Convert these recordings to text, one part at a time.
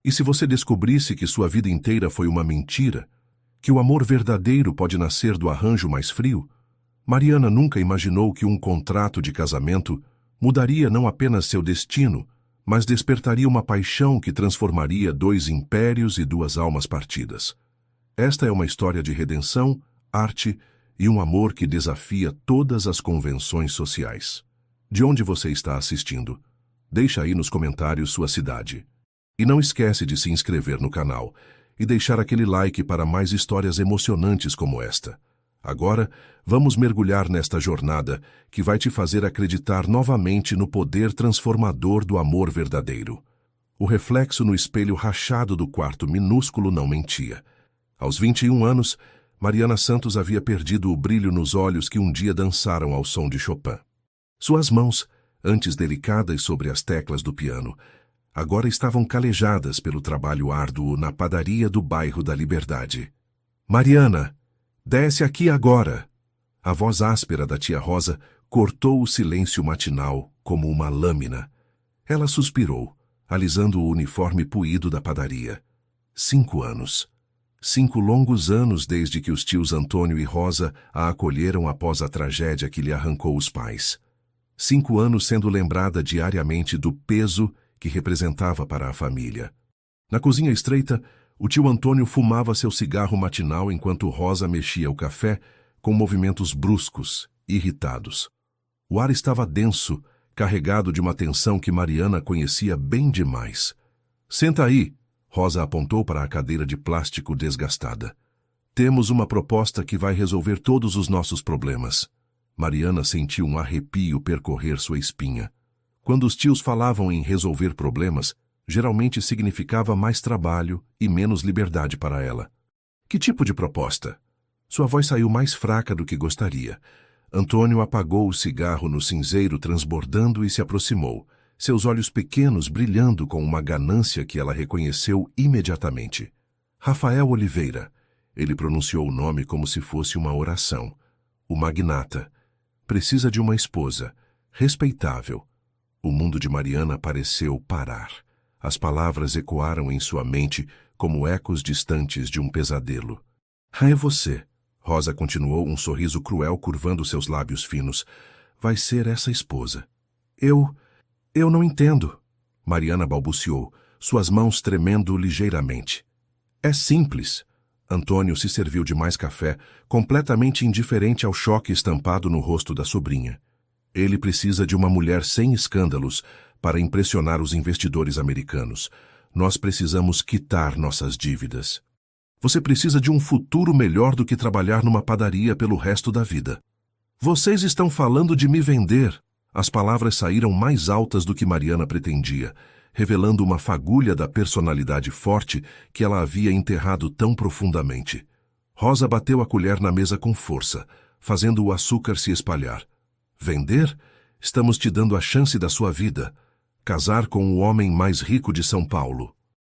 E se você descobrisse que sua vida inteira foi uma mentira, que o amor verdadeiro pode nascer do arranjo mais frio? Mariana nunca imaginou que um contrato de casamento mudaria não apenas seu destino, mas despertaria uma paixão que transformaria dois impérios e duas almas partidas. Esta é uma história de redenção, arte e um amor que desafia todas as convenções sociais. De onde você está assistindo? Deixa aí nos comentários sua cidade. E não esquece de se inscrever no canal e deixar aquele like para mais histórias emocionantes como esta. Agora, vamos mergulhar nesta jornada que vai te fazer acreditar novamente no poder transformador do amor verdadeiro. O reflexo no espelho rachado do quarto minúsculo não mentia. Aos 21 anos, Mariana Santos havia perdido o brilho nos olhos que um dia dançaram ao som de Chopin. Suas mãos, antes delicadas sobre as teclas do piano, agora estavam calejadas pelo trabalho árduo na padaria do bairro da Liberdade. Mariana, desce aqui agora! A voz áspera da tia Rosa cortou o silêncio matinal como uma lâmina. Ela suspirou, alisando o uniforme puído da padaria. 5 anos. 5 longos anos desde que os tios Antônio e Rosa a acolheram após a tragédia que lhe arrancou os pais. 5 anos sendo lembrada diariamente do peso que representava para a família. Na cozinha estreita, o tio Antônio fumava seu cigarro matinal enquanto Rosa mexia o café com movimentos bruscos, irritados. O ar estava denso, carregado de uma tensão que Mariana conhecia bem demais. Senta aí, Rosa apontou para a cadeira de plástico desgastada. Temos uma proposta que vai resolver todos os nossos problemas. Mariana sentiu um arrepio percorrer sua espinha. Quando os tios falavam em resolver problemas, geralmente significava mais trabalho e menos liberdade para ela. Que tipo de proposta? Sua voz saiu mais fraca do que gostaria. Antônio apagou o cigarro no cinzeiro transbordando e se aproximou, seus olhos pequenos brilhando com uma ganância que ela reconheceu imediatamente. Rafael Oliveira. Ele pronunciou o nome como se fosse uma oração. O magnata. Precisa de uma esposa. Respeitável. O mundo de Mariana pareceu parar. As palavras ecoaram em sua mente como ecos distantes de um pesadelo. É você. Rosa continuou, um sorriso cruel curvando seus lábios finos. Vai ser essa esposa. Eu não entendo. Mariana balbuciou, suas mãos tremendo ligeiramente. É simples. Antônio se serviu de mais café, completamente indiferente ao choque estampado no rosto da sobrinha. Ele precisa de uma mulher sem escândalos para impressionar os investidores americanos. Nós precisamos quitar nossas dívidas. Você precisa de um futuro melhor do que trabalhar numa padaria pelo resto da vida. Vocês estão falando de me vender. As palavras saíram mais altas do que Mariana pretendia, revelando uma fagulha da personalidade forte que ela havia enterrado tão profundamente. Rosa bateu a colher na mesa com força, fazendo o açúcar se espalhar. Vender? Estamos te dando a chance da sua vida. Casar com o homem mais rico de São Paulo.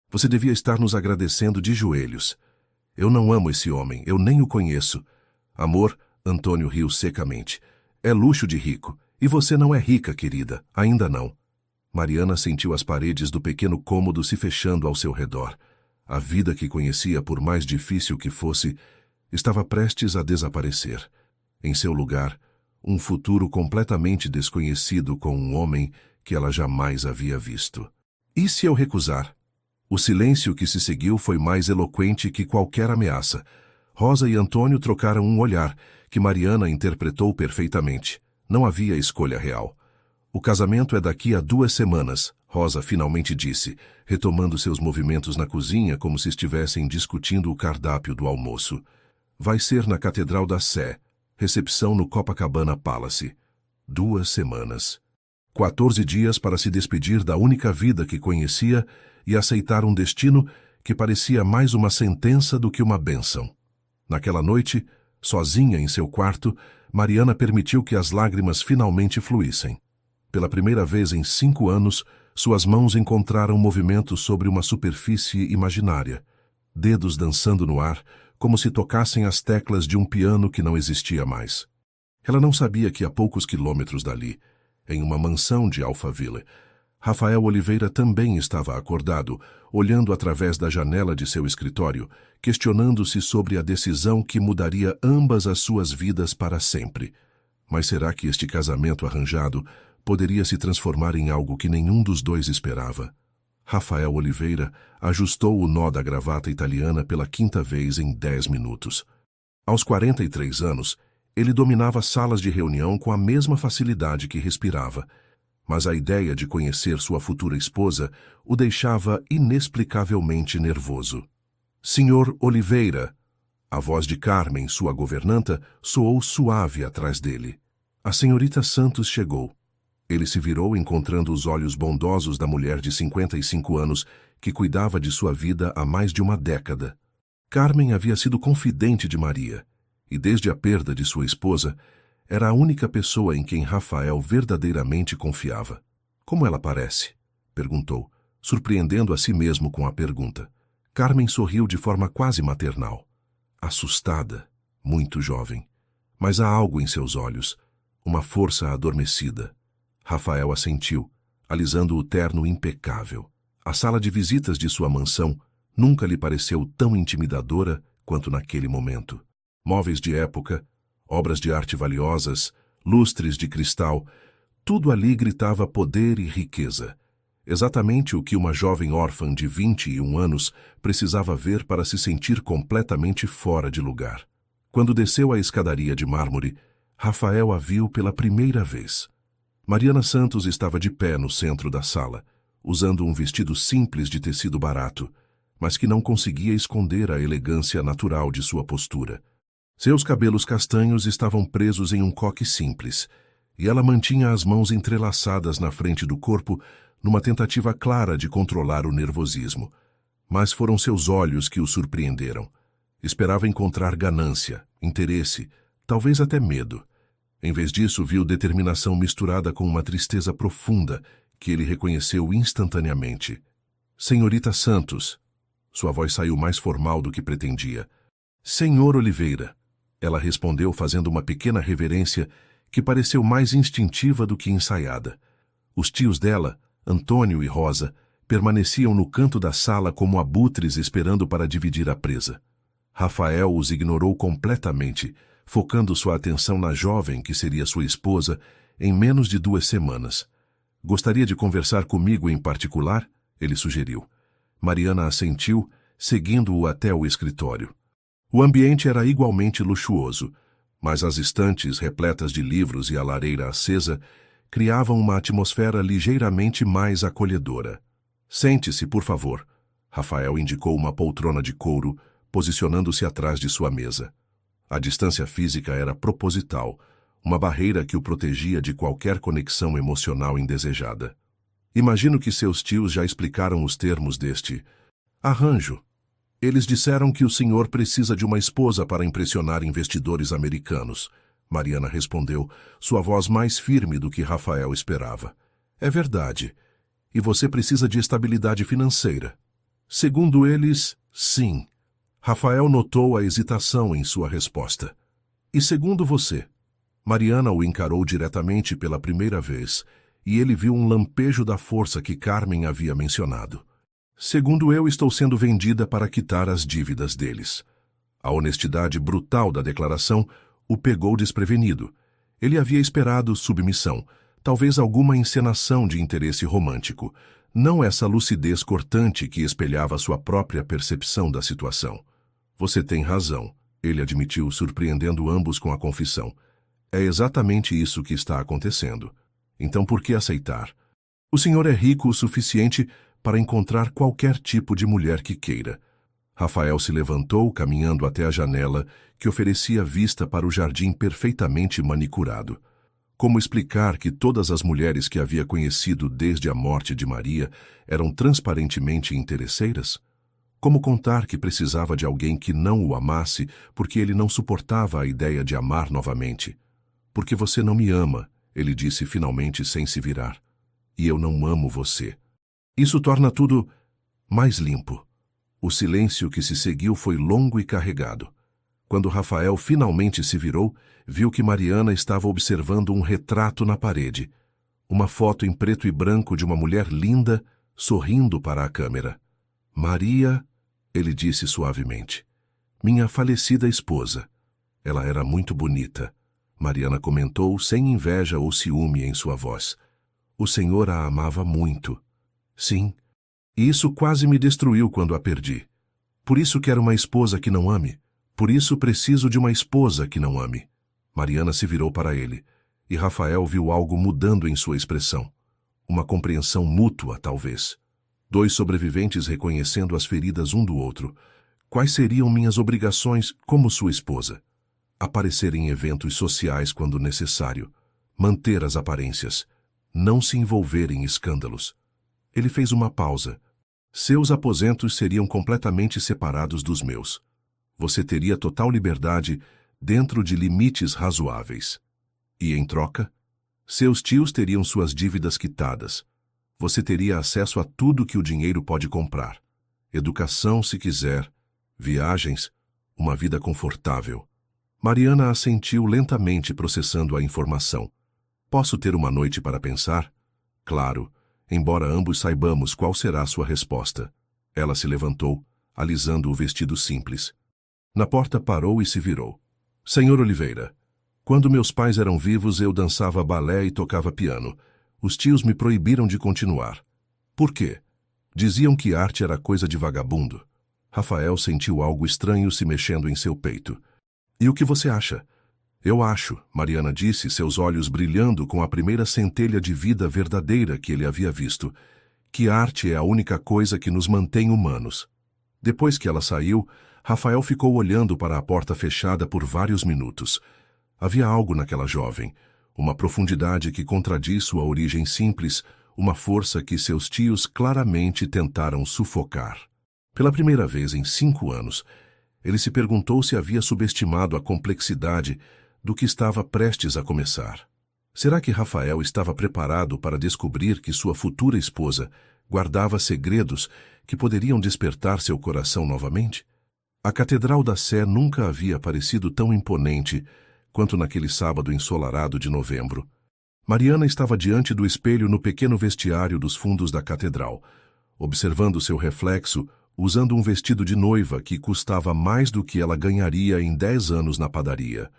Você devia estar nos agradecendo de joelhos. Eu não amo esse homem, eu nem o conheço. Amor, Antônio riu secamente. É luxo de rico. E você não é rica, querida. Ainda não. Mariana sentiu as paredes do pequeno cômodo se fechando ao seu redor. A vida que conhecia, por mais difícil que fosse, estava prestes a desaparecer. Em seu lugar, um futuro completamente desconhecido com um homem que ela jamais havia visto. E se eu recusar? O silêncio que se seguiu foi mais eloquente que qualquer ameaça. Rosa e Antônio trocaram um olhar, que Mariana interpretou perfeitamente. Não havia escolha real. O casamento é daqui a 2 semanas, Rosa finalmente disse, retomando seus movimentos na cozinha como se estivessem discutindo o cardápio do almoço. Vai ser na Catedral da Sé. Recepção no Copacabana Palace. 2 semanas. 14 dias para se despedir da única vida que conhecia e aceitar um destino que parecia mais uma sentença do que uma bênção. Naquela noite, sozinha em seu quarto, Mariana permitiu que as lágrimas finalmente fluíssem. Pela primeira vez em 5 anos, suas mãos encontraram movimento sobre uma superfície imaginária. Dedos dançando no ar, como se tocassem as teclas de um piano que não existia mais. Ela não sabia que a poucos quilômetros dali, em uma mansão de Alphaville, Rafael Oliveira também estava acordado, olhando através da janela de seu escritório, questionando-se sobre a decisão que mudaria ambas as suas vidas para sempre. Mas será que este casamento arranjado poderia se transformar em algo que nenhum dos dois esperava? Rafael Oliveira ajustou o nó da gravata italiana pela 5ª vez em 10 minutos. Aos 43 anos, ele dominava salas de reunião com a mesma facilidade que respirava, mas a ideia de conhecer sua futura esposa o deixava inexplicavelmente nervoso. Senhor Oliveira! A voz de Carmen, sua governanta, soou suave atrás dele. A senhorita Santos chegou. Ele se virou encontrando os olhos bondosos da mulher de 55 anos que cuidava de sua vida há mais de uma década. Carmen havia sido confidente de Maria, e desde a perda de sua esposa, era a única pessoa em quem Rafael verdadeiramente confiava. Como ela parece? Perguntou, surpreendendo a si mesmo com a pergunta. Carmen sorriu de forma quase maternal. Assustada, muito jovem. Mas há algo em seus olhos, uma força adormecida. Rafael assentiu, alisando o terno impecável. A sala de visitas de sua mansão nunca lhe pareceu tão intimidadora quanto naquele momento. Móveis de época, obras de arte valiosas, lustres de cristal, tudo ali gritava poder e riqueza. Exatamente o que uma jovem órfã de 21 anos precisava ver para se sentir completamente fora de lugar. Quando desceu a escadaria de mármore, Rafael a viu pela primeira vez. Mariana Santos estava de pé no centro da sala, usando um vestido simples de tecido barato, mas que não conseguia esconder a elegância natural de sua postura. Seus cabelos castanhos estavam presos em um coque simples, e ela mantinha as mãos entrelaçadas na frente do corpo numa tentativa clara de controlar o nervosismo. Mas foram seus olhos que o surpreenderam. Esperava encontrar ganância, interesse, talvez até medo. Em vez disso, viu determinação misturada com uma tristeza profunda que ele reconheceu instantaneamente. Senhorita Santos. Sua voz saiu mais formal do que pretendia. Senhor Oliveira. Ela respondeu fazendo uma pequena reverência que pareceu mais instintiva do que ensaiada. Os tios dela, Antônio e Rosa, permaneciam no canto da sala como abutres esperando para dividir a presa. Rafael os ignorou completamente, focando sua atenção na jovem que seria sua esposa em menos de 2 semanas. Gostaria de conversar comigo em particular? Ele sugeriu. Mariana assentiu, seguindo-o até o escritório. O ambiente era igualmente luxuoso, mas as estantes repletas de livros e a lareira acesa criavam uma atmosfera ligeiramente mais acolhedora. Sente-se, por favor. Rafael indicou uma poltrona de couro, posicionando-se atrás de sua mesa. A distância física era proposital, uma barreira que o protegia de qualquer conexão emocional indesejada. Imagino que seus tios já explicaram os termos deste arranjo. Eles disseram que o senhor precisa de uma esposa para impressionar investidores americanos. Mariana respondeu, sua voz mais firme do que Rafael esperava. É verdade. E você precisa de estabilidade financeira. Segundo eles, sim. Rafael notou a hesitação em sua resposta. E segundo você? Mariana o encarou diretamente pela primeira vez, e ele viu um lampejo da força que Carmen havia mencionado. Segundo eu, estou sendo vendida para quitar as dívidas deles. A honestidade brutal da declaração o pegou desprevenido. Ele havia esperado submissão, talvez alguma encenação de interesse romântico, não essa lucidez cortante que espelhava sua própria percepção da situação. Você tem razão, ele admitiu, surpreendendo ambos com a confissão. É exatamente isso que está acontecendo. Então por que aceitar? O senhor é rico o suficiente para encontrar qualquer tipo de mulher que queira. Rafael se levantou, caminhando até a janela, que oferecia vista para o jardim perfeitamente manicurado. Como explicar que todas as mulheres que havia conhecido desde a morte de Maria eram transparentemente interesseiras? Como contar que precisava de alguém que não o amasse porque ele não suportava a ideia de amar novamente? Porque você não me ama, ele disse finalmente sem se virar. E eu não amo você. Isso torna tudo mais limpo. O silêncio que se seguiu foi longo e carregado. Quando Rafael finalmente se virou, viu que Mariana estava observando um retrato na parede. Uma foto em preto e branco de uma mulher linda, sorrindo para a câmera. Maria, ele disse suavemente. Minha falecida esposa. Ela era muito bonita. Mariana comentou sem inveja ou ciúme em sua voz. O Senhor a amava muito. Sim. E isso quase me destruiu quando a perdi. Por isso quero uma esposa que não ame. Por isso preciso de uma esposa que não ame. Mariana se virou para ele, e Rafael viu algo mudando em sua expressão. Uma compreensão mútua, talvez. Dois sobreviventes reconhecendo as feridas um do outro. Quais seriam minhas obrigações como sua esposa? Aparecer em eventos sociais quando necessário. Manter as aparências. Não se envolver em escândalos. Ele fez uma pausa. Seus aposentos seriam completamente separados dos meus. Você teria total liberdade dentro de limites razoáveis. E, em troca, seus tios teriam suas dívidas quitadas. Você teria acesso a tudo que o dinheiro pode comprar. Educação, se quiser, viagens, uma vida confortável. Mariana assentiu lentamente, processando a informação. Posso ter uma noite para pensar? Claro, embora ambos saibamos qual será sua resposta. Ela se levantou, alisando o vestido simples. Na porta parou e se virou. Senhor Oliveira, quando meus pais eram vivos eu dançava balé e tocava piano. Os tios me proibiram de continuar. Por quê? Diziam que arte era coisa de vagabundo. Rafael sentiu algo estranho se mexendo em seu peito. E o que você acha? Eu acho, Mariana disse, seus olhos brilhando com a primeira centelha de vida verdadeira que ele havia visto, que arte é a única coisa que nos mantém humanos. Depois que ela saiu, Rafael ficou olhando para a porta fechada por vários minutos. Havia algo naquela jovem, uma profundidade que contradiz sua origem simples, uma força que seus tios claramente tentaram sufocar. Pela primeira vez em 5 anos, ele se perguntou se havia subestimado a complexidade do que estava prestes a começar. Será que Rafael estava preparado para descobrir que sua futura esposa guardava segredos que poderiam despertar seu coração novamente? A Catedral da Sé nunca havia parecido tão imponente quanto naquele sábado ensolarado de novembro. Mariana estava diante do espelho no pequeno vestiário dos fundos da catedral, observando seu reflexo, usando um vestido de noiva que custava mais do que ela ganharia em 10 anos na padaria.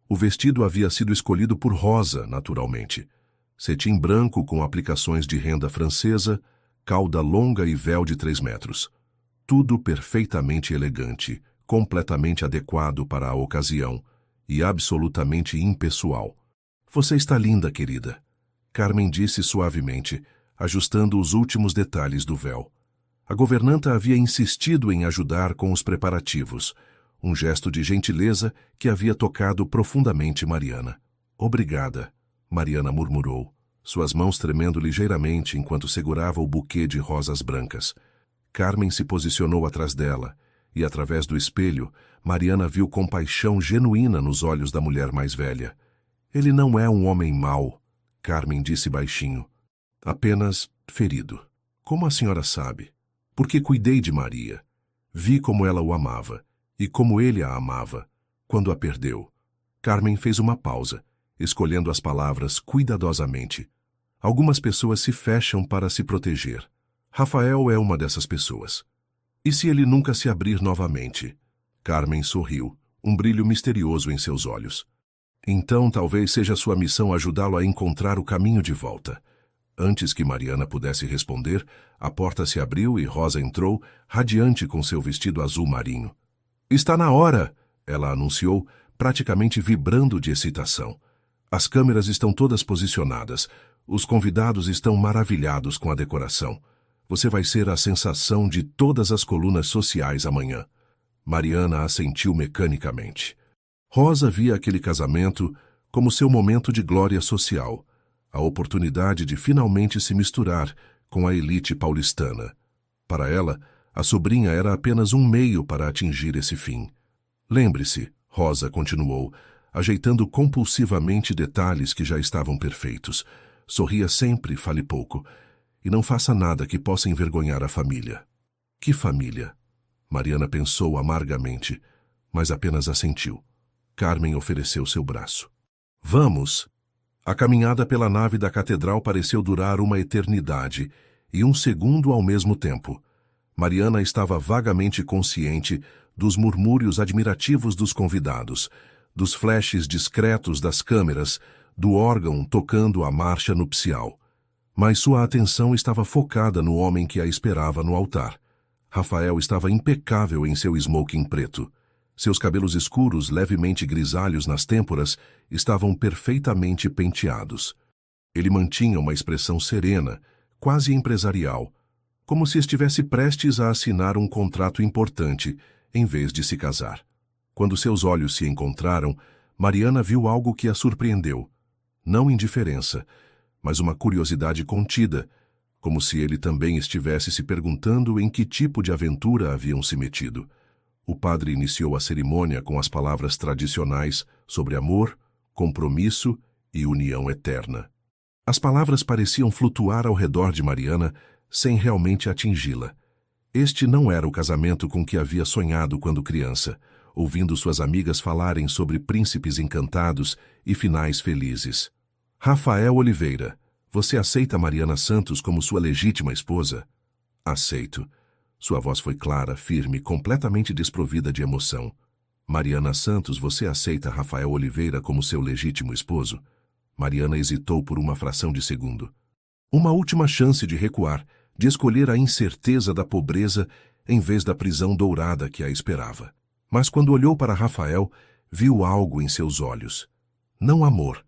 O vestido havia sido escolhido por Rosa, naturalmente. Cetim branco com aplicações de renda francesa, cauda longa e véu de 3 metros. Tudo perfeitamente elegante, completamente adequado para a ocasião e absolutamente impessoal. Você está linda, querida, Carmen disse suavemente, ajustando os últimos detalhes do véu. A governanta havia insistido em ajudar com os preparativos, um gesto de gentileza que havia tocado profundamente Mariana. Obrigada, Mariana murmurou, suas mãos tremendo ligeiramente enquanto segurava o buquê de rosas brancas. Carmen se posicionou atrás dela, e através do espelho, Mariana viu compaixão genuína nos olhos da mulher mais velha. Ele não é um homem mau, Carmen disse baixinho. Apenas ferido. Como a senhora sabe? Porque cuidei de Maria. Vi como ela o amava, e como ele a amava, quando a perdeu. Carmen fez uma pausa, escolhendo as palavras cuidadosamente. Algumas pessoas se fecham para se proteger. Rafael é uma dessas pessoas. E se ele nunca se abrir novamente? Carmen sorriu, um brilho misterioso em seus olhos. Então talvez seja sua missão ajudá-lo a encontrar o caminho de volta. Antes que Mariana pudesse responder, a porta se abriu e Rosa entrou, radiante com seu vestido azul marinho. Está na hora, ela anunciou, praticamente vibrando de excitação. As câmeras estão todas posicionadas. Os convidados estão maravilhados com a decoração. Você vai ser a sensação de todas as colunas sociais amanhã. Mariana assentiu mecanicamente. Rosa via aquele casamento como seu momento de glória social, a oportunidade de finalmente se misturar com a elite paulistana. Para ela, a sobrinha era apenas um meio para atingir esse fim. Lembre-se, Rosa continuou, ajeitando compulsivamente detalhes que já estavam perfeitos. Sorria sempre, fale pouco. E não faça nada que possa envergonhar a família. Que família? Mariana pensou amargamente, mas apenas assentiu. Carmen ofereceu seu braço. Vamos! A caminhada pela nave da catedral pareceu durar uma eternidade, e um segundo ao mesmo tempo. Mariana estava vagamente consciente dos murmúrios admirativos dos convidados, dos flashes discretos das câmeras, do órgão tocando a marcha nupcial. Mas sua atenção estava focada no homem que a esperava no altar. Rafael estava impecável em seu smoking preto. Seus cabelos escuros, levemente grisalhos nas têmporas, estavam perfeitamente penteados. Ele mantinha uma expressão serena, quase empresarial, como se estivesse prestes a assinar um contrato importante, em vez de se casar. Quando seus olhos se encontraram, Mariana viu algo que a surpreendeu. Não indiferença, mas uma curiosidade contida, como se ele também estivesse se perguntando em que tipo de aventura haviam se metido. O padre iniciou a cerimônia com as palavras tradicionais sobre amor, compromisso e união eterna. As palavras pareciam flutuar ao redor de Mariana, sem realmente atingi-la. Este não era o casamento com que havia sonhado quando criança, ouvindo suas amigas falarem sobre príncipes encantados e finais felizes. Rafael Oliveira, você aceita Mariana Santos como sua legítima esposa? Aceito. Sua voz foi clara, firme, completamente desprovida de emoção. Mariana Santos, você aceita Rafael Oliveira como seu legítimo esposo? Mariana hesitou por uma fração de segundo. Uma última chance de recuar, de escolher a incerteza da pobreza em vez da prisão dourada que a esperava. Mas quando olhou para Rafael, viu algo em seus olhos. Não amor,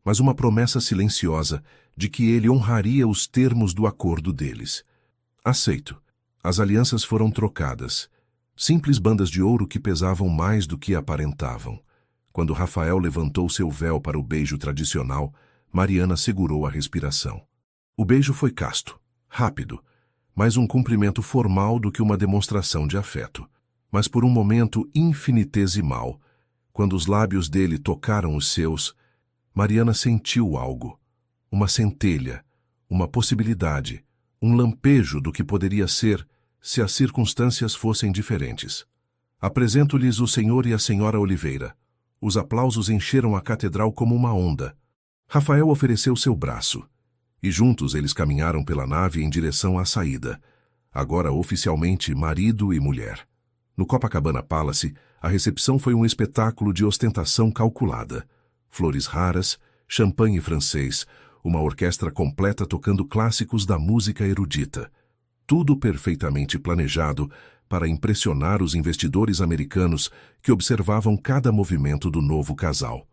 mas uma promessa silenciosa de que ele honraria os termos do acordo deles. Aceito. As alianças foram trocadas. Simples bandas de ouro que pesavam mais do que aparentavam. Quando Rafael levantou seu véu para o beijo tradicional, Mariana segurou a respiração. O beijo foi casto, rápido, mais um cumprimento formal do que uma demonstração de afeto. Mas por um momento infinitesimal, quando os lábios dele tocaram os seus, Mariana sentiu algo. Uma centelha, uma possibilidade, um lampejo do que poderia ser se as circunstâncias fossem diferentes. Apresento-lhes o senhor e a senhora Oliveira. Os aplausos encheram a catedral como uma onda. Rafael ofereceu seu braço, e juntos eles caminharam pela nave em direção à saída, agora oficialmente marido e mulher. No Copacabana Palace, a recepção foi um espetáculo de ostentação calculada. Flores raras, champanhe francês, uma orquestra completa tocando clássicos da música erudita. Tudo perfeitamente planejado para impressionar os investidores americanos que observavam cada movimento do novo casal.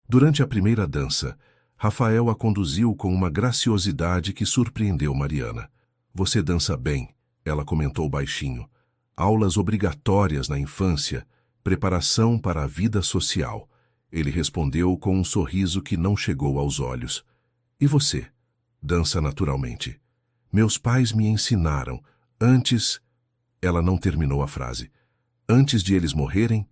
Durante a primeira dança, Rafael a conduziu com uma graciosidade que surpreendeu Mariana. Você dança bem, ela comentou baixinho. Aulas obrigatórias na infância, preparação para a vida social. Ele respondeu com um sorriso que não chegou aos olhos. E você? Dança naturalmente. Meus pais me ensinaram, antes... Ela não terminou a frase. Antes de eles morrerem,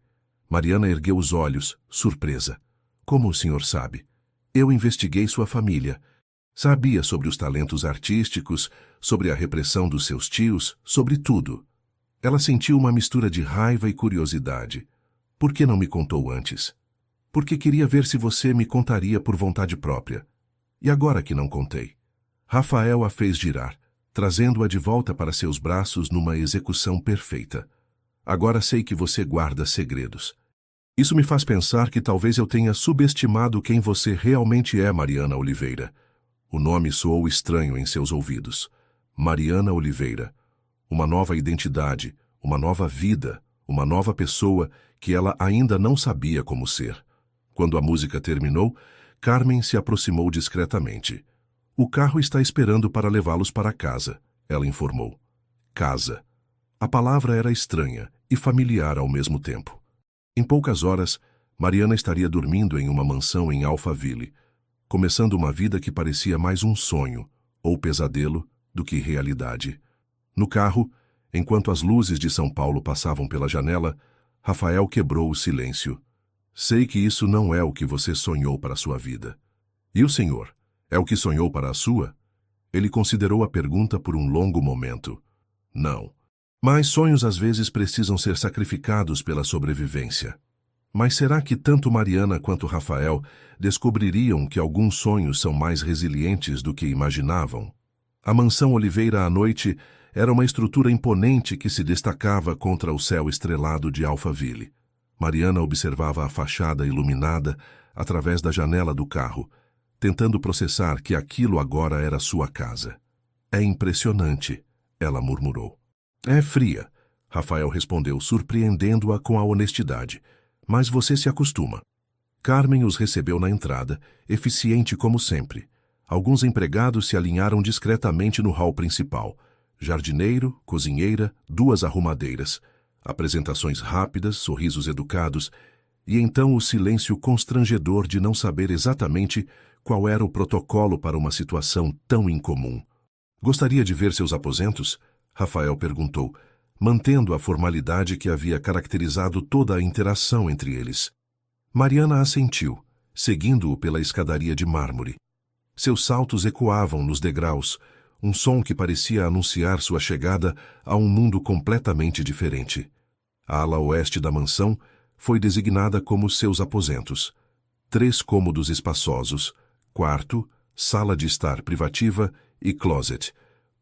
Mariana ergueu os olhos, surpresa. Como o senhor sabe? Eu investiguei sua família. Sabia sobre os talentos artísticos, sobre a repressão dos seus tios, sobre tudo. Ela sentiu uma mistura de raiva e curiosidade. Por que não me contou antes? Porque queria ver se você me contaria por vontade própria. E agora que não contei? Rafael a fez girar, trazendo-a de volta para seus braços numa execução perfeita. Agora sei que você guarda segredos. Isso me faz pensar que talvez eu tenha subestimado quem você realmente é, Mariana Oliveira. O nome soou estranho em seus ouvidos. Mariana Oliveira. Uma nova identidade, uma nova vida, uma nova pessoa que ela ainda não sabia como ser. Quando a música terminou, Carmen se aproximou discretamente. O carro está esperando para levá-los para casa, ela informou. Casa. A palavra era estranha e familiar ao mesmo tempo. Em poucas horas, Mariana estaria dormindo em uma mansão em Alphaville, começando uma vida que parecia mais um sonho, ou pesadelo, do que realidade. No carro, enquanto as luzes de São Paulo passavam pela janela, Rafael quebrou o silêncio. Sei que isso não é o que você sonhou para a sua vida. E o senhor? É o que sonhou para a sua? Ele considerou a pergunta por um longo momento. Não. Mas sonhos às vezes precisam ser sacrificados pela sobrevivência. Mas será que tanto Mariana quanto Rafael descobririam que alguns sonhos são mais resilientes do que imaginavam? A mansão Oliveira à noite era uma estrutura imponente que se destacava contra o céu estrelado de Alphaville. Mariana observava a fachada iluminada através da janela do carro, tentando processar que aquilo agora era sua casa. É impressionante, ela murmurou. É fria, Rafael respondeu, surpreendendo-a com a honestidade. Mas você se acostuma. Carmen os recebeu na entrada, eficiente como sempre. Alguns empregados se alinharam discretamente no hall principal. Jardineiro, cozinheira, 2 arrumadeiras. Apresentações rápidas, sorrisos educados, e então o silêncio constrangedor de não saber exatamente qual era o protocolo para uma situação tão incomum. Gostaria de ver seus aposentos? Rafael perguntou, mantendo a formalidade que havia caracterizado toda a interação entre eles. Mariana assentiu, seguindo-o pela escadaria de mármore. Seus saltos ecoavam nos degraus, um som que parecia anunciar sua chegada a um mundo completamente diferente. A ala oeste da mansão foi designada como seus aposentos. 3 cômodos espaçosos, quarto, sala de estar privativa e closet,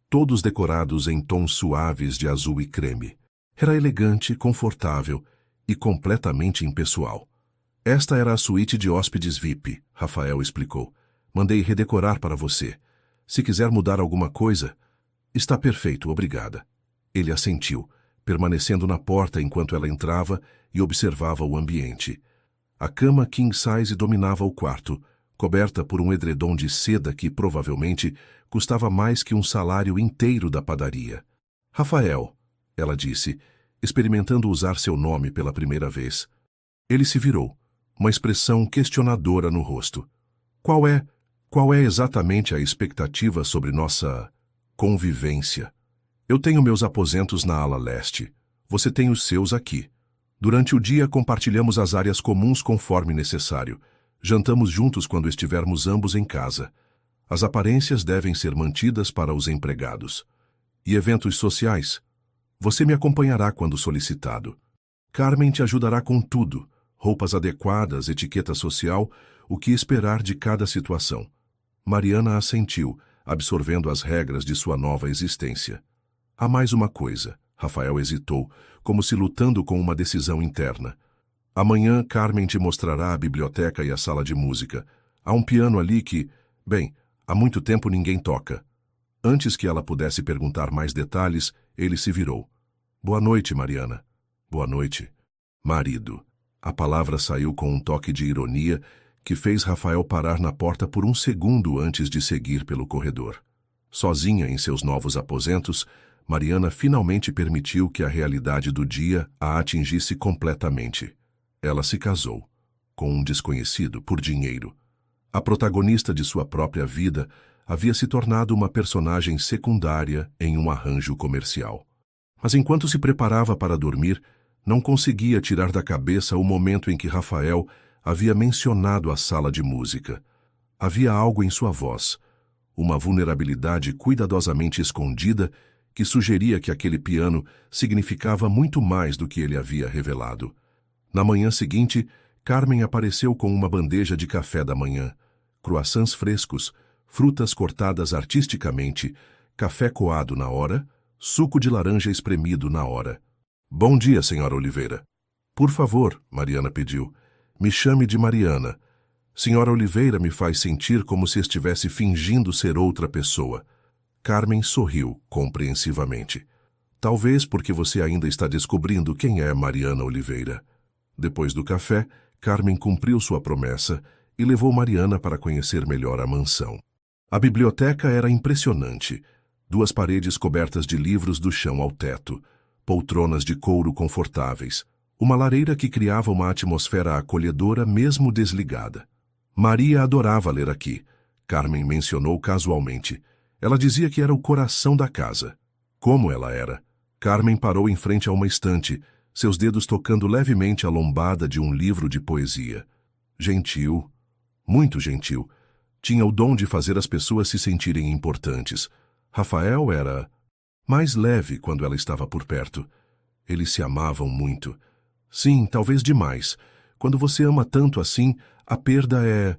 todos decorados em tons suaves de azul e creme. Era elegante, confortável e completamente impessoal. Esta era a suíte de hóspedes VIP, Rafael explicou. Mandei redecorar para você. Se quiser mudar alguma coisa... Está perfeito, obrigada. Ele assentiu, permanecendo na porta enquanto ela entrava e observava o ambiente. A cama king size dominava o quarto, coberta por um edredom de seda que, provavelmente, custava mais que um salário inteiro da padaria. Rafael, ela disse, experimentando usar seu nome pela primeira vez. Ele se virou, uma expressão questionadora no rosto. Qual é exatamente a expectativa sobre nossa convivência? Eu tenho meus aposentos na ala leste. Você tem os seus aqui. Durante o dia compartilhamos as áreas comuns conforme necessário. Jantamos juntos quando estivermos ambos em casa. As aparências devem ser mantidas para os empregados. E eventos sociais? Você me acompanhará quando solicitado. Carmen te ajudará com tudo. Roupas adequadas, etiqueta social, o que esperar de cada situação. Mariana assentiu, absorvendo as regras de sua nova existência. Há mais uma coisa. Rafael hesitou, como se lutando com uma decisão interna. Amanhã, Carmen te mostrará a biblioteca e a sala de música. Há um piano ali que, bem, há muito tempo ninguém toca. Antes que ela pudesse perguntar mais detalhes, ele se virou. Boa noite, Mariana. Boa noite, marido. A palavra saiu com um toque de ironia que fez Rafael parar na porta por um segundo antes de seguir pelo corredor. Sozinha em seus novos aposentos, Mariana finalmente permitiu que a realidade do dia a atingisse completamente. Ela se casou, com um desconhecido, por dinheiro. A protagonista de sua própria vida havia se tornado uma personagem secundária em um arranjo comercial. Mas enquanto se preparava para dormir, não conseguia tirar da cabeça o momento em que Rafael havia mencionado a sala de música. Havia algo em sua voz, uma vulnerabilidade cuidadosamente escondida que sugeria que aquele piano significava muito mais do que ele havia revelado. Na manhã seguinte, Carmen apareceu com uma bandeja de café da manhã, croissants frescos, frutas cortadas artisticamente, café coado na hora, suco de laranja espremido na hora. Bom dia, senhora Oliveira. Por favor, Mariana pediu, me chame de Mariana. Senhora Oliveira me faz sentir como se estivesse fingindo ser outra pessoa. Carmen sorriu compreensivamente. Talvez porque você ainda está descobrindo quem é Mariana Oliveira. Depois do café, Carmen cumpriu sua promessa e levou Mariana para conhecer melhor a mansão. A biblioteca era impressionante. 2 paredes cobertas de livros do chão ao teto, poltronas de couro confortáveis, uma lareira que criava uma atmosfera acolhedora mesmo desligada. Maria adorava ler aqui, Carmen mencionou casualmente. Ela dizia que era o coração da casa. Como ela era? Carmen parou em frente a uma estante, seus dedos tocando levemente a lombada de um livro de poesia. Gentil, muito gentil. Tinha o dom de fazer as pessoas se sentirem importantes. Rafael era mais leve quando ela estava por perto. Eles se amavam muito. Sim, talvez demais, Quando você ama tanto assim, a perda é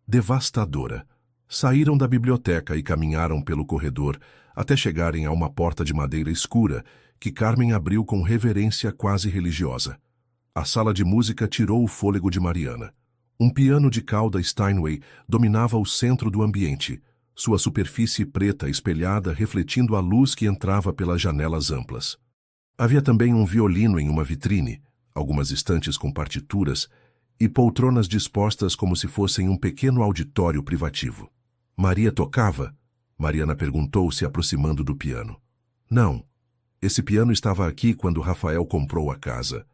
devastadora. Saíram da biblioteca e caminharam pelo corredor até chegarem a uma porta de madeira escura que Carmen abriu com reverência quase religiosa. A sala de música tirou o fôlego de Mariana. Um piano de cauda Steinway dominava o centro do ambiente, sua superfície preta espelhada refletindo a luz que entrava pelas janelas amplas. Havia também um violino em uma vitrine, algumas estantes com partituras e poltronas dispostas como se fossem um pequeno auditório privativo. Maria tocava? Mariana perguntou, se aproximando do piano. Não. Esse piano estava aqui quando Rafael comprou a casa.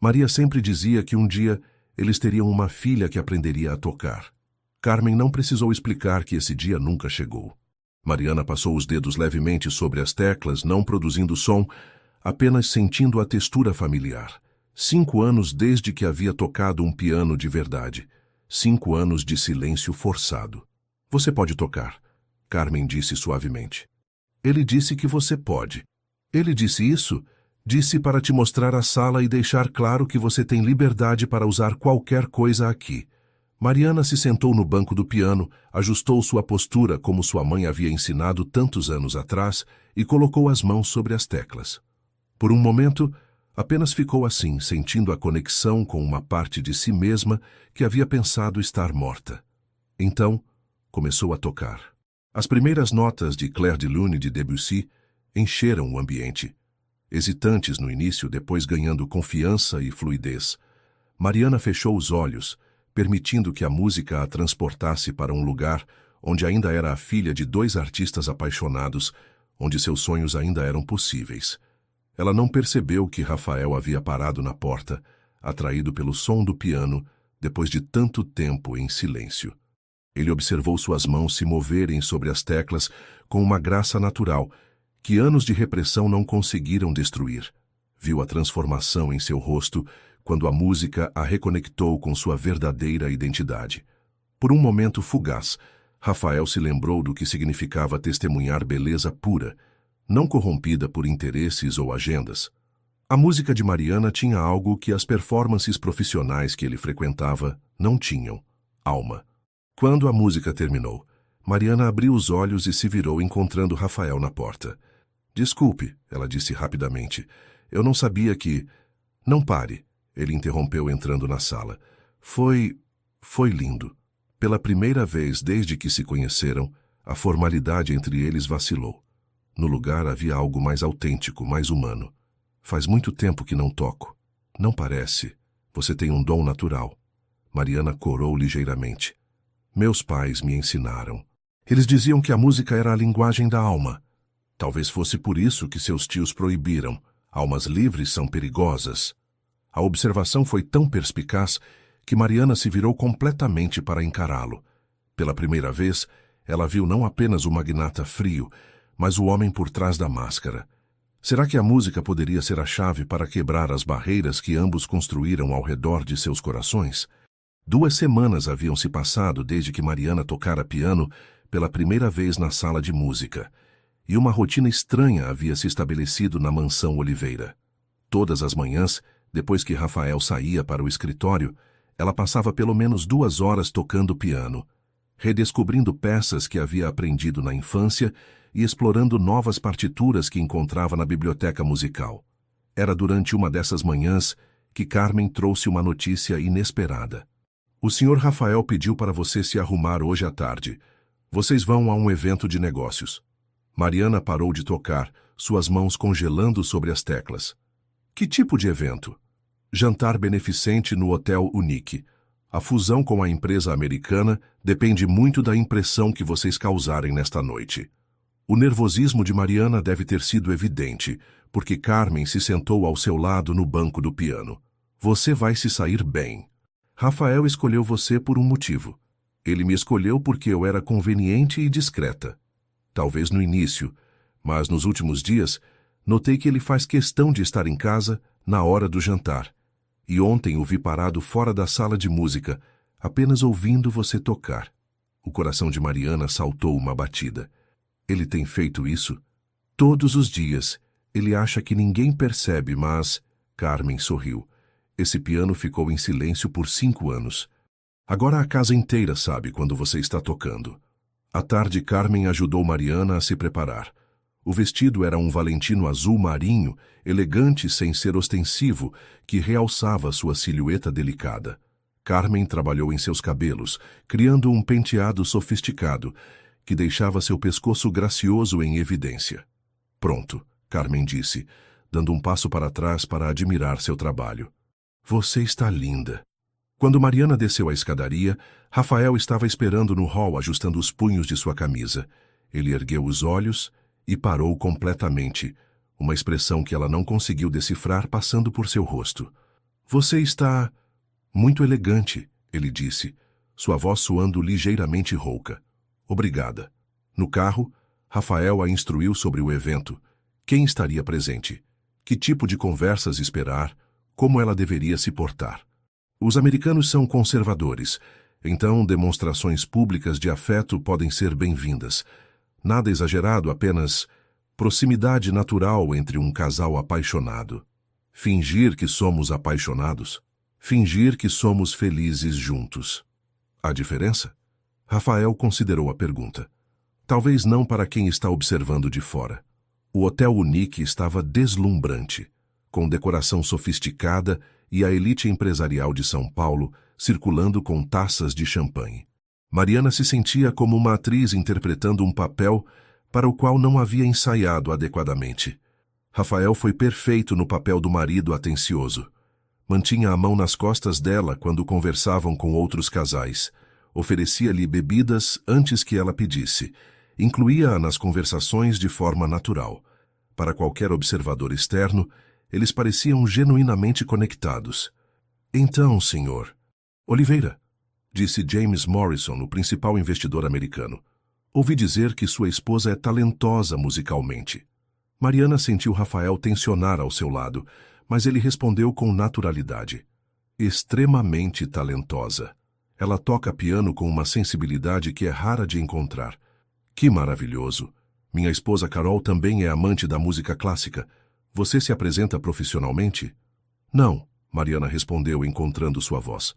Maria sempre dizia que um dia eles teriam uma filha que aprenderia a tocar. Carmen não precisou explicar que esse dia nunca chegou. Mariana passou os dedos levemente sobre as teclas, não produzindo som, apenas sentindo a textura familiar. 5 anos desde que havia tocado um piano de verdade. 5 anos de silêncio forçado. Você pode tocar, Carmen disse suavemente. Ele disse que você pode. Ele disse isso? Disse para te mostrar a sala e deixar claro que você tem liberdade para usar qualquer coisa aqui. Mariana se sentou no banco do piano, ajustou sua postura como sua mãe havia ensinado tantos anos atrás e colocou as mãos sobre as teclas. Por um momento, apenas ficou assim, sentindo a conexão com uma parte de si mesma que havia pensado estar morta. Então, começou a tocar. As primeiras notas de Clair de Lune de Debussy encheram o ambiente. Hesitantes no início, depois ganhando confiança e fluidez. Mariana fechou os olhos, permitindo que a música a transportasse para um lugar onde ainda era a filha de 2 artistas apaixonados, onde seus sonhos ainda eram possíveis. Ela não percebeu que Rafael havia parado na porta, atraído pelo som do piano, depois de tanto tempo em silêncio. Ele observou suas mãos se moverem sobre as teclas com uma graça natural, que anos de repressão não conseguiram destruir. Viu a transformação em seu rosto quando a música a reconectou com sua verdadeira identidade. Por um momento fugaz, Rafael se lembrou do que significava testemunhar beleza pura, não corrompida por interesses ou agendas. A música de Mariana tinha algo que as performances profissionais que ele frequentava não tinham: alma. Quando a música terminou, Mariana abriu os olhos e se virou encontrando Rafael na porta. Desculpe, ela disse rapidamente. Eu não sabia que... Não pare, ele interrompeu entrando na sala. Foi lindo. Pela primeira vez desde que se conheceram, a formalidade entre eles vacilou. No lugar havia algo mais autêntico, mais humano. Faz muito tempo que não toco. Não parece. Você tem um dom natural. Mariana corou ligeiramente. Meus pais me ensinaram. Eles diziam que a música era a linguagem da alma. Talvez fosse por isso que seus tios proibiram. Almas livres são perigosas. A observação foi tão perspicaz que Mariana se virou completamente para encará-lo. Pela primeira vez, ela viu não apenas o magnata frio, mas o homem por trás da máscara. Será que a música poderia ser a chave para quebrar as barreiras que ambos construíram ao redor de seus corações? 2 semanas haviam se passado desde que Mariana tocara piano pela primeira vez na sala de música, e uma rotina estranha havia se estabelecido na mansão Oliveira. Todas as manhãs, depois que Rafael saía para o escritório, ela passava pelo menos 2 horas tocando piano, redescobrindo peças que havia aprendido na infância e explorando novas partituras que encontrava na biblioteca musical. Era durante uma dessas manhãs que Carmen trouxe uma notícia inesperada. O Sr. Rafael pediu para você se arrumar hoje à tarde. Vocês vão a um evento de negócios. Mariana parou de tocar, suas mãos congelando sobre as teclas. Que tipo de evento? Jantar beneficente no Hotel Unique. A fusão com a empresa americana depende muito da impressão que vocês causarem nesta noite. O nervosismo de Mariana deve ter sido evidente, porque Carmen se sentou ao seu lado no banco do piano. Você vai se sair bem. Rafael escolheu você por um motivo. Ele me escolheu porque eu era conveniente e discreta. Talvez no início, mas nos últimos dias, notei que ele faz questão de estar em casa na hora do jantar. E ontem o vi parado fora da sala de música, apenas ouvindo você tocar. O coração de Mariana saltou uma batida. Ele tem feito isso? Todos os dias. Ele acha que ninguém percebe, mas... Carmen sorriu. Esse piano ficou em silêncio por 5 anos. Agora a casa inteira sabe quando você está tocando. À tarde, Carmen ajudou Mariana a se preparar. O vestido era um Valentino azul marinho, elegante sem ser ostensivo, que realçava sua silhueta delicada. Carmen trabalhou em seus cabelos, criando um penteado sofisticado, que deixava seu pescoço gracioso em evidência. Pronto, Carmen disse, dando um passo para trás para admirar seu trabalho. Você está linda. Quando Mariana desceu a escadaria, Rafael estava esperando no hall ajustando os punhos de sua camisa. Ele ergueu os olhos e parou completamente, uma expressão que ela não conseguiu decifrar passando por seu rosto. Você está muito elegante, ele disse, sua voz soando ligeiramente rouca. Obrigada. No carro, Rafael a instruiu sobre o evento. Quem estaria presente? Que tipo de conversas esperar? Como ela deveria se portar? Os americanos são conservadores, então demonstrações públicas de afeto podem ser bem-vindas. Nada exagerado, apenas proximidade natural entre um casal apaixonado. Fingir que somos apaixonados. Fingir que somos felizes juntos. Há diferença? Rafael considerou a pergunta. Talvez não para quem está observando de fora. O Hotel Unique estava deslumbrante, com decoração sofisticada e a elite empresarial de São Paulo circulando com taças de champanhe. Mariana se sentia como uma atriz interpretando um papel para o qual não havia ensaiado adequadamente. Rafael foi perfeito no papel do marido atencioso. Mantinha a mão nas costas dela quando conversavam com outros casais. Oferecia-lhe bebidas antes que ela pedisse. Incluía-a nas conversações de forma natural. Para qualquer observador externo, eles pareciam genuinamente conectados. Então, senhor... Oliveira, disse James Morrison, o principal investidor americano. Ouvi dizer que sua esposa é talentosa musicalmente. Mariana sentiu Rafael tensionar ao seu lado, mas ele respondeu com naturalidade. Extremamente talentosa. Ela toca piano com uma sensibilidade que é rara de encontrar. Que maravilhoso! Minha esposa Carol também é amante da música clássica. Você se apresenta profissionalmente? Não, Mariana respondeu, encontrando sua voz.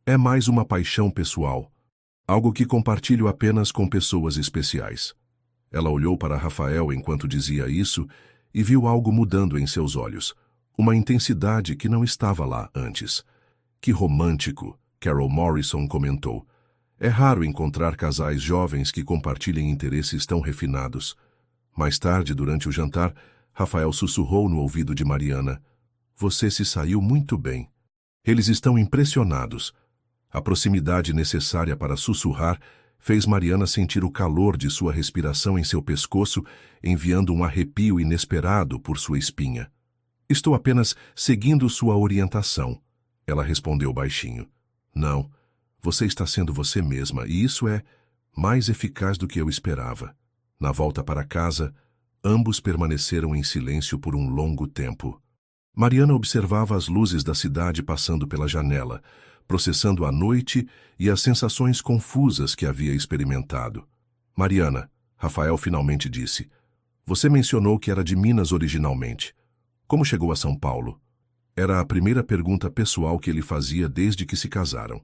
É mais uma paixão pessoal. Algo que compartilho apenas com pessoas especiais. Ela olhou para Rafael enquanto dizia isso e viu algo mudando em seus olhos. Uma intensidade que não estava lá antes. Que romântico, Carol Morrison comentou. É raro encontrar casais jovens que compartilhem interesses tão refinados. Mais tarde, durante o jantar, Rafael sussurrou no ouvido de Mariana. Você se saiu muito bem. Eles estão impressionados. A proximidade necessária para sussurrar fez Mariana sentir o calor de sua respiração em seu pescoço, enviando um arrepio inesperado por sua espinha. Estou apenas seguindo sua orientação, ela respondeu baixinho. Não, você está sendo você mesma, e isso é mais eficaz do que eu esperava. Na volta para casa, ambos permaneceram em silêncio por um longo tempo. Mariana observava as luzes da cidade passando pela janela, processando a noite e as sensações confusas que havia experimentado. Mariana, Rafael finalmente disse, você mencionou que era de Minas originalmente. Como chegou a São Paulo? Era a primeira pergunta pessoal que ele fazia desde que se casaram.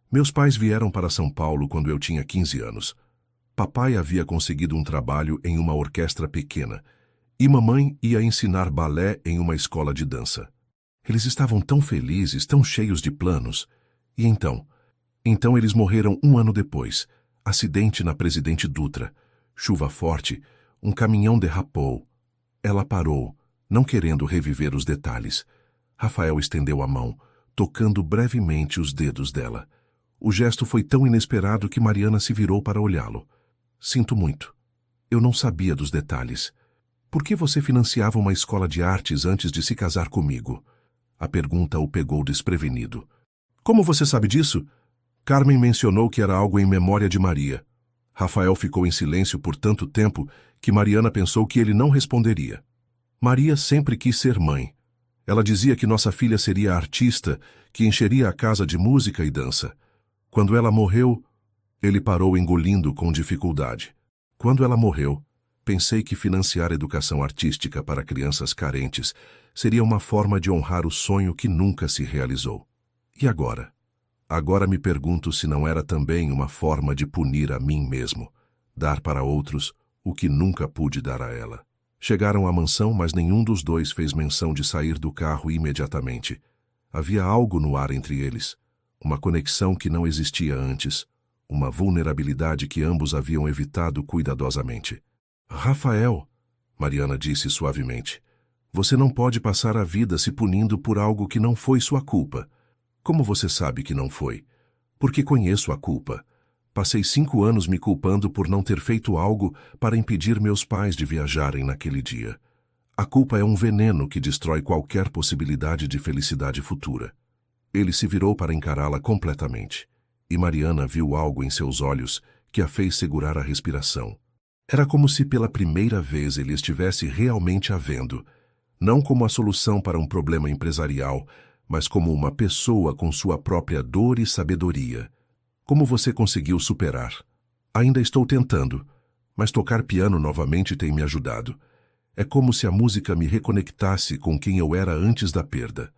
Meus pais vieram para São Paulo quando eu tinha 15 anos. Papai havia conseguido um trabalho em uma orquestra pequena e mamãe ia ensinar balé em uma escola de dança. Eles estavam tão felizes, tão cheios de planos. E então? Então eles morreram 1 ano depois. Acidente na Presidente Dutra. Chuva forte. Um caminhão derrapou. Ela parou, não querendo reviver os detalhes. Rafael estendeu a mão, tocando brevemente os dedos dela. O gesto foi tão inesperado que Mariana se virou para olhá-lo. Sinto muito. Eu não sabia dos detalhes. Por que você financiava uma escola de artes antes de se casar comigo? A pergunta o pegou desprevenido. Como você sabe disso? Carmen mencionou que era algo em memória de Maria. Rafael ficou em silêncio por tanto tempo que Mariana pensou que ele não responderia. Maria sempre quis ser mãe. Ela dizia que nossa filha seria artista, que encheria a casa de música e dança. Quando ela morreu, ele parou engolindo com dificuldade. Quando ela morreu, pensei que financiar educação artística para crianças carentes seria uma forma de honrar o sonho que nunca se realizou. E agora? Agora me pergunto se não era também uma forma de punir a mim mesmo, dar para outros o que nunca pude dar a ela. Chegaram à mansão, mas nenhum dos dois fez menção de sair do carro imediatamente. Havia algo no ar entre eles, uma conexão que não existia antes, uma vulnerabilidade que ambos haviam evitado cuidadosamente. Rafael, Mariana disse suavemente, você não pode passar a vida se punindo por algo que não foi sua culpa. Como você sabe que não foi? Porque conheço a culpa. Passei 5 anos me culpando por não ter feito algo para impedir meus pais de viajarem naquele dia. A culpa é um veneno que destrói qualquer possibilidade de felicidade futura. Ele se virou para encará-la completamente, e Mariana viu algo em seus olhos que a fez segurar a respiração. Era como se pela primeira vez ele estivesse realmente a vendo, não como a solução para um problema empresarial, mas como uma pessoa com sua própria dor e sabedoria. Como você conseguiu superar? Ainda estou tentando, mas tocar piano novamente tem me ajudado. É como se a música me reconectasse com quem eu era antes da perda.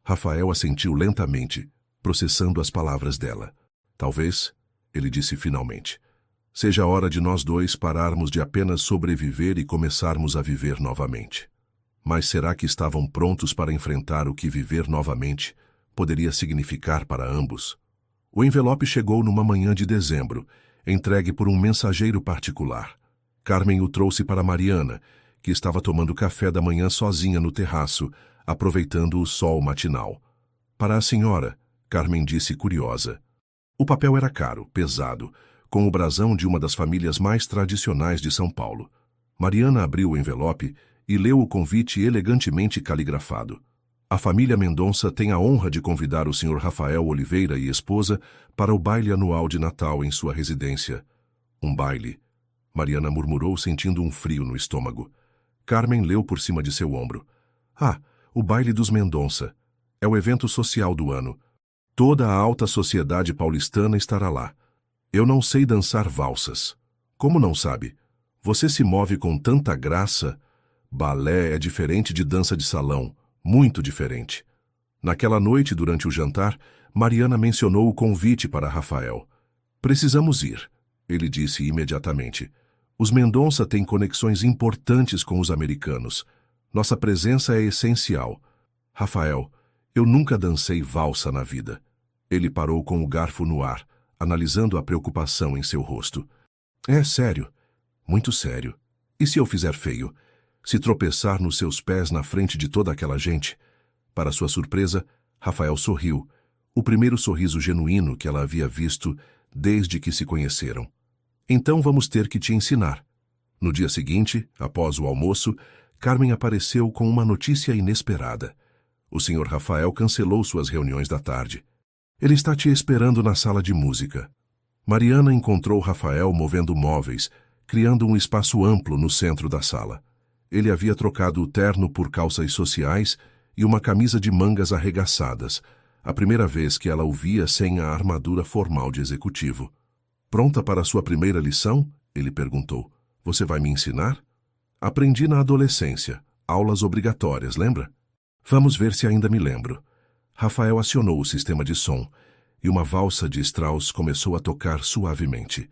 Rafael assentiu lentamente, processando as palavras dela. Talvez, ele disse finalmente, seja a hora de nós dois pararmos de apenas sobreviver e começarmos a viver novamente. Mas será que estavam prontos para enfrentar o que viver novamente poderia significar para ambos? O envelope chegou numa manhã de dezembro, entregue por um mensageiro particular. Carmen o trouxe para Mariana, que estava tomando café da manhã sozinha no terraço, aproveitando o sol matinal. Para a senhora, Carmen disse curiosa. O papel era caro, pesado, com o brasão de uma das famílias mais tradicionais de São Paulo. Mariana abriu o envelope e leu o convite elegantemente caligrafado. A família Mendonça tem a honra de convidar o Sr. Rafael Oliveira e esposa para o baile anual de Natal em sua residência. Um baile? Mariana murmurou, sentindo um frio no estômago. Carmen leu por cima de seu ombro. Ah, o baile dos Mendonça. É o evento social do ano. Toda a alta sociedade paulistana estará lá. Eu não sei dançar valsas. Como não sabe? Você se move com tanta graça. Balé é diferente de dança de salão. Muito diferente. Naquela noite, durante o jantar, Mariana mencionou o convite para Rafael. Precisamos ir, ele disse imediatamente. Os Mendonça têm conexões importantes com os americanos. Nossa presença é essencial. Rafael, eu nunca dancei valsa na vida. Ele parou com o garfo no ar, analisando a preocupação em seu rosto. É sério, muito sério. E se eu fizer feio? Se tropeçar nos seus pés na frente de toda aquela gente? Para sua surpresa, Rafael sorriu, o primeiro sorriso genuíno que ela havia visto desde que se conheceram. Então vamos ter que te ensinar. No dia seguinte, após o almoço, Carmen apareceu com uma notícia inesperada. O Sr. Rafael cancelou suas reuniões da tarde. Ele está te esperando na sala de música. Mariana encontrou Rafael movendo móveis, criando um espaço amplo no centro da sala. Ele havia trocado o terno por calças sociais e uma camisa de mangas arregaçadas, a primeira vez que ela o via sem a armadura formal de executivo. Pronta para a sua primeira lição? Ele perguntou. Você vai me ensinar? Aprendi na adolescência, aulas obrigatórias, lembra? Vamos ver se ainda me lembro. Rafael acionou o sistema de som, e uma valsa de Strauss começou a tocar suavemente.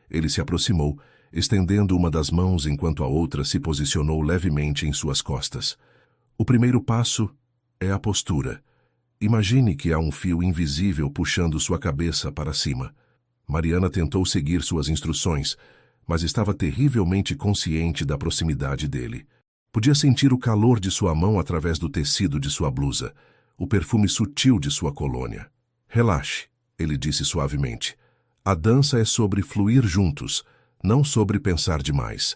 Ele se aproximou, estendendo uma das mãos enquanto a outra se posicionou levemente em suas costas. O primeiro passo é a postura. Imagine que há um fio invisível puxando sua cabeça para cima. Mariana tentou seguir suas instruções, mas estava terrivelmente consciente da proximidade dele. Podia sentir o calor de sua mão através do tecido de sua blusa, o perfume sutil de sua colônia. Relaxe, ele disse suavemente. A dança é sobre fluir juntos, não sobre pensar demais.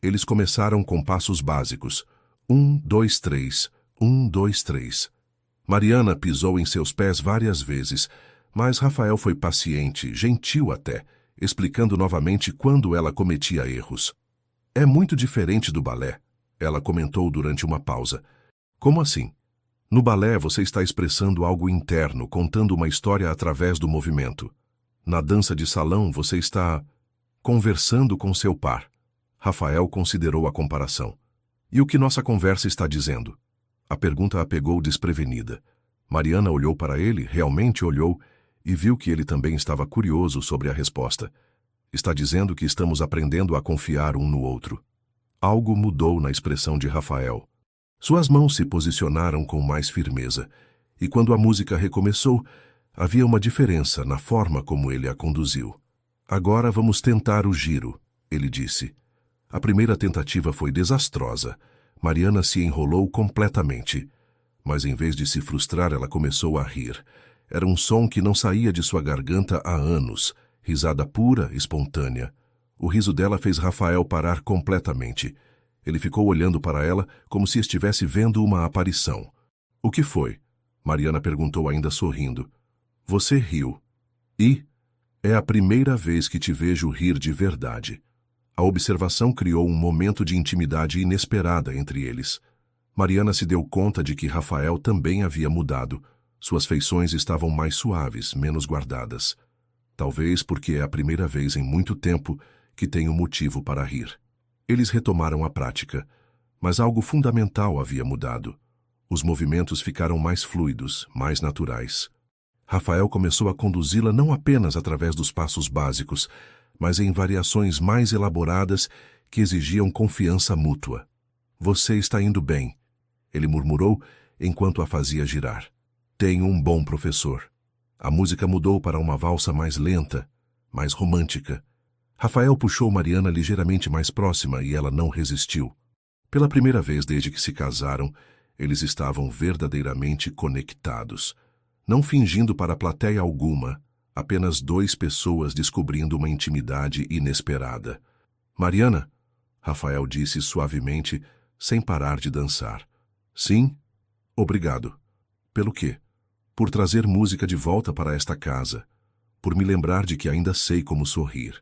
Eles começaram com passos básicos. 1, 2, 3. 1, 2, 3. Mariana pisou em seus pés várias vezes, mas Rafael foi paciente, gentil até, explicando novamente quando ela cometia erros. É muito diferente do balé, ela comentou durante uma pausa. Como assim? No balé você está expressando algo interno, contando uma história através do movimento. Na dança de salão você está conversando com seu par. Rafael considerou a comparação. E o que nossa conversa está dizendo? A pergunta a pegou desprevenida. Mariana olhou para ele, realmente olhou, e viu que ele também estava curioso sobre a resposta. Está dizendo que estamos aprendendo a confiar um no outro. Algo mudou na expressão de Rafael. Suas mãos se posicionaram com mais firmeza, e quando a música recomeçou, havia uma diferença na forma como ele a conduziu. Agora vamos tentar o giro, ele disse. A primeira tentativa foi desastrosa. Mariana se enrolou completamente. Mas em vez de se frustrar, ela começou a rir. Era um som que não saía de sua garganta há anos. Risada pura, espontânea. O riso dela fez Rafael parar completamente. Ele ficou olhando para ela como se estivesse vendo uma aparição. O que foi? Mariana perguntou ainda sorrindo. Você riu. E? É a primeira vez que te vejo rir de verdade. A observação criou um momento de intimidade inesperada entre eles. Mariana se deu conta de que Rafael também havia mudado. Suas feições estavam mais suaves, menos guardadas. Talvez porque é a primeira vez em muito tempo que tenho motivo para rir. Eles retomaram a prática, mas algo fundamental havia mudado. Os movimentos ficaram mais fluidos, mais naturais. Rafael começou a conduzi-la não apenas através dos passos básicos, mas em variações mais elaboradas que exigiam confiança mútua. Você está indo bem, ele murmurou enquanto a fazia girar. Tenho um bom professor. A música mudou para uma valsa mais lenta, mais romântica. Rafael puxou Mariana ligeiramente mais próxima e ela não resistiu. Pela primeira vez desde que se casaram, eles estavam verdadeiramente conectados. Não fingindo para plateia alguma, apenas duas pessoas descobrindo uma intimidade inesperada. Mariana, Rafael disse suavemente, sem parar de dançar. Sim? Obrigado. Pelo quê? Por trazer música de volta para esta casa. Por me lembrar de que ainda sei como sorrir.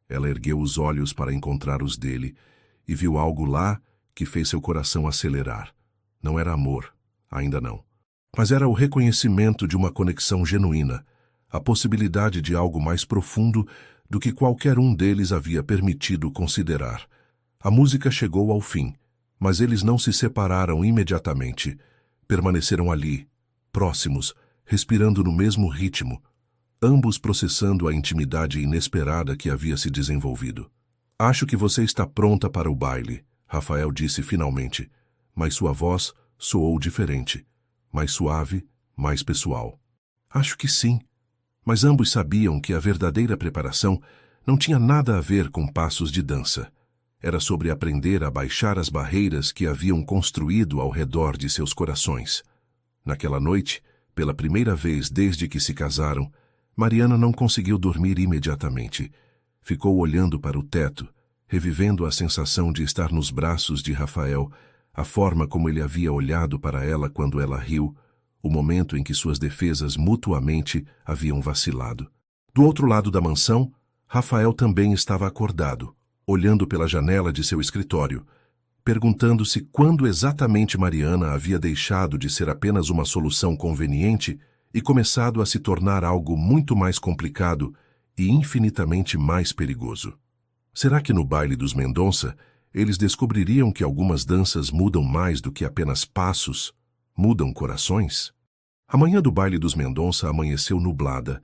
Ela ergueu os olhos para encontrar os dele e viu algo lá que fez seu coração acelerar. Não era amor, ainda não. Mas era o reconhecimento de uma conexão genuína, a possibilidade de algo mais profundo do que qualquer um deles havia permitido considerar. A música chegou ao fim, mas eles não se separaram imediatamente. Permaneceram ali, próximos, respirando no mesmo ritmo, ambos processando a intimidade inesperada que havia se desenvolvido. Acho que você está pronta para o baile, Rafael disse finalmente, mas sua voz soou diferente, mais suave, mais pessoal. Acho que sim. Mas ambos sabiam que a verdadeira preparação não tinha nada a ver com passos de dança. Era sobre aprender a baixar as barreiras que haviam construído ao redor de seus corações. Naquela noite, pela primeira vez desde que se casaram, Mariana não conseguiu dormir imediatamente. Ficou olhando para o teto, revivendo a sensação de estar nos braços de Rafael, a forma como ele havia olhado para ela quando ela riu, o momento em que suas defesas mutuamente haviam vacilado. Do outro lado da mansão, Rafael também estava acordado, olhando pela janela de seu escritório, perguntando-se quando exatamente Mariana havia deixado de ser apenas uma solução conveniente e começado a se tornar algo muito mais complicado e infinitamente mais perigoso. Será que no baile dos Mendonça eles descobririam que algumas danças mudam mais do que apenas passos, mudam corações? A manhã do baile dos Mendonça amanheceu nublada,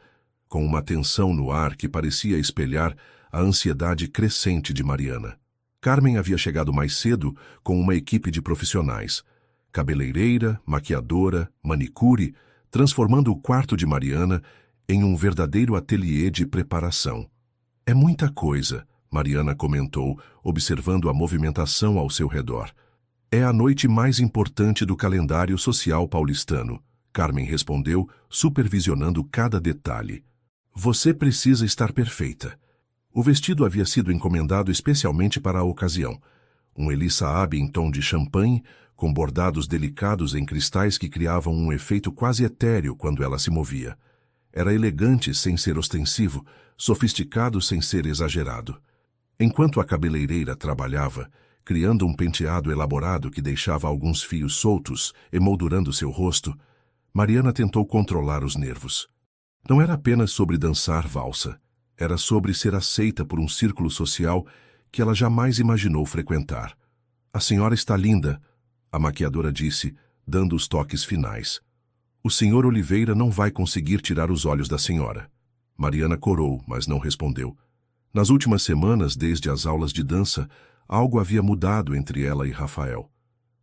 com uma tensão no ar que parecia espelhar a ansiedade crescente de Mariana. Carmen havia chegado mais cedo com uma equipe de profissionais, cabeleireira, maquiadora, manicure, transformando o quarto de Mariana em um verdadeiro ateliê de preparação. É muita coisa, Mariana comentou, observando a movimentação ao seu redor. É a noite mais importante do calendário social paulistano, Carmen respondeu, supervisionando cada detalhe. Você precisa estar perfeita. O vestido havia sido encomendado especialmente para a ocasião. Um Elie Saab em tom de champanhe, com bordados delicados em cristais que criavam um efeito quase etéreo quando ela se movia. Era elegante sem ser ostensivo, sofisticado sem ser exagerado. Enquanto a cabeleireira trabalhava, criando um penteado elaborado que deixava alguns fios soltos, emoldurando seu rosto, Mariana tentou controlar os nervos. Não era apenas sobre dançar valsa. Era sobre ser aceita por um círculo social que ela jamais imaginou frequentar. A senhora está linda, a maquiadora disse, dando os toques finais. O senhor Oliveira não vai conseguir tirar os olhos da senhora. Mariana corou, mas não respondeu. Nas últimas semanas, desde as aulas de dança, algo havia mudado entre ela e Rafael.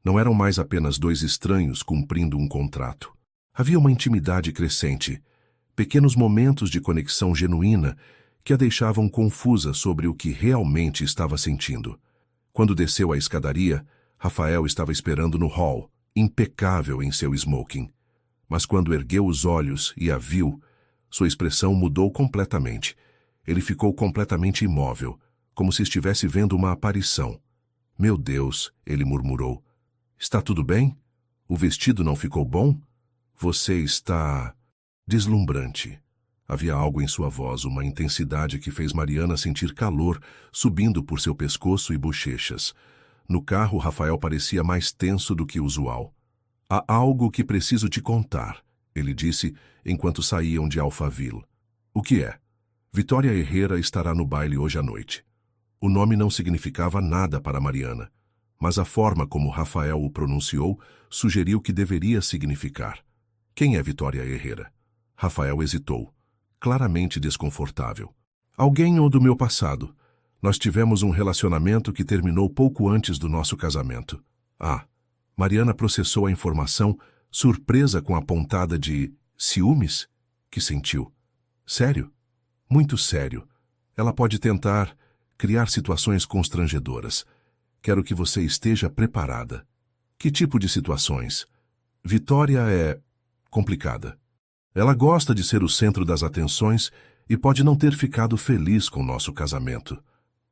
Não eram mais apenas dois estranhos cumprindo um contrato. Havia uma intimidade crescente, pequenos momentos de conexão genuína que a deixavam confusa sobre o que realmente estava sentindo. Quando desceu a escadaria, Rafael estava esperando no hall, impecável em seu smoking. Mas quando ergueu os olhos e a viu, sua expressão mudou completamente. Ele ficou completamente imóvel, como se estivesse vendo uma aparição. Meu Deus, ele murmurou. Está tudo bem? O vestido não ficou bom? Você está deslumbrante. Havia algo em sua voz, uma intensidade que fez Mariana sentir calor subindo por seu pescoço e bochechas. No carro, Rafael parecia mais tenso do que usual. Há algo que preciso te contar, ele disse enquanto saíam de Alphaville. O que é? Vitória Herrera estará no baile hoje à noite. O nome não significava nada para Mariana, mas a forma como Rafael o pronunciou sugeriu que deveria significar. Quem é Vitória Herrera? Rafael hesitou, claramente desconfortável. Alguém ou do meu passado. Nós tivemos um relacionamento que terminou pouco antes do nosso casamento. Mariana processou a informação, surpresa com a pontada de ciúmes que sentiu. Sério? Muito sério. Ela pode tentar criar situações constrangedoras. Quero que você esteja preparada. Que tipo de situações? Vitória é complicada. Ela gosta de ser o centro das atenções e pode não ter ficado feliz com nosso casamento.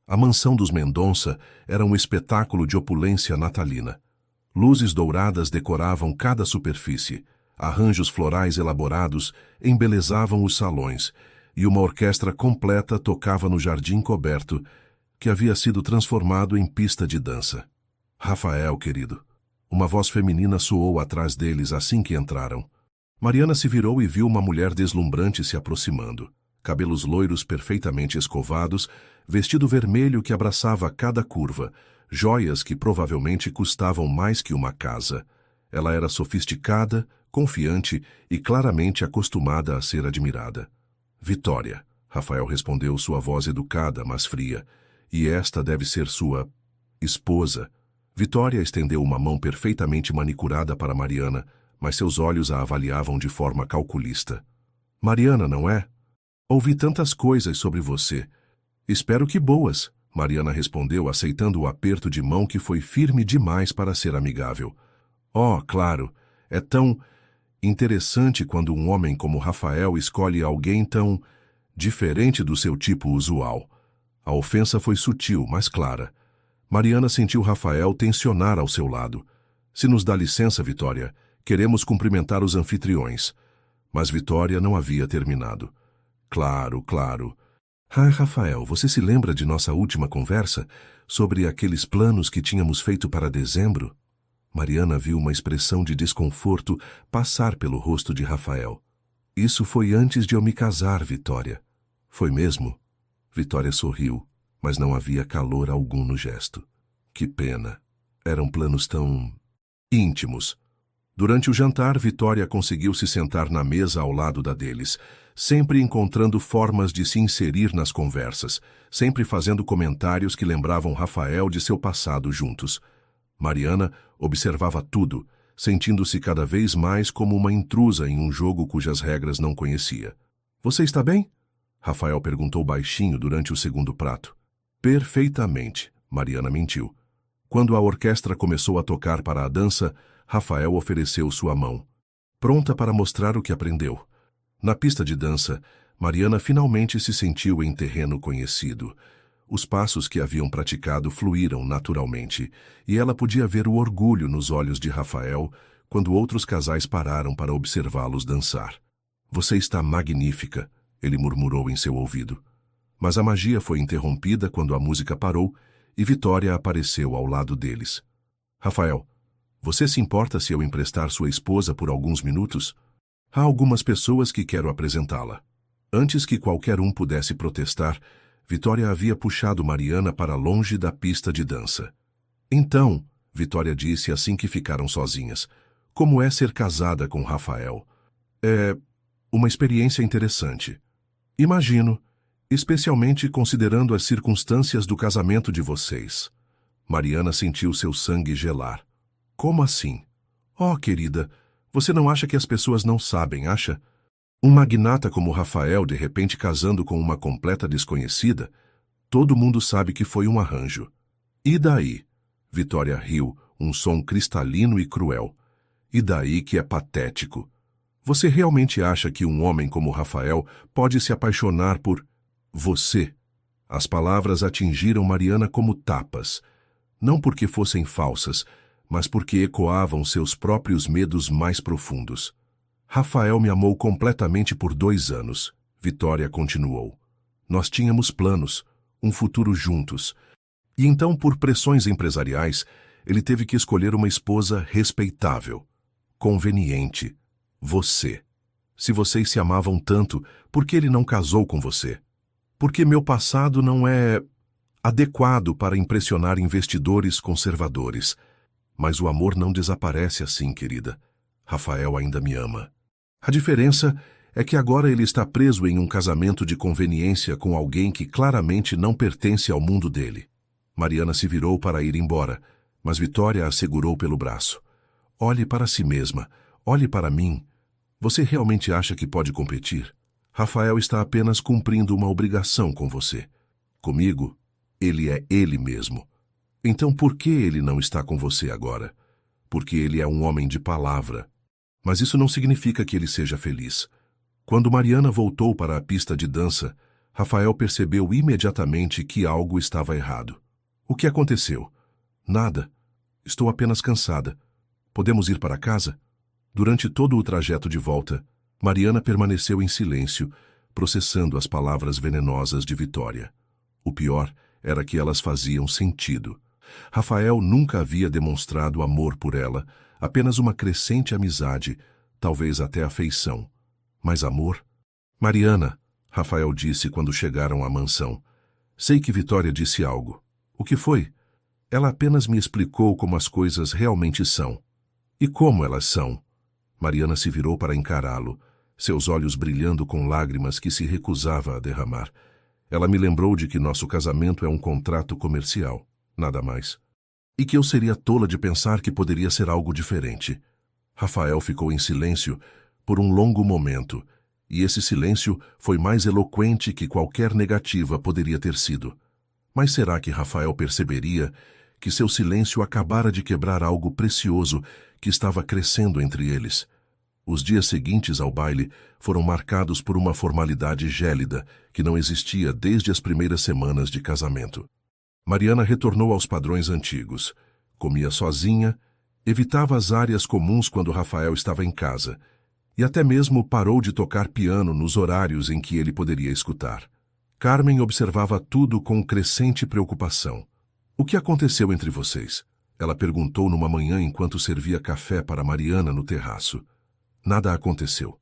A mansão dos Mendonça era um espetáculo de opulência natalina. Luzes douradas decoravam cada superfície, arranjos florais elaborados embelezavam os salões e uma orquestra completa tocava no jardim coberto, que havia sido transformado em pista de dança. Rafael, querido. Uma voz feminina soou atrás deles assim que entraram. Mariana se virou e viu uma mulher deslumbrante se aproximando. Cabelos loiros perfeitamente escovados, vestido vermelho que abraçava cada curva, joias que provavelmente custavam mais que uma casa. Ela era sofisticada, confiante e claramente acostumada a ser admirada. Vitória, Rafael respondeu, sua voz educada, mas fria. E esta deve ser sua esposa. Vitória estendeu uma mão perfeitamente manicurada para Mariana, mas seus olhos a avaliavam de forma calculista. Mariana, não é? Ouvi tantas coisas sobre você. Espero que boas, Mariana respondeu, aceitando o aperto de mão que foi firme demais para ser amigável. Oh, claro, é tão interessante quando um homem como Rafael escolhe alguém tão diferente do seu tipo usual. A ofensa foi sutil, mas clara. Mariana sentiu Rafael tensionar ao seu lado. Se nos dá licença, Vitória, queremos cumprimentar os anfitriões. Mas Vitória não havia terminado. Claro, claro. Rafael, você se lembra de nossa última conversa sobre aqueles planos que tínhamos feito para dezembro? Mariana viu uma expressão de desconforto passar pelo rosto de Rafael. Isso foi antes de eu me casar, Vitória. Foi mesmo? Vitória sorriu, mas não havia calor algum no gesto. Que pena. Eram planos tão íntimos. Durante o jantar, Vitória conseguiu se sentar na mesa ao lado da deles, sempre encontrando formas de se inserir nas conversas, sempre fazendo comentários que lembravam Rafael de seu passado juntos. Mariana observava tudo, sentindo-se cada vez mais como uma intrusa em um jogo cujas regras não conhecia. Você está bem? Rafael perguntou baixinho durante o segundo prato. Perfeitamente, Mariana mentiu. Quando a orquestra começou a tocar para a dança, Rafael ofereceu sua mão, pronta para mostrar o que aprendeu. Na pista de dança, Mariana finalmente se sentiu em terreno conhecido. Os passos que haviam praticado fluíram naturalmente, e ela podia ver o orgulho nos olhos de Rafael quando outros casais pararam para observá-los dançar. Você está magnífica, ele murmurou em seu ouvido. Mas a magia foi interrompida quando a música parou e Vitória apareceu ao lado deles. Rafael, você se importa se eu emprestar sua esposa por alguns minutos? Há algumas pessoas que quero apresentá-la. Antes que qualquer um pudesse protestar, Vitória havia puxado Mariana para longe da pista de dança. Então, Vitória disse assim que ficaram sozinhas, como é ser casada com Rafael? É uma experiência interessante. Imagino, especialmente considerando as circunstâncias do casamento de vocês. Mariana sentiu seu sangue gelar. Como assim? Oh, querida, você não acha que as pessoas não sabem, acha? Um magnata como Rafael de repente casando com uma completa desconhecida, todo mundo sabe que foi um arranjo. E daí? Vitória riu, um som cristalino e cruel. E daí que é patético. Você realmente acha que um homem como Rafael pode se apaixonar por você? As palavras atingiram Mariana como tapas, não porque fossem falsas, mas porque ecoavam seus próprios medos mais profundos. Rafael me amou completamente por 2 anos, Vitória continuou. Nós tínhamos planos, um futuro juntos. E então, por pressões empresariais, ele teve que escolher uma esposa respeitável, conveniente. Você. Se vocês se amavam tanto, por que ele não casou com você? Porque meu passado não é adequado para impressionar investidores conservadores. Mas o amor não desaparece assim, querida. Rafael ainda me ama. A diferença é que agora ele está preso em um casamento de conveniência com alguém que claramente não pertence ao mundo dele. Mariana se virou para ir embora, mas Vitória a segurou pelo braço. Olhe para si mesma, olhe para mim. Você realmente acha que pode competir? Rafael está apenas cumprindo uma obrigação com você. Comigo, ele é ele mesmo. Então por que ele não está com você agora? Porque ele é um homem de palavra. Mas isso não significa que ele seja feliz. Quando Mariana voltou para a pista de dança, Rafael percebeu imediatamente que algo estava errado. O que aconteceu? Nada. Estou apenas cansada. Podemos ir para casa? Durante todo o trajeto de volta, Mariana permaneceu em silêncio, processando as palavras venenosas de Vitória. O pior era que elas faziam sentido. Rafael nunca havia demonstrado amor por ela, apenas uma crescente amizade, talvez até afeição. Mas amor? Mariana, Rafael disse quando chegaram à mansão. Sei que Vitória disse algo. O que foi? Ela apenas me explicou como as coisas realmente são. E como elas são? Mariana se virou para encará-lo, seus olhos brilhando com lágrimas que se recusava a derramar. Ela me lembrou de que nosso casamento é um contrato comercial, nada mais. E que eu seria tola de pensar que poderia ser algo diferente. Rafael ficou em silêncio por um longo momento, e esse silêncio foi mais eloquente que qualquer negativa poderia ter sido. Mas será que Rafael perceberia que seu silêncio acabara de quebrar algo precioso que estava crescendo entre eles? Os dias seguintes ao baile foram marcados por uma formalidade gélida que não existia desde as primeiras semanas de casamento. Mariana retornou aos padrões antigos. Comia sozinha, evitava as áreas comuns quando Rafael estava em casa, e até mesmo parou de tocar piano nos horários em que ele poderia escutar. Carmen observava tudo com crescente preocupação. O que aconteceu entre vocês? Ela perguntou numa manhã enquanto servia café para Mariana no terraço. Nada aconteceu.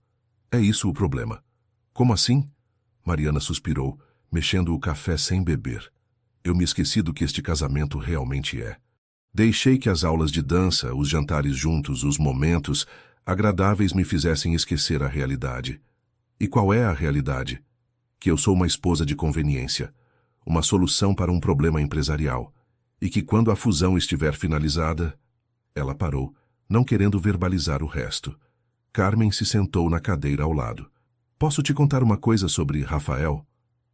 É isso o problema. Como assim? Mariana suspirou, mexendo o café sem beber. Eu me esqueci do que este casamento realmente é. Deixei que as aulas de dança, os jantares juntos, os momentos agradáveis me fizessem esquecer a realidade. E qual é a realidade? Que eu sou uma esposa de conveniência, uma solução para um problema empresarial, e que quando a fusão estiver finalizada... Ela parou, não querendo verbalizar o resto. Carmen se sentou na cadeira ao lado. Posso te contar uma coisa sobre Rafael?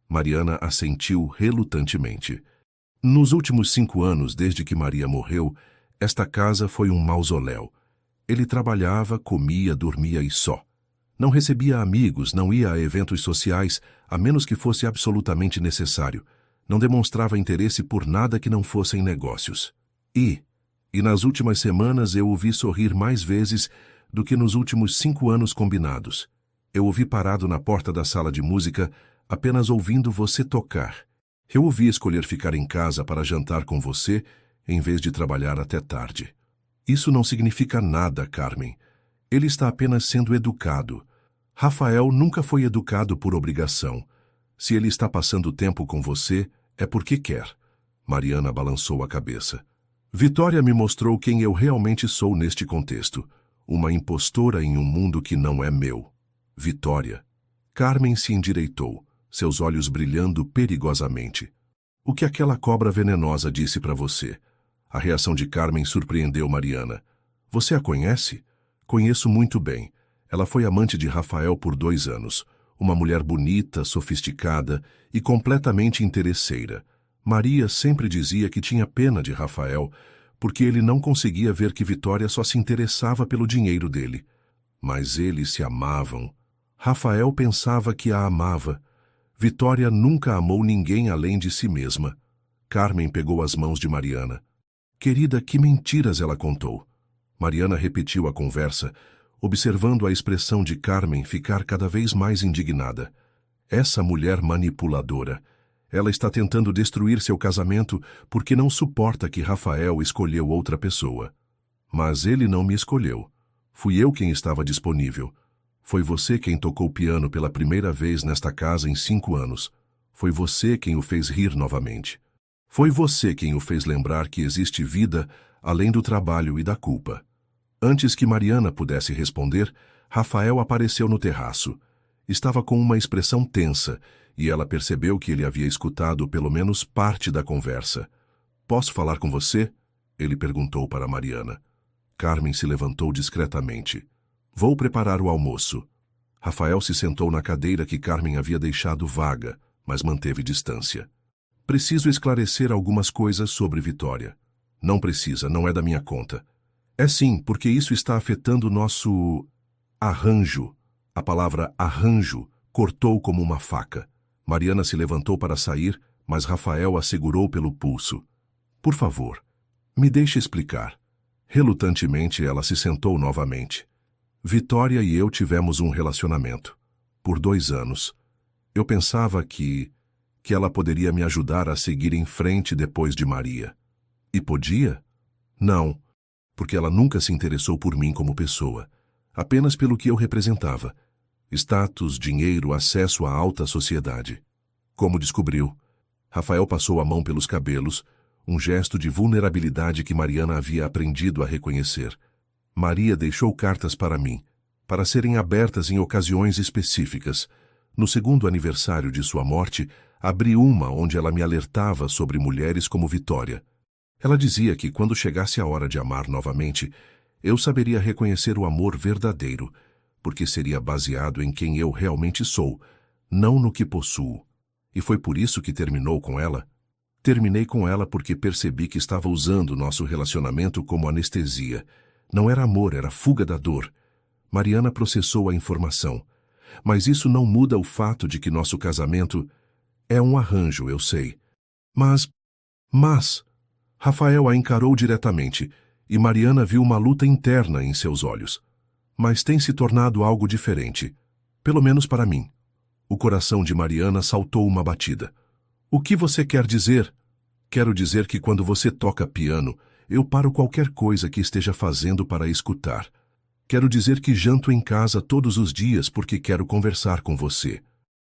Mariana assentiu relutantemente. Nos últimos 5 anos, desde que Maria morreu, esta casa foi um mausoléu. Ele trabalhava, comia, dormia e só. Não recebia amigos, não ia a eventos sociais, a menos que fosse absolutamente necessário. Não demonstrava interesse por nada que não fossem negócios. E nas últimas semanas eu o vi sorrir mais vezes do que nos últimos 5 anos combinados. Eu o vi parado na porta da sala de música, apenas ouvindo você tocar. Eu o vi escolher ficar em casa para jantar com você, em vez de trabalhar até tarde. Isso não significa nada, Carmen. Ele está apenas sendo educado. Rafael nunca foi educado por obrigação. Se ele está passando tempo com você, é porque quer. Mariana balançou a cabeça. Vitória me mostrou quem eu realmente sou neste contexto. Uma impostora em um mundo que não é meu. Vitória. Carmen se endireitou, seus olhos brilhando perigosamente. O que aquela cobra venenosa disse para você? A reação de Carmen surpreendeu Mariana. Você a conhece? Conheço muito bem. Ela foi amante de Rafael por 2 anos. Uma mulher bonita, sofisticada e completamente interesseira. Maria sempre dizia que tinha pena de Rafael, porque ele não conseguia ver que Vitória só se interessava pelo dinheiro dele. Mas eles se amavam. Rafael pensava que a amava. Vitória nunca amou ninguém além de si mesma. Carmen pegou as mãos de Mariana. Querida, que mentiras ela contou. Mariana repetiu a conversa, observando a expressão de Carmen ficar cada vez mais indignada. Essa mulher manipuladora. Ela está tentando destruir seu casamento porque não suporta que Rafael escolheu outra pessoa. Mas ele não me escolheu. Fui eu quem estava disponível. Foi você quem tocou piano pela primeira vez nesta casa em 5 anos. Foi você quem o fez rir novamente. Foi você quem o fez lembrar que existe vida além do trabalho e da culpa. Antes que Mariana pudesse responder, Rafael apareceu no terraço. Estava com uma expressão tensa, e ela percebeu que ele havia escutado pelo menos parte da conversa. Posso falar com você? Ele perguntou para Mariana. Carmen se levantou discretamente. Vou preparar o almoço. Rafael se sentou na cadeira que Carmen havia deixado vaga, mas manteve distância. Preciso esclarecer algumas coisas sobre Vitória. Não precisa, não é da minha conta. É sim, porque isso está afetando nosso arranjo. A palavra arranjo cortou como uma faca. Mariana se levantou para sair, mas Rafael a segurou pelo pulso. Por favor, me deixe explicar. Relutantemente, ela se sentou novamente. Vitória e eu tivemos um relacionamento. Por 2 anos. Eu pensava que ela poderia me ajudar a seguir em frente depois de Maria. E podia? Não, porque ela nunca se interessou por mim como pessoa, apenas pelo que eu representava. Status, dinheiro, acesso à alta sociedade. Como descobriu? Rafael passou a mão pelos cabelos, um gesto de vulnerabilidade que Mariana havia aprendido a reconhecer. Maria deixou cartas para mim, para serem abertas em ocasiões específicas. No 2º aniversário de sua morte, abri uma onde ela me alertava sobre mulheres como Vitória. Ela dizia que quando chegasse a hora de amar novamente, eu saberia reconhecer o amor verdadeiro, porque seria baseado em quem eu realmente sou, não no que possuo. E foi por isso que terminou com ela? Terminei com ela porque percebi que estava usando nosso relacionamento como anestesia. Não era amor, era fuga da dor. Mariana processou a informação. Mas isso não muda o fato de que nosso casamento é um arranjo, eu sei. Mas... Rafael a encarou diretamente, e Mariana viu uma luta interna em seus olhos. Mas tem se tornado algo diferente, pelo menos para mim. O coração de Mariana saltou uma batida. O que você quer dizer? Quero dizer que quando você toca piano, eu paro qualquer coisa que esteja fazendo para escutar. Quero dizer que janto em casa todos os dias porque quero conversar com você.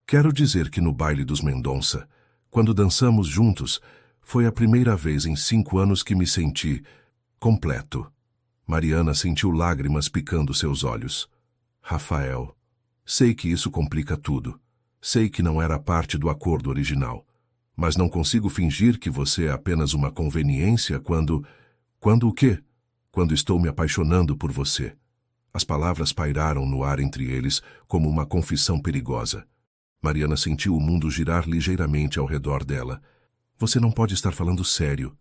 Quero dizer que no baile dos Mendonça, quando dançamos juntos, foi a primeira vez em 5 anos que me senti completo. Mariana sentiu lágrimas picando seus olhos. Rafael, sei que isso complica tudo. Sei que não era parte do acordo original. Mas não consigo fingir que você é apenas uma conveniência quando... Quando o quê? Quando estou me apaixonando por você. As palavras pairaram no ar entre eles como uma confissão perigosa. Mariana sentiu o mundo girar ligeiramente ao redor dela. Você não pode estar falando sério.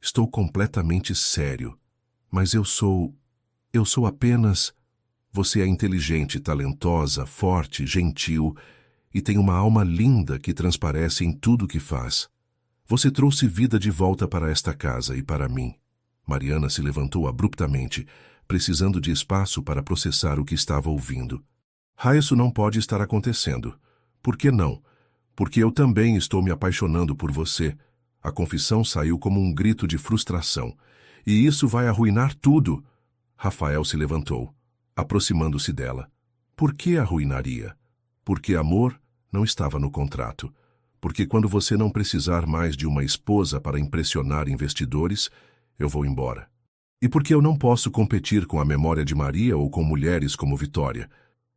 Estou completamente sério. Mas eu sou apenas... Você é inteligente, talentosa, forte, gentil e tem uma alma linda que transparece em tudo que faz. Você trouxe vida de volta para esta casa e para mim. Mariana se levantou abruptamente, precisando de espaço para processar o que estava ouvindo. Isso não pode estar acontecendo. Por que não? Porque eu também estou me apaixonando por você. A confissão saiu como um grito de frustração. E isso vai arruinar tudo. Rafael se levantou, aproximando-se dela. Por que arruinaria? Porque amor Não estava no contrato. Porque quando você não precisar mais de uma esposa para impressionar investidores, eu vou embora. E porque eu não posso competir com a memória de Maria ou com mulheres como Vitória.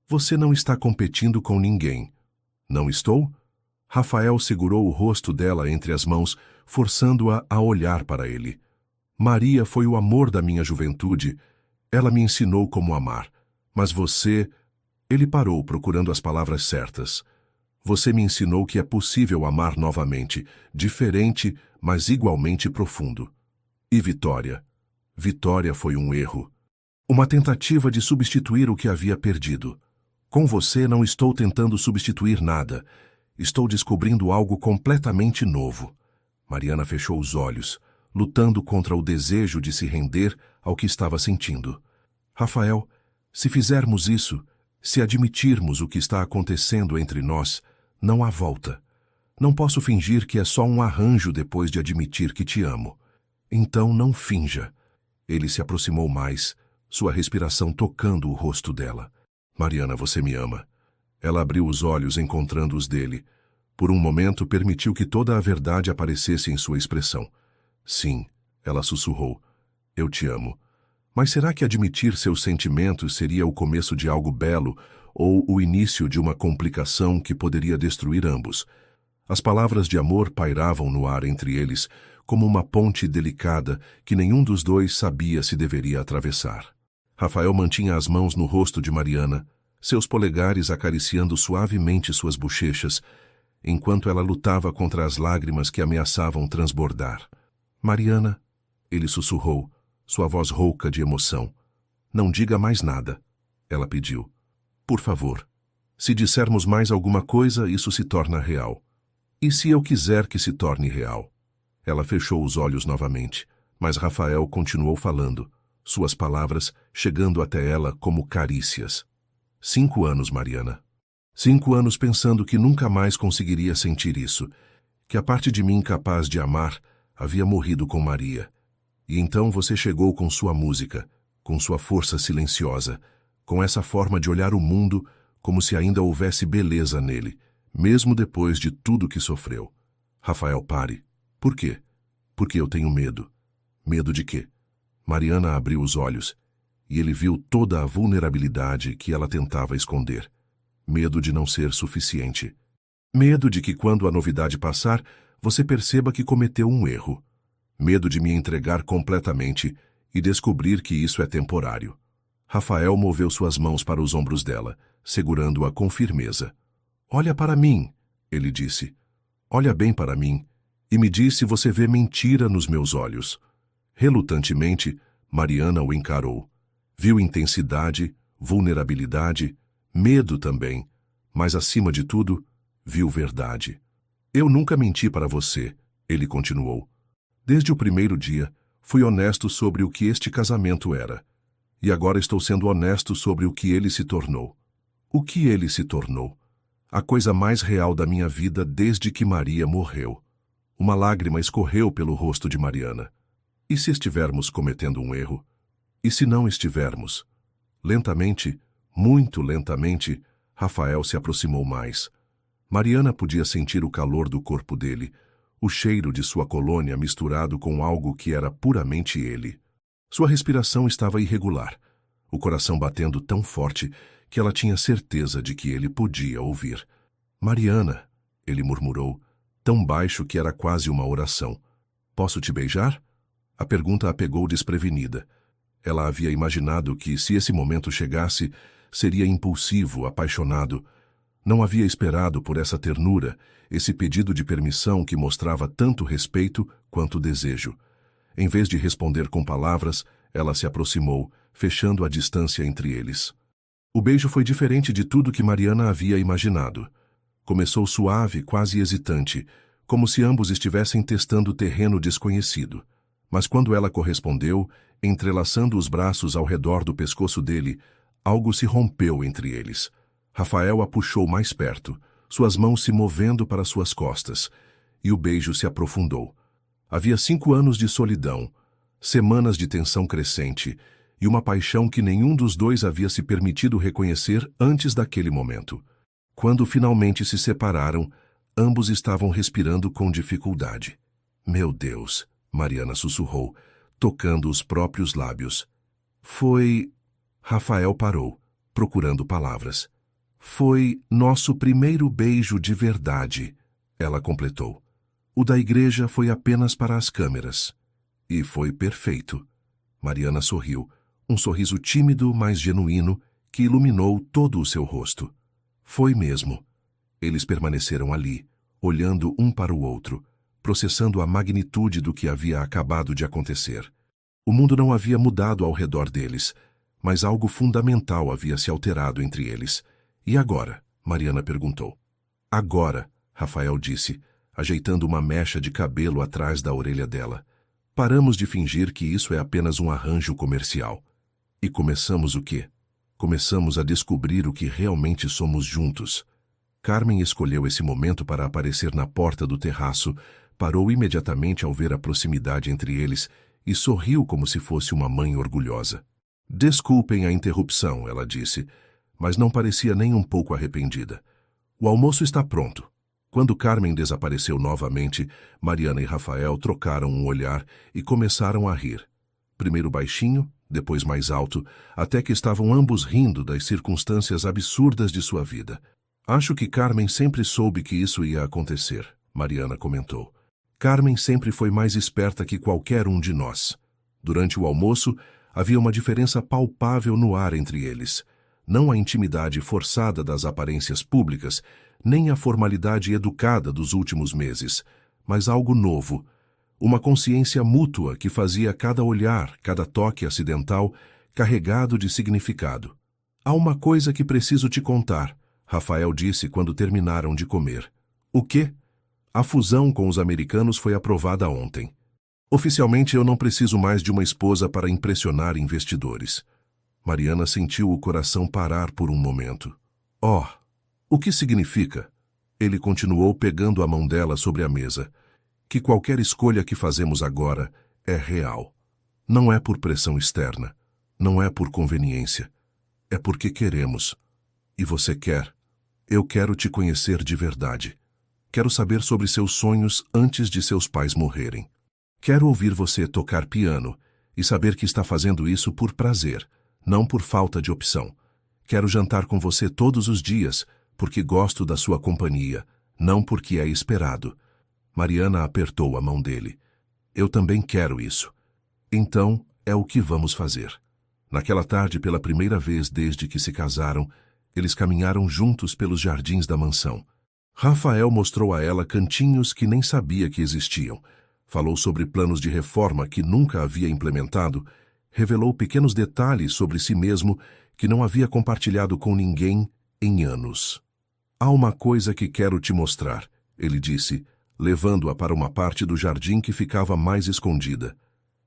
Você não está competindo com ninguém. Não estou? Rafael segurou o rosto dela entre as mãos, forçando-a a olhar para ele. Maria foi o amor da minha juventude. Ela me ensinou como amar. Mas você... Ele parou, procurando as palavras certas. Você me ensinou que é possível amar novamente, diferente, mas igualmente profundo. E Vitória? Vitória foi um erro. Uma tentativa de substituir o que havia perdido. Com você não estou tentando substituir nada. Estou descobrindo algo completamente novo. Mariana fechou os olhos, lutando contra o desejo de se render ao que estava sentindo. Rafael, se fizermos isso, se admitirmos o que está acontecendo entre nós, não há volta. Não posso fingir que é só um arranjo depois de admitir que te amo. Então não finja. Ele se aproximou mais, sua respiração tocando o rosto dela. Mariana, você me ama. Ela abriu os olhos encontrando os dele. Por um momento permitiu que toda a verdade aparecesse em sua expressão. Sim, ela sussurrou. Eu te amo. Mas será que admitir seus sentimentos seria o começo de algo belo ou o início de uma complicação que poderia destruir ambos? As palavras de amor pairavam no ar entre eles, como uma ponte delicada que nenhum dos dois sabia se deveria atravessar. Rafael mantinha as mãos no rosto de Mariana, seus polegares acariciando suavemente suas bochechas, enquanto ela lutava contra as lágrimas que ameaçavam transbordar. Mariana, ele sussurrou, sua voz rouca de emoção. Não diga mais nada, ela pediu. Por favor. Se dissermos mais alguma coisa, isso se torna real. E se eu quiser que se torne real? Ela fechou os olhos novamente, mas Rafael continuou falando, suas palavras chegando até ela como carícias. 5 anos, Mariana. 5 anos pensando que nunca mais conseguiria sentir isso, que a parte de mim capaz de amar havia morrido com Maria. E então você chegou com sua música, com sua força silenciosa, com essa forma de olhar o mundo como se ainda houvesse beleza nele, mesmo depois de tudo que sofreu. Rafael, pare. Por quê? Porque eu tenho medo. Medo de quê? Mariana abriu os olhos, e ele viu toda a vulnerabilidade que ela tentava esconder. Medo de não ser suficiente. Medo de que quando a novidade passar, você perceba que cometeu um erro. Medo de me entregar completamente e descobrir que isso é temporário. Rafael moveu suas mãos para os ombros dela, segurando-a com firmeza. Olha para mim, ele disse. Olha bem para mim, e me diz se você vê mentira nos meus olhos. Relutantemente, Mariana o encarou. Viu intensidade, vulnerabilidade, medo também, mas acima de tudo, viu verdade. Eu nunca menti para você, ele continuou. Desde o primeiro dia, fui honesto sobre o que este casamento era. E agora estou sendo honesto sobre o que ele se tornou. O que ele se tornou? A coisa mais real da minha vida desde que Maria morreu. Uma lágrima escorreu pelo rosto de Mariana. E se estivermos cometendo um erro? E se não estivermos? Lentamente, muito lentamente, Rafael se aproximou mais. Mariana podia sentir o calor do corpo dele, o cheiro de sua colônia misturado com algo que era puramente ele. Sua respiração estava irregular, o coração batendo tão forte que ela tinha certeza de que ele podia ouvir. Mariana, ele murmurou, tão baixo que era quase uma oração. Posso te beijar? A pergunta a pegou desprevenida. Ela havia imaginado que, se esse momento chegasse, seria impulsivo, apaixonado. Não havia esperado por essa ternura, esse pedido de permissão que mostrava tanto respeito quanto desejo. Em vez de responder com palavras, ela se aproximou, fechando a distância entre eles. O beijo foi diferente de tudo que Mariana havia imaginado. Começou suave, quase hesitante, como se ambos estivessem testando terreno desconhecido. Mas quando ela correspondeu, entrelaçando os braços ao redor do pescoço dele, algo se rompeu entre eles. Rafael a puxou mais perto, suas mãos se movendo para suas costas, e o beijo se aprofundou. Havia 5 anos de solidão, semanas de tensão crescente, e uma paixão que nenhum dos dois havia se permitido reconhecer antes daquele momento. Quando finalmente se separaram, ambos estavam respirando com dificuldade. Meu Deus, Mariana sussurrou, tocando os próprios lábios. Foi... Rafael parou, procurando palavras. Foi nosso primeiro beijo de verdade, ela completou. O da igreja foi apenas para as câmeras. E foi perfeito. Mariana sorriu, um sorriso tímido, mas genuíno, que iluminou todo o seu rosto. Foi mesmo. Eles permaneceram ali, olhando um para o outro, processando a magnitude do que havia acabado de acontecer. O mundo não havia mudado ao redor deles, mas algo fundamental havia se alterado entre eles. E agora? Mariana perguntou. Agora, Rafael disse, ajeitando uma mecha de cabelo atrás da orelha dela. Paramos de fingir que isso é apenas um arranjo comercial. E começamos o quê? Começamos a descobrir o que realmente somos juntos. Carmen escolheu esse momento para aparecer na porta do terraço, parou imediatamente ao ver a proximidade entre eles e sorriu como se fosse uma mãe orgulhosa. Desculpem a interrupção, ela disse, mas não parecia nem um pouco arrependida. O almoço está pronto. Quando Carmen desapareceu novamente, Mariana e Rafael trocaram um olhar e começaram a rir. Primeiro baixinho, depois mais alto, até que estavam ambos rindo das circunstâncias absurdas de sua vida. Acho que Carmen sempre soube que isso ia acontecer, Mariana comentou. Carmen sempre foi mais esperta que qualquer um de nós. Durante o almoço, havia uma diferença palpável no ar entre eles. Não a intimidade forçada das aparências públicas, nem a formalidade educada dos últimos meses, mas algo novo. Uma consciência mútua que fazia cada olhar, cada toque acidental, carregado de significado. Há uma coisa que preciso te contar, Rafael disse quando terminaram de comer. O quê? A fusão com os americanos foi aprovada ontem. Oficialmente eu não preciso mais de uma esposa para impressionar investidores. Mariana sentiu o coração parar por um momento. Oh, o que significa? Ele continuou pegando a mão dela sobre a mesa. Que qualquer escolha que fazemos agora é real. Não é por pressão externa. Não é por conveniência. É porque queremos. E você quer. Eu quero te conhecer de verdade. Quero saber sobre seus sonhos antes de seus pais morrerem. Quero ouvir você tocar piano e saber que está fazendo isso por prazer, não por falta de opção. Quero jantar com você todos os dias, porque gosto da sua companhia, não porque é esperado. Mariana apertou a mão dele. Eu também quero isso. Então, é o que vamos fazer. Naquela tarde, pela primeira vez desde que se casaram, eles caminharam juntos pelos jardins da mansão. Rafael mostrou a ela cantinhos que nem sabia que existiam. Falou sobre planos de reforma que nunca havia implementado, revelou pequenos detalhes sobre si mesmo que não havia compartilhado com ninguém em anos. Há uma coisa que quero te mostrar, ele disse, levando-a para uma parte do jardim que ficava mais escondida.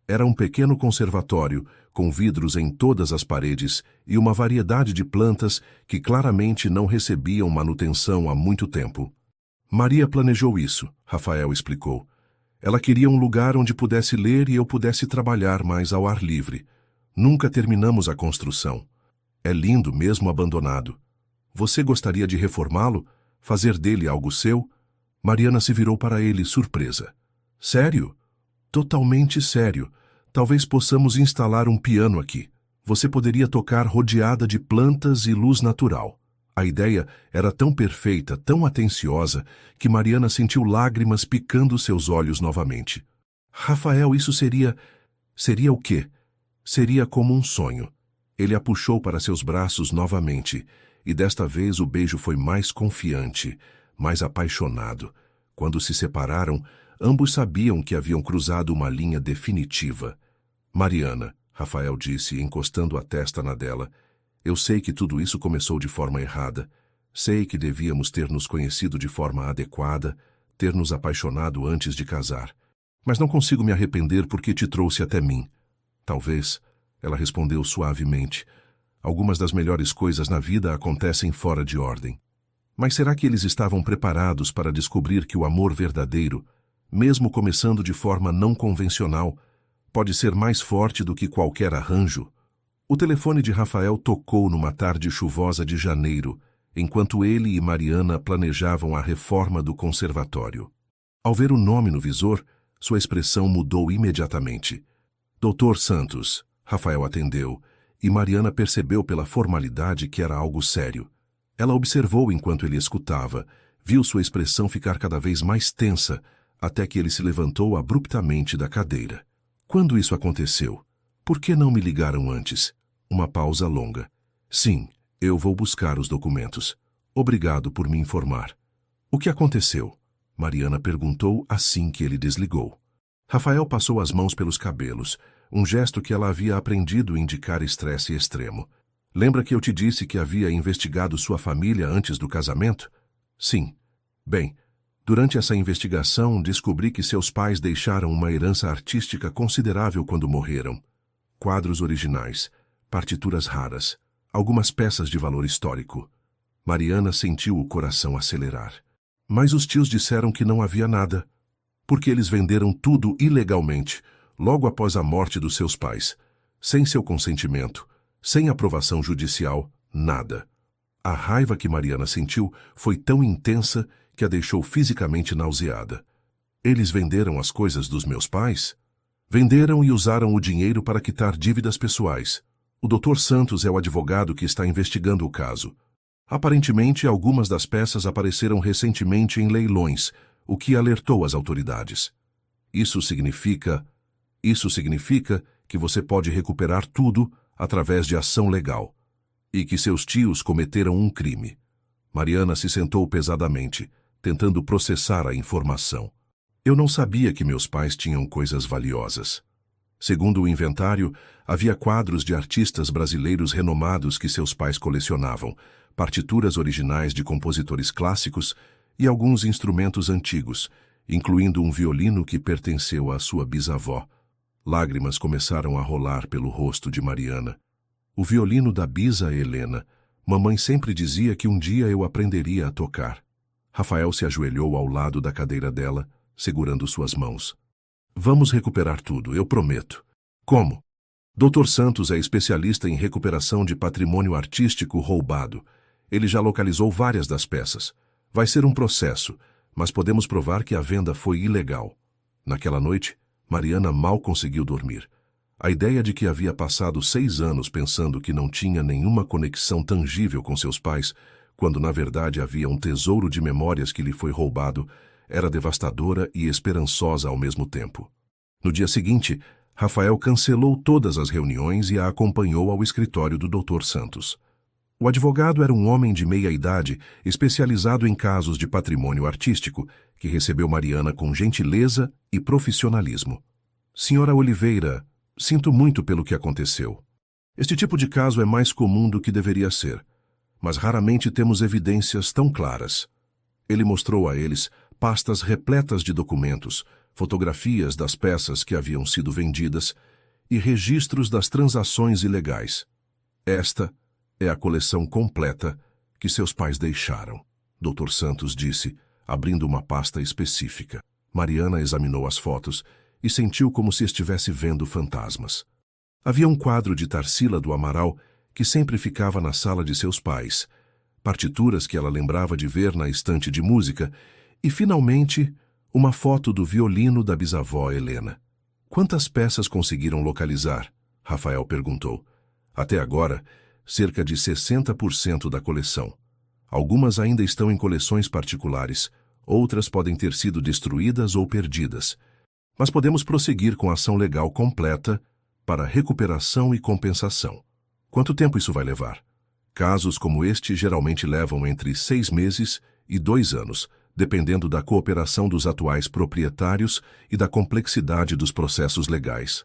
Era um pequeno conservatório, com vidros em todas as paredes e uma variedade de plantas que claramente não recebiam manutenção há muito tempo. Maria planejou isso, Rafael explicou. Ela queria um lugar onde pudesse ler e eu pudesse trabalhar mais ao ar livre. Nunca terminamos a construção. É lindo mesmo abandonado. Você gostaria de reformá-lo? Fazer dele algo seu? Mariana se virou para ele, surpresa. Sério? Totalmente sério. Talvez possamos instalar um piano aqui. Você poderia tocar rodeada de plantas e luz natural. A ideia era tão perfeita, tão atenciosa, que Mariana sentiu lágrimas picando seus olhos novamente. Rafael, isso seria... Seria o quê? Seria como um sonho. Ele a puxou para seus braços novamente, e desta vez o beijo foi mais confiante, mais apaixonado. Quando se separaram, ambos sabiam que haviam cruzado uma linha definitiva. Mariana, Rafael disse, encostando a testa na dela, eu sei que tudo isso começou de forma errada. Sei que devíamos ter nos conhecido de forma adequada, ter nos apaixonado antes de casar. Mas não consigo me arrepender porque te trouxe até mim. Talvez, ela respondeu suavemente, algumas das melhores coisas na vida acontecem fora de ordem. Mas será que eles estavam preparados para descobrir que o amor verdadeiro, mesmo começando de forma não convencional, pode ser mais forte do que qualquer arranjo? O telefone de Rafael tocou numa tarde chuvosa de janeiro, enquanto ele e Mariana planejavam a reforma do conservatório. Ao ver o nome no visor, sua expressão mudou imediatamente. Dr. Santos, Rafael atendeu, e Mariana percebeu pela formalidade que era algo sério. Ela observou enquanto ele escutava, viu sua expressão ficar cada vez mais tensa, até que ele se levantou abruptamente da cadeira. Quando isso aconteceu? Por que não me ligaram antes? Uma pausa longa. Sim, eu vou buscar os documentos. Obrigado por me informar. O que aconteceu? Mariana perguntou assim que ele desligou. Rafael passou as mãos pelos cabelos, um gesto que ela havia aprendido a indicar estresse extremo. Lembra que eu te disse que havia investigado sua família antes do casamento? Sim. Bem, durante essa investigação descobri que seus pais deixaram uma herança artística considerável quando morreram. Quadros originais, partituras raras, algumas peças de valor histórico. Mariana sentiu o coração acelerar. Mas os tios disseram que não havia nada, porque eles venderam tudo ilegalmente, logo após a morte dos seus pais, sem seu consentimento, sem aprovação judicial, nada. A raiva que Mariana sentiu foi tão intensa que a deixou fisicamente nauseada. Eles venderam as coisas dos meus pais? Venderam e usaram o dinheiro para quitar dívidas pessoais. O Dr. Santos é o advogado que está investigando o caso. Aparentemente, algumas das peças apareceram recentemente em leilões, o que alertou as autoridades. Isso significa que você pode recuperar tudo através de ação legal, e que seus tios cometeram um crime. Mariana se sentou pesadamente, tentando processar a informação. Eu não sabia que meus pais tinham coisas valiosas. Segundo o inventário, havia quadros de artistas brasileiros renomados que seus pais colecionavam, partituras originais de compositores clássicos e alguns instrumentos antigos, incluindo um violino que pertenceu à sua bisavó. Lágrimas começaram a rolar pelo rosto de Mariana. O violino da bisa Helena. Mamãe sempre dizia que um dia eu aprenderia a tocar. Rafael se ajoelhou ao lado da cadeira dela, segurando suas mãos. Vamos recuperar tudo, eu prometo. Como? Dr. Santos é especialista em recuperação de patrimônio artístico roubado. Ele já localizou várias das peças. Vai ser um processo, mas podemos provar que a venda foi ilegal. Naquela noite, Mariana mal conseguiu dormir. A ideia de que havia passado 6 anos pensando que não tinha nenhuma conexão tangível com seus pais, quando na verdade havia um tesouro de memórias que lhe foi roubado, era devastadora e esperançosa ao mesmo tempo. No dia seguinte, Rafael cancelou todas as reuniões e a acompanhou ao escritório do Dr. Santos. O advogado era um homem de meia-idade, especializado em casos de patrimônio artístico, que recebeu Mariana com gentileza e profissionalismo. Senhora Oliveira, sinto muito pelo que aconteceu. Este tipo de caso é mais comum do que deveria ser, mas raramente temos evidências tão claras. Ele mostrou a eles pastas repletas de documentos, fotografias das peças que haviam sido vendidas e registros das transações ilegais. Esta é a coleção completa que seus pais deixaram, Dr. Santos disse, abrindo uma pasta específica. Mariana examinou as fotos e sentiu como se estivesse vendo fantasmas. Havia um quadro de Tarsila do Amaral que sempre ficava na sala de seus pais, partituras que ela lembrava de ver na estante de música e, finalmente, uma foto do violino da bisavó Helena. Quantas peças conseguiram localizar? Rafael perguntou. Até agora, cerca de 60% da coleção. Algumas ainda estão em coleções particulares, outras podem ter sido destruídas ou perdidas. Mas podemos prosseguir com a ação legal completa para recuperação e compensação. Quanto tempo isso vai levar? Casos como este geralmente levam entre 6 meses e 2 anos, dependendo da cooperação dos atuais proprietários e da complexidade dos processos legais.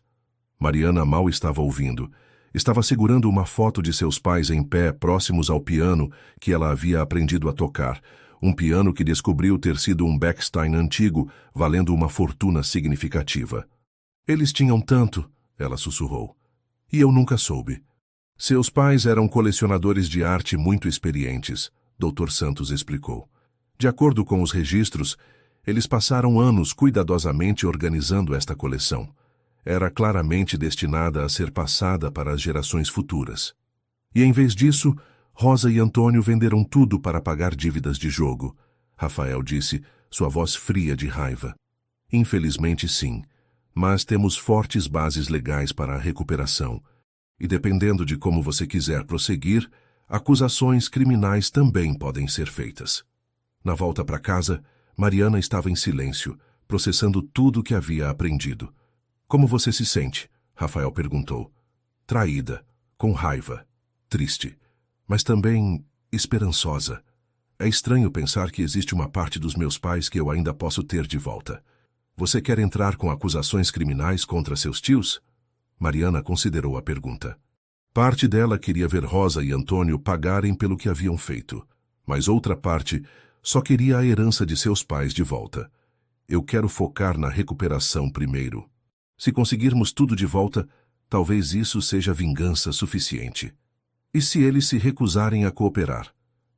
Mariana mal estava ouvindo. Estava segurando uma foto de seus pais em pé próximos ao piano que ela havia aprendido a tocar, um piano que descobriu ter sido um Bechstein antigo, valendo uma fortuna significativa. Eles tinham tanto, ela sussurrou, e eu nunca soube. Seus pais eram colecionadores de arte muito experientes, Dr. Santos explicou. De acordo com os registros, eles passaram anos cuidadosamente organizando esta coleção. Era claramente destinada a ser passada para as gerações futuras. E em vez disso, Rosa e Antônio venderam tudo para pagar dívidas de jogo, Rafael disse, sua voz fria de raiva. Infelizmente sim, mas temos fortes bases legais para a recuperação. E dependendo de como você quiser prosseguir, acusações criminais também podem ser feitas. Na volta para casa, Mariana estava em silêncio, processando tudo o que havia aprendido. Como você se sente? Rafael perguntou. Traída, com raiva, triste, mas também esperançosa. É estranho pensar que existe uma parte dos meus pais que eu ainda posso ter de volta. Você quer entrar com acusações criminais contra seus tios? Mariana considerou a pergunta. Parte dela queria ver Rosa e Antônio pagarem pelo que haviam feito, mas outra parte só queria a herança de seus pais de volta. Eu quero focar na recuperação primeiro. Se conseguirmos tudo de volta, talvez isso seja vingança suficiente. E se eles se recusarem a cooperar?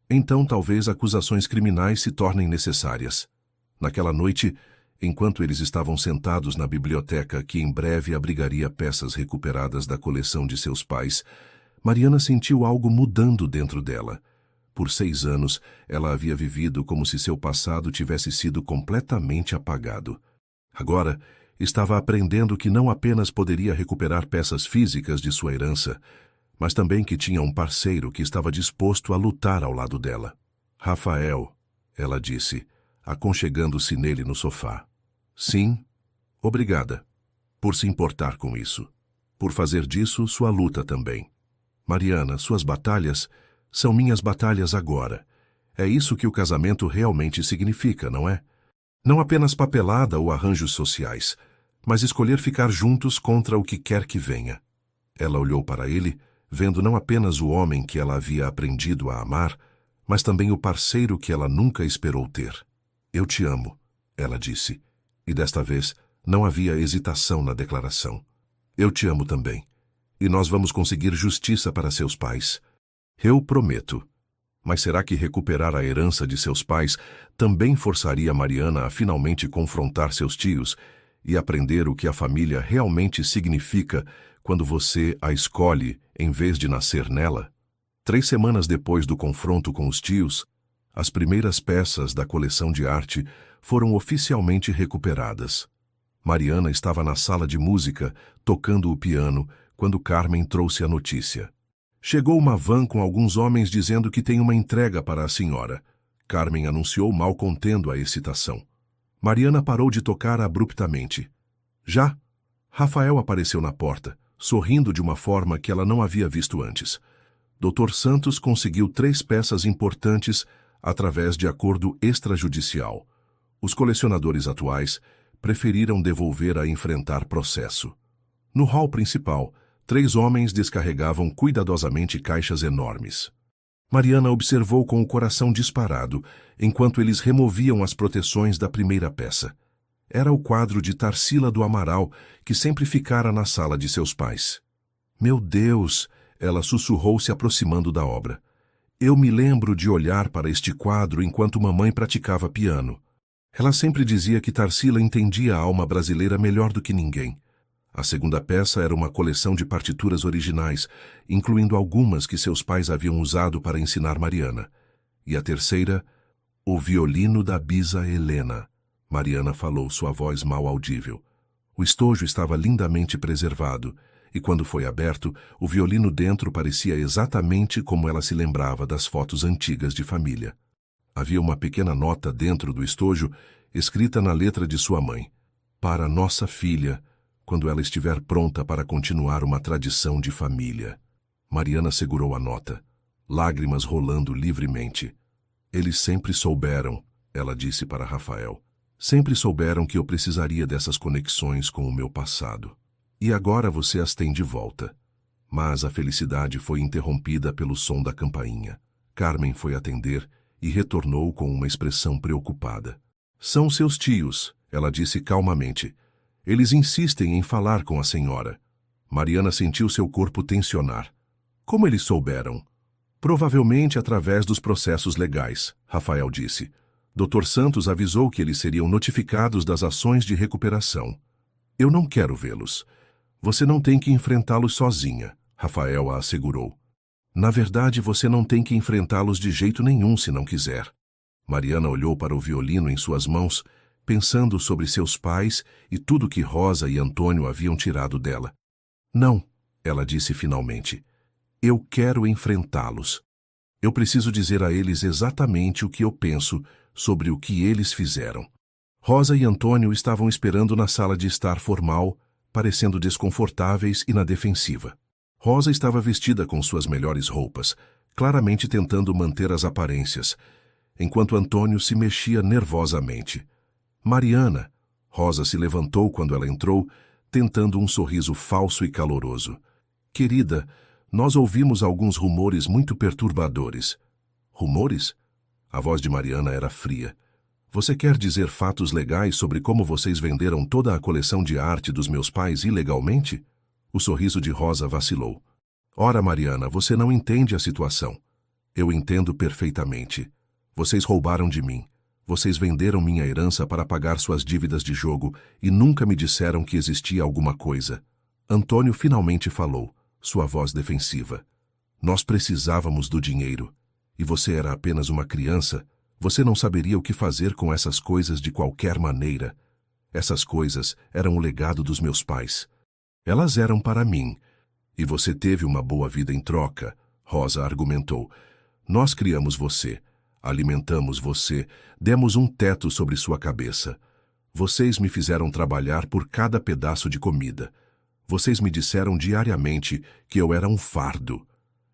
Então talvez acusações criminais se tornem necessárias. Naquela noite, enquanto eles estavam sentados na biblioteca que em breve abrigaria peças recuperadas da coleção de seus pais, Mariana sentiu algo mudando dentro dela. Por 6 anos, ela havia vivido como se seu passado tivesse sido completamente apagado. Agora, estava aprendendo que não apenas poderia recuperar peças físicas de sua herança, mas também que tinha um parceiro que estava disposto a lutar ao lado dela. Rafael, ela disse, aconchegando-se nele no sofá. Sim, obrigada, por se importar com isso, por fazer disso sua luta também. Mariana, suas batalhas são minhas batalhas agora. É isso que o casamento realmente significa, não é? Não apenas papelada ou arranjos sociais, mas escolher ficar juntos contra o que quer que venha. Ela olhou para ele, vendo não apenas o homem que ela havia aprendido a amar, mas também o parceiro que ela nunca esperou ter. Eu te amo, ela disse. E desta vez, não havia hesitação na declaração. Eu te amo também. E nós vamos conseguir justiça para seus pais. Eu prometo. Mas será que recuperar a herança de seus pais também forçaria Mariana a finalmente confrontar seus tios e aprender o que a família realmente significa quando você a escolhe em vez de nascer nela? 3 semanas depois do confronto com os tios, as primeiras peças da coleção de arte foram oficialmente recuperadas. Mariana estava na sala de música, tocando o piano, quando Carmen trouxe a notícia. Chegou uma van com alguns homens dizendo que tem uma entrega para a senhora. Carmen anunciou, mal contendo a excitação. Mariana parou de tocar abruptamente. Já? Rafael apareceu na porta, sorrindo de uma forma que ela não havia visto antes. Dr. Santos conseguiu 3 peças importantes através de acordo extrajudicial. Os colecionadores atuais preferiram devolver a enfrentar processo. No hall principal, 3 homens descarregavam cuidadosamente caixas enormes. Mariana observou com o coração disparado, enquanto eles removiam as proteções da primeira peça. Era o quadro de Tarsila do Amaral, que sempre ficara na sala de seus pais. Meu Deus! Ela sussurrou se aproximando da obra. Eu me lembro de olhar para este quadro enquanto mamãe praticava piano. Ela sempre dizia que Tarsila entendia a alma brasileira melhor do que ninguém. A segunda peça era uma coleção de partituras originais, incluindo algumas que seus pais haviam usado para ensinar Mariana. E a terceira, o violino da bisa Helena. Mariana falou, sua voz mal audível. O estojo estava lindamente preservado, e quando foi aberto, o violino dentro parecia exatamente como ela se lembrava das fotos antigas de família. Havia uma pequena nota dentro do estojo, escrita na letra de sua mãe. Para nossa filha, quando ela estiver pronta para continuar uma tradição de família. Mariana segurou a nota, lágrimas rolando livremente. Eles sempre souberam, ela disse para Rafael. Sempre souberam que eu precisaria dessas conexões com o meu passado. E agora você as tem de volta. Mas a felicidade foi interrompida pelo som da campainha. Carmen foi atender e retornou com uma expressão preocupada. São seus tios, ela disse calmamente. Eles insistem em falar com a senhora. Mariana sentiu seu corpo tensionar. Como eles souberam? Provavelmente através dos processos legais, Rafael disse. Dr. Santos avisou que eles seriam notificados das ações de recuperação. Eu não quero vê-los. Você não tem que enfrentá-los sozinha, Rafael a assegurou. Na verdade, você não tem que enfrentá-los de jeito nenhum se não quiser. Mariana olhou para o violino em suas mãos, pensando sobre seus pais e tudo que Rosa e Antônio haviam tirado dela. Não, ela disse finalmente. Eu quero enfrentá-los. Eu preciso dizer a eles exatamente o que eu penso sobre o que eles fizeram. Rosa e Antônio estavam esperando na sala de estar formal, parecendo desconfortáveis e na defensiva. Rosa estava vestida com suas melhores roupas, claramente tentando manter as aparências, enquanto Antônio se mexia nervosamente. Mariana, Rosa se levantou quando ela entrou, tentando um sorriso falso e caloroso. Querida, nós ouvimos alguns rumores muito perturbadores. Rumores? A voz de Mariana era fria. Você quer dizer fatos legais sobre como vocês venderam toda a coleção de arte dos meus pais ilegalmente? O sorriso de Rosa vacilou. Ora, Mariana, você não entende a situação. Eu entendo perfeitamente. Vocês roubaram de mim. Vocês venderam minha herança para pagar suas dívidas de jogo e nunca me disseram que existia alguma coisa. Antônio finalmente falou, sua voz defensiva. Nós precisávamos do dinheiro. E você era apenas uma criança. Você não saberia o que fazer com essas coisas de qualquer maneira. Essas coisas eram o legado dos meus pais. Elas eram para mim. E você teve uma boa vida em troca, Rosa argumentou. Nós criamos você, alimentamos você, demos um teto sobre sua cabeça. Vocês me fizeram trabalhar por cada pedaço de comida. Vocês me disseram diariamente que eu era um fardo.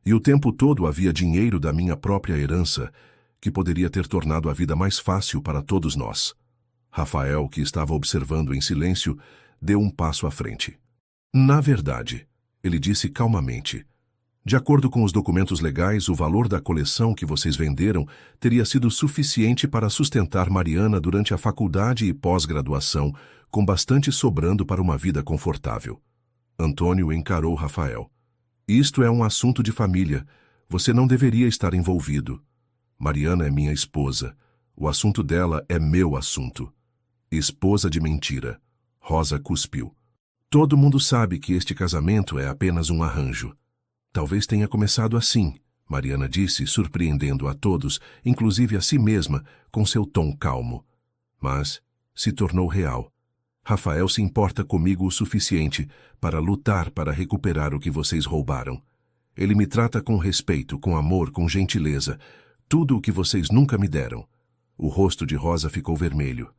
E o tempo todo havia dinheiro da minha própria herança, que poderia ter tornado a vida mais fácil para todos nós. Rafael, que estava observando em silêncio, deu um passo à frente. Na verdade, ele disse calmamente, de acordo com os documentos legais, o valor da coleção que vocês venderam teria sido suficiente para sustentar Mariana durante a faculdade e pós-graduação, com bastante sobrando para uma vida confortável. Antônio encarou Rafael. Isto é um assunto de família. Você não deveria estar envolvido. Mariana é minha esposa. O assunto dela é meu assunto. Esposa de mentira. Rosa cuspiu. Todo mundo sabe que este casamento é apenas um arranjo. Talvez tenha começado assim, Mariana disse, surpreendendo a todos, inclusive a si mesma, com seu tom calmo. Mas se tornou real. Rafael se importa comigo o suficiente para lutar para recuperar o que vocês roubaram. Ele me trata com respeito, com amor, com gentileza. Tudo o que vocês nunca me deram. O rosto de Rosa ficou vermelho.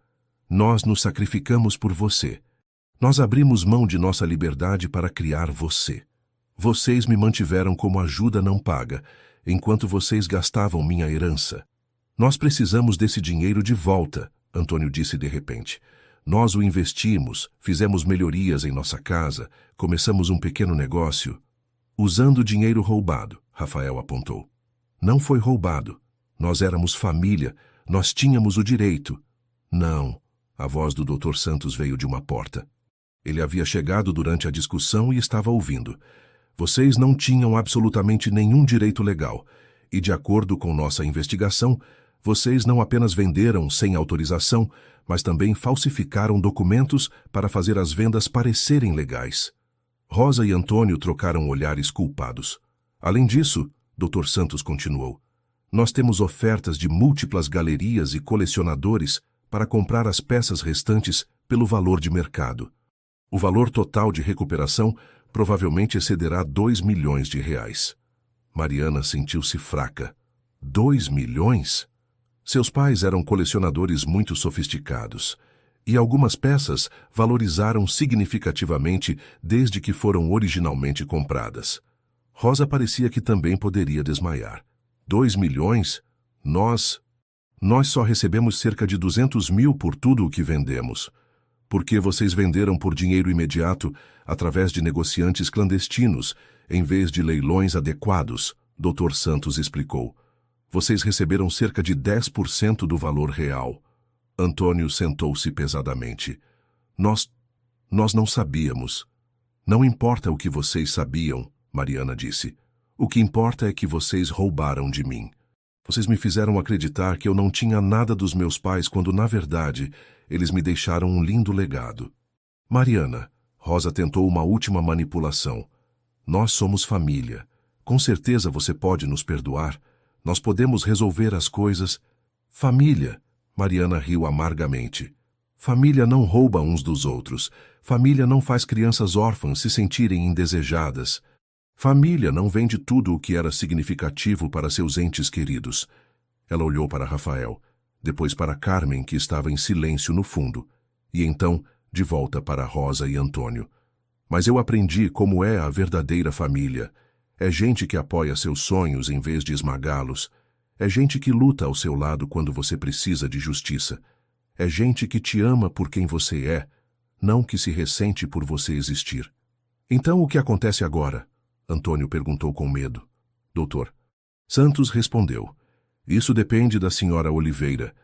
Nós nos sacrificamos por você. Nós abrimos mão de nossa liberdade para criar você. Vocês me mantiveram como ajuda não paga, enquanto vocês gastavam minha herança. Nós precisamos desse dinheiro de volta, Antônio disse de repente. Nós o investimos, fizemos melhorias em nossa casa, começamos um pequeno negócio. Usando dinheiro roubado, Rafael apontou. Não foi roubado. Nós éramos família. Nós tínhamos o direito. Não. A voz do Dr. Santos veio de uma porta. Ele havia chegado durante a discussão e estava ouvindo. Vocês não tinham absolutamente nenhum direito legal. E, de acordo com nossa investigação, vocês não apenas venderam sem autorização, mas também falsificaram documentos para fazer as vendas parecerem legais. Rosa e Antônio trocaram olhares culpados. Além disso, Dr. Santos continuou, nós temos ofertas de múltiplas galerias e colecionadores para comprar as peças restantes pelo valor de mercado. O valor total de recuperação provavelmente excederá 2 milhões de reais. Mariana sentiu-se fraca. 2 milhões? Seus pais eram colecionadores muito sofisticados, e algumas peças valorizaram significativamente desde que foram originalmente compradas. Rosa parecia que também poderia desmaiar. 2 milhões? Nós só recebemos cerca de 200 mil por tudo o que vendemos. Porque vocês venderam por dinheiro imediato através de negociantes clandestinos, em vez de leilões adequados, Dr. Santos explicou. Vocês receberam cerca de 10% do valor real. Antônio sentou-se pesadamente. Nós não sabíamos. Não importa o que vocês sabiam, Mariana disse. O que importa é que vocês roubaram de mim. Vocês me fizeram acreditar que eu não tinha nada dos meus pais quando, na verdade, eles me deixaram um lindo legado. Mariana, Rosa tentou uma última manipulação. Nós somos família. Com certeza você pode nos perdoar. Nós podemos resolver as coisas. Família. Mariana riu amargamente. Família não rouba uns dos outros. Família não faz crianças órfãs se sentirem indesejadas. Família não vende tudo o que era significativo para seus entes queridos. Ela olhou para Rafael, depois para Carmen, que estava em silêncio no fundo, e então de volta para Rosa e Antônio. Mas eu aprendi como é a verdadeira família. É gente que apoia seus sonhos em vez de esmagá-los. É gente que luta ao seu lado quando você precisa de justiça. É gente que te ama por quem você é, não que se ressente por você existir. Então o que acontece agora? Antônio perguntou com medo. Doutor Santos respondeu. Isso depende da senhora Oliveira.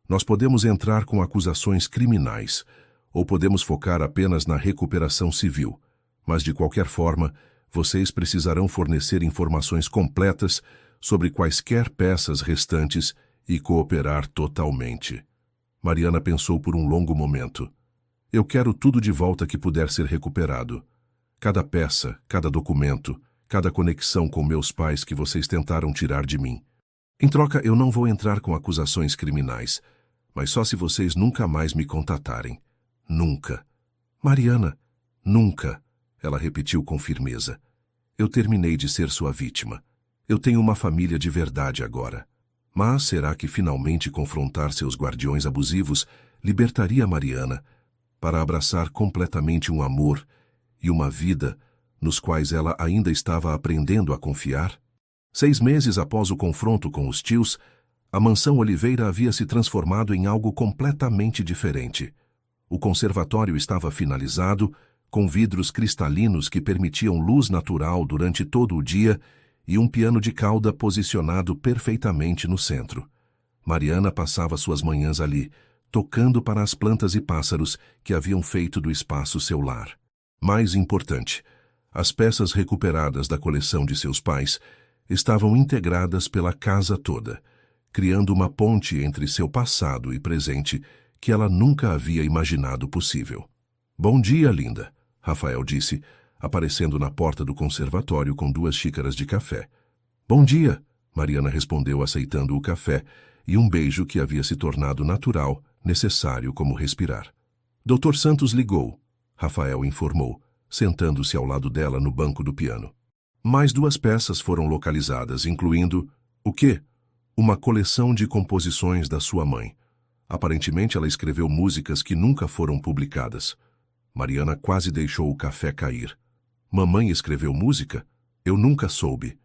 Nós podemos entrar com acusações criminais, ou podemos focar apenas na recuperação civil. Mas, de qualquer forma, vocês precisarão fornecer informações completas sobre quaisquer peças restantes e cooperar totalmente. Mariana pensou por um longo momento. Eu quero tudo de volta que puder ser recuperado. Cada peça, cada documento, cada conexão com meus pais que vocês tentaram tirar de mim. Em troca, eu não vou entrar com acusações criminais, mas só se vocês nunca mais me contatarem. Nunca. Mariana, nunca, ela repetiu com firmeza. Eu terminei de ser sua vítima. Eu tenho uma família de verdade agora. Mas será que finalmente confrontar seus guardiões abusivos libertaria Mariana para abraçar completamente um amor e uma vida nos quais ela ainda estava aprendendo a confiar? 6 meses após o confronto com os tios, a mansão Oliveira havia se transformado em algo completamente diferente. O conservatório estava finalizado, com vidros cristalinos que permitiam luz natural durante todo o dia e um piano de cauda posicionado perfeitamente no centro. Mariana passava suas manhãs ali, tocando para as plantas e pássaros que haviam feito do espaço seu lar. Mais importante, as peças recuperadas da coleção de seus pais estavam integradas pela casa toda, criando uma ponte entre seu passado e presente que ela nunca havia imaginado possível. Bom dia, linda, Rafael disse, aparecendo na porta do conservatório com 2 xícaras de café. Bom dia, Mariana respondeu aceitando o café e um beijo que havia se tornado natural, necessário como respirar. Dr. Santos ligou, Rafael informou, sentando-se ao lado dela no banco do piano. Mais 2 peças foram localizadas, incluindo... O quê? Uma coleção de composições da sua mãe. Aparentemente ela escreveu músicas que nunca foram publicadas. Mariana quase deixou o café cair. Mamãe escreveu música? Eu nunca soube.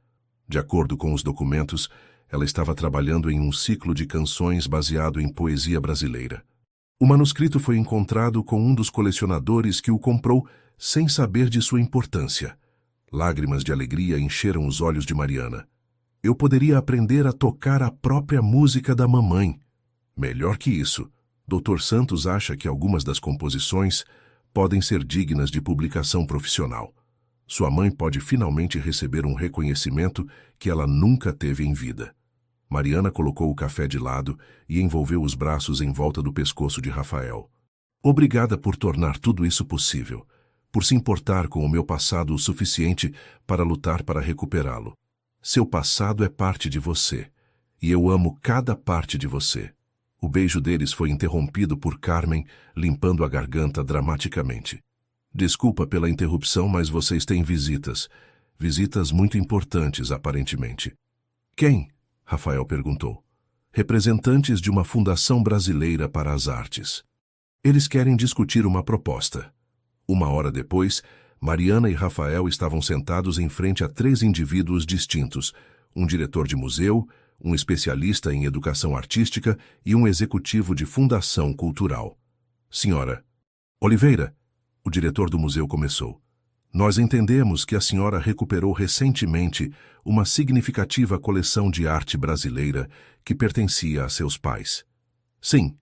De acordo com os documentos, ela estava trabalhando em um ciclo de canções baseado em poesia brasileira. O manuscrito foi encontrado com um dos colecionadores que o comprou sem saber de sua importância. Lágrimas de alegria encheram os olhos de Mariana. Eu poderia aprender a tocar a própria música da mamãe. Melhor que isso, Dr. Santos acha que algumas das composições podem ser dignas de publicação profissional. Sua mãe pode finalmente receber um reconhecimento que ela nunca teve em vida. Mariana colocou o café de lado e envolveu os braços em volta do pescoço de Rafael. Obrigada por tornar tudo isso possível, por se importar com o meu passado o suficiente para lutar para recuperá-lo. Seu passado é parte de você, e eu amo cada parte de você. O beijo deles foi interrompido por Carmen, limpando a garganta dramaticamente. Desculpa pela interrupção, mas vocês têm visitas. Visitas muito importantes, aparentemente. Quem? Rafael perguntou. Representantes de uma fundação brasileira para as artes. Eles querem discutir uma proposta. 1 hora depois, Mariana e Rafael estavam sentados em frente a 3 indivíduos distintos, um diretor de museu, um especialista em educação artística e um executivo de fundação cultural. Senhora Oliveira, o diretor do museu começou. Nós entendemos que a senhora recuperou recentemente uma significativa coleção de arte brasileira que pertencia a seus pais. Sim.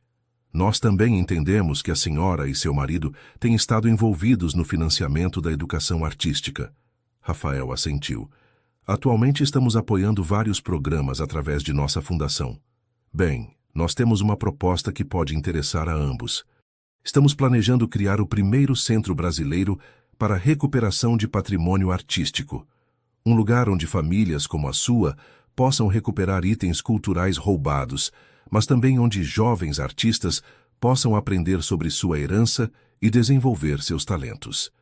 Nós também entendemos que a senhora e seu marido têm estado envolvidos no financiamento da educação artística. Rafael assentiu. Atualmente estamos apoiando vários programas através de nossa fundação. Bem, nós temos uma proposta que pode interessar a ambos. Estamos planejando criar o primeiro centro brasileiro para a recuperação de patrimônio artístico. Um lugar onde famílias como a sua possam recuperar itens culturais roubados, mas também onde jovens artistas possam aprender sobre sua herança e desenvolver seus talentos.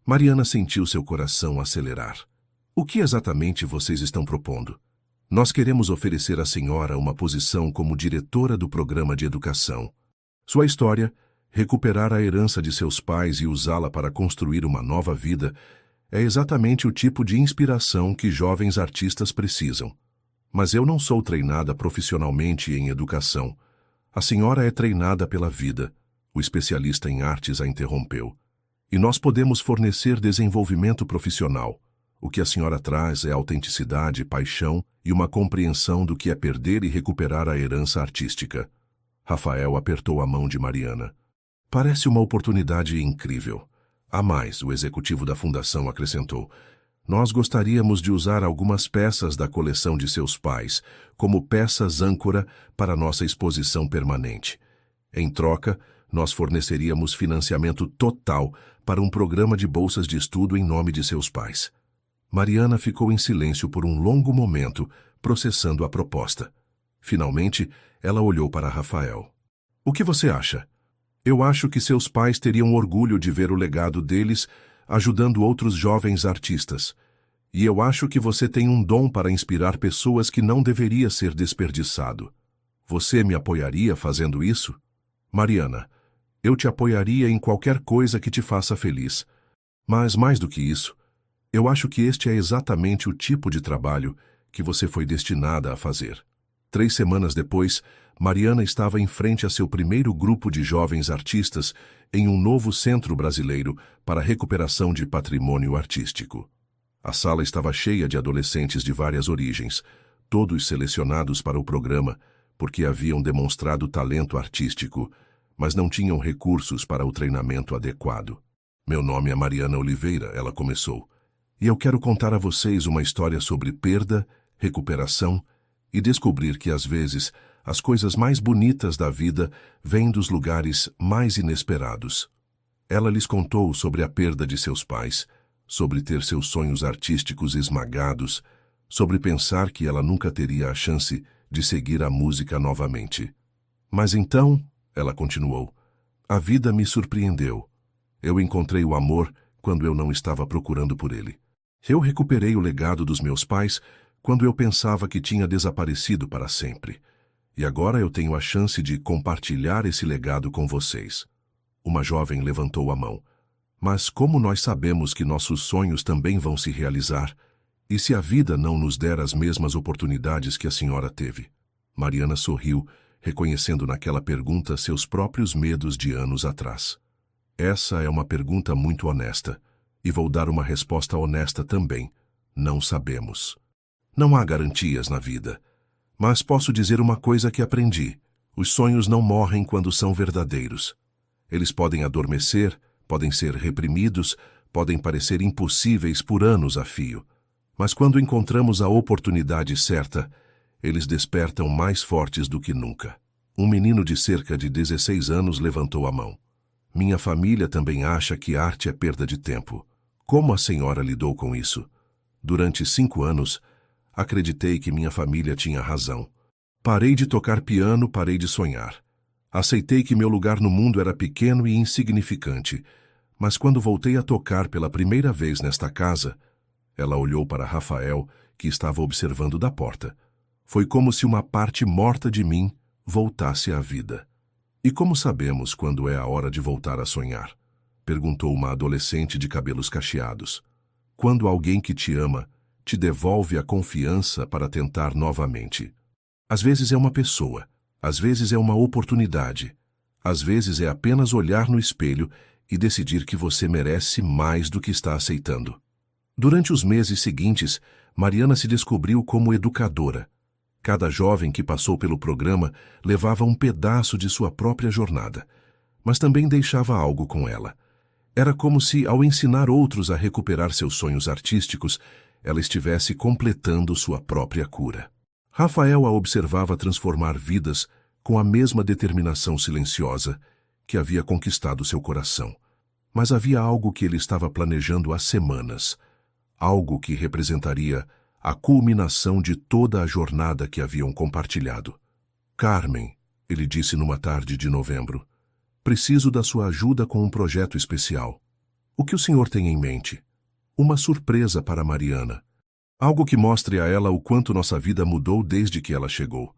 Mariana sentiu seu coração acelerar. O que exatamente vocês estão propondo? Nós queremos oferecer à senhora uma posição como diretora do programa de educação. Sua história, recuperar a herança de seus pais e usá-la para construir uma nova vida, é exatamente o tipo de inspiração que jovens artistas precisam. Mas eu não sou treinada profissionalmente em educação. A senhora é treinada pela vida, o especialista em artes a interrompeu. E nós podemos fornecer desenvolvimento profissional. O que a senhora traz é autenticidade, paixão e uma compreensão do que é perder e recuperar a herança artística. Rafael apertou a mão de Mariana. Parece uma oportunidade incrível. A mais, o executivo da fundação acrescentou. Nós gostaríamos de usar algumas peças da coleção de seus pais, como peças âncora para nossa exposição permanente. Em troca, nós forneceríamos financiamento total para um programa de bolsas de estudo em nome de seus pais. Mariana ficou em silêncio por um longo momento, processando a proposta. Finalmente, ela olhou para Rafael. O que você acha? Eu acho que seus pais teriam orgulho de ver o legado deles ajudando outros jovens artistas. E eu acho que você tem um dom para inspirar pessoas que não deveria ser desperdiçado. Você me apoiaria fazendo isso? Mariana, eu te apoiaria em qualquer coisa que te faça feliz. Mas mais do que isso, eu acho que este é exatamente o tipo de trabalho que você foi destinada a fazer. 3 semanas depois, Mariana estava em frente a seu primeiro grupo de jovens artistas em um novo centro brasileiro para a recuperação de patrimônio artístico. A sala estava cheia de adolescentes de várias origens, todos selecionados para o programa porque haviam demonstrado talento artístico, mas não tinham recursos para o treinamento adequado. Meu nome é Mariana Oliveira, ela começou. E eu quero contar a vocês uma história sobre perda, recuperação e descobrir que, às vezes, as coisas mais bonitas da vida vêm dos lugares mais inesperados. Ela lhes contou sobre a perda de seus pais, sobre ter seus sonhos artísticos esmagados, sobre pensar que ela nunca teria a chance de seguir a música novamente. Mas então, ela continuou, a vida me surpreendeu. Eu encontrei o amor quando eu não estava procurando por ele. Eu recuperei o legado dos meus pais quando eu pensava que tinha desaparecido para sempre. E agora eu tenho a chance de compartilhar esse legado com vocês. Uma jovem levantou a mão. Mas como nós sabemos que nossos sonhos também vão se realizar? E se a vida não nos der as mesmas oportunidades que a senhora teve? Mariana sorriu, reconhecendo naquela pergunta seus próprios medos de anos atrás. Essa é uma pergunta muito honesta. E vou dar uma resposta honesta também. Não sabemos. Não há garantias na vida. Mas posso dizer uma coisa que aprendi. Os sonhos não morrem quando são verdadeiros. Eles podem adormecer, podem ser reprimidos, podem parecer impossíveis por anos a fio. Mas quando encontramos a oportunidade certa, eles despertam mais fortes do que nunca. Um menino de cerca de 16 anos levantou a mão. Minha família também acha que arte é perda de tempo. Como a senhora lidou com isso? Durante 5 anos, acreditei que minha família tinha razão. Parei de tocar piano, parei de sonhar. Aceitei que meu lugar no mundo era pequeno e insignificante, mas quando voltei a tocar pela primeira vez nesta casa, ela olhou para Rafael, que estava observando da porta. Foi como se uma parte morta de mim voltasse à vida. E como sabemos quando é a hora de voltar a sonhar? Perguntou uma adolescente de cabelos cacheados. Quando alguém que te ama te devolve a confiança para tentar novamente. Às vezes é uma pessoa, às vezes é uma oportunidade, às vezes é apenas olhar no espelho e decidir que você merece mais do que está aceitando. Durante os meses seguintes, Mariana se descobriu como educadora. Cada jovem que passou pelo programa levava um pedaço de sua própria jornada, mas também deixava algo com ela. Era como se, ao ensinar outros a recuperar seus sonhos artísticos, ela estivesse completando sua própria cura. Rafael a observava transformar vidas com a mesma determinação silenciosa que havia conquistado seu coração. Mas havia algo que ele estava planejando há semanas, algo que representaria a culminação de toda a jornada que haviam compartilhado. Carmen, ele disse numa tarde de novembro, preciso da sua ajuda com um projeto especial. O que o senhor tem em mente? Uma surpresa para Mariana. Algo que mostre a ela o quanto nossa vida mudou desde que ela chegou.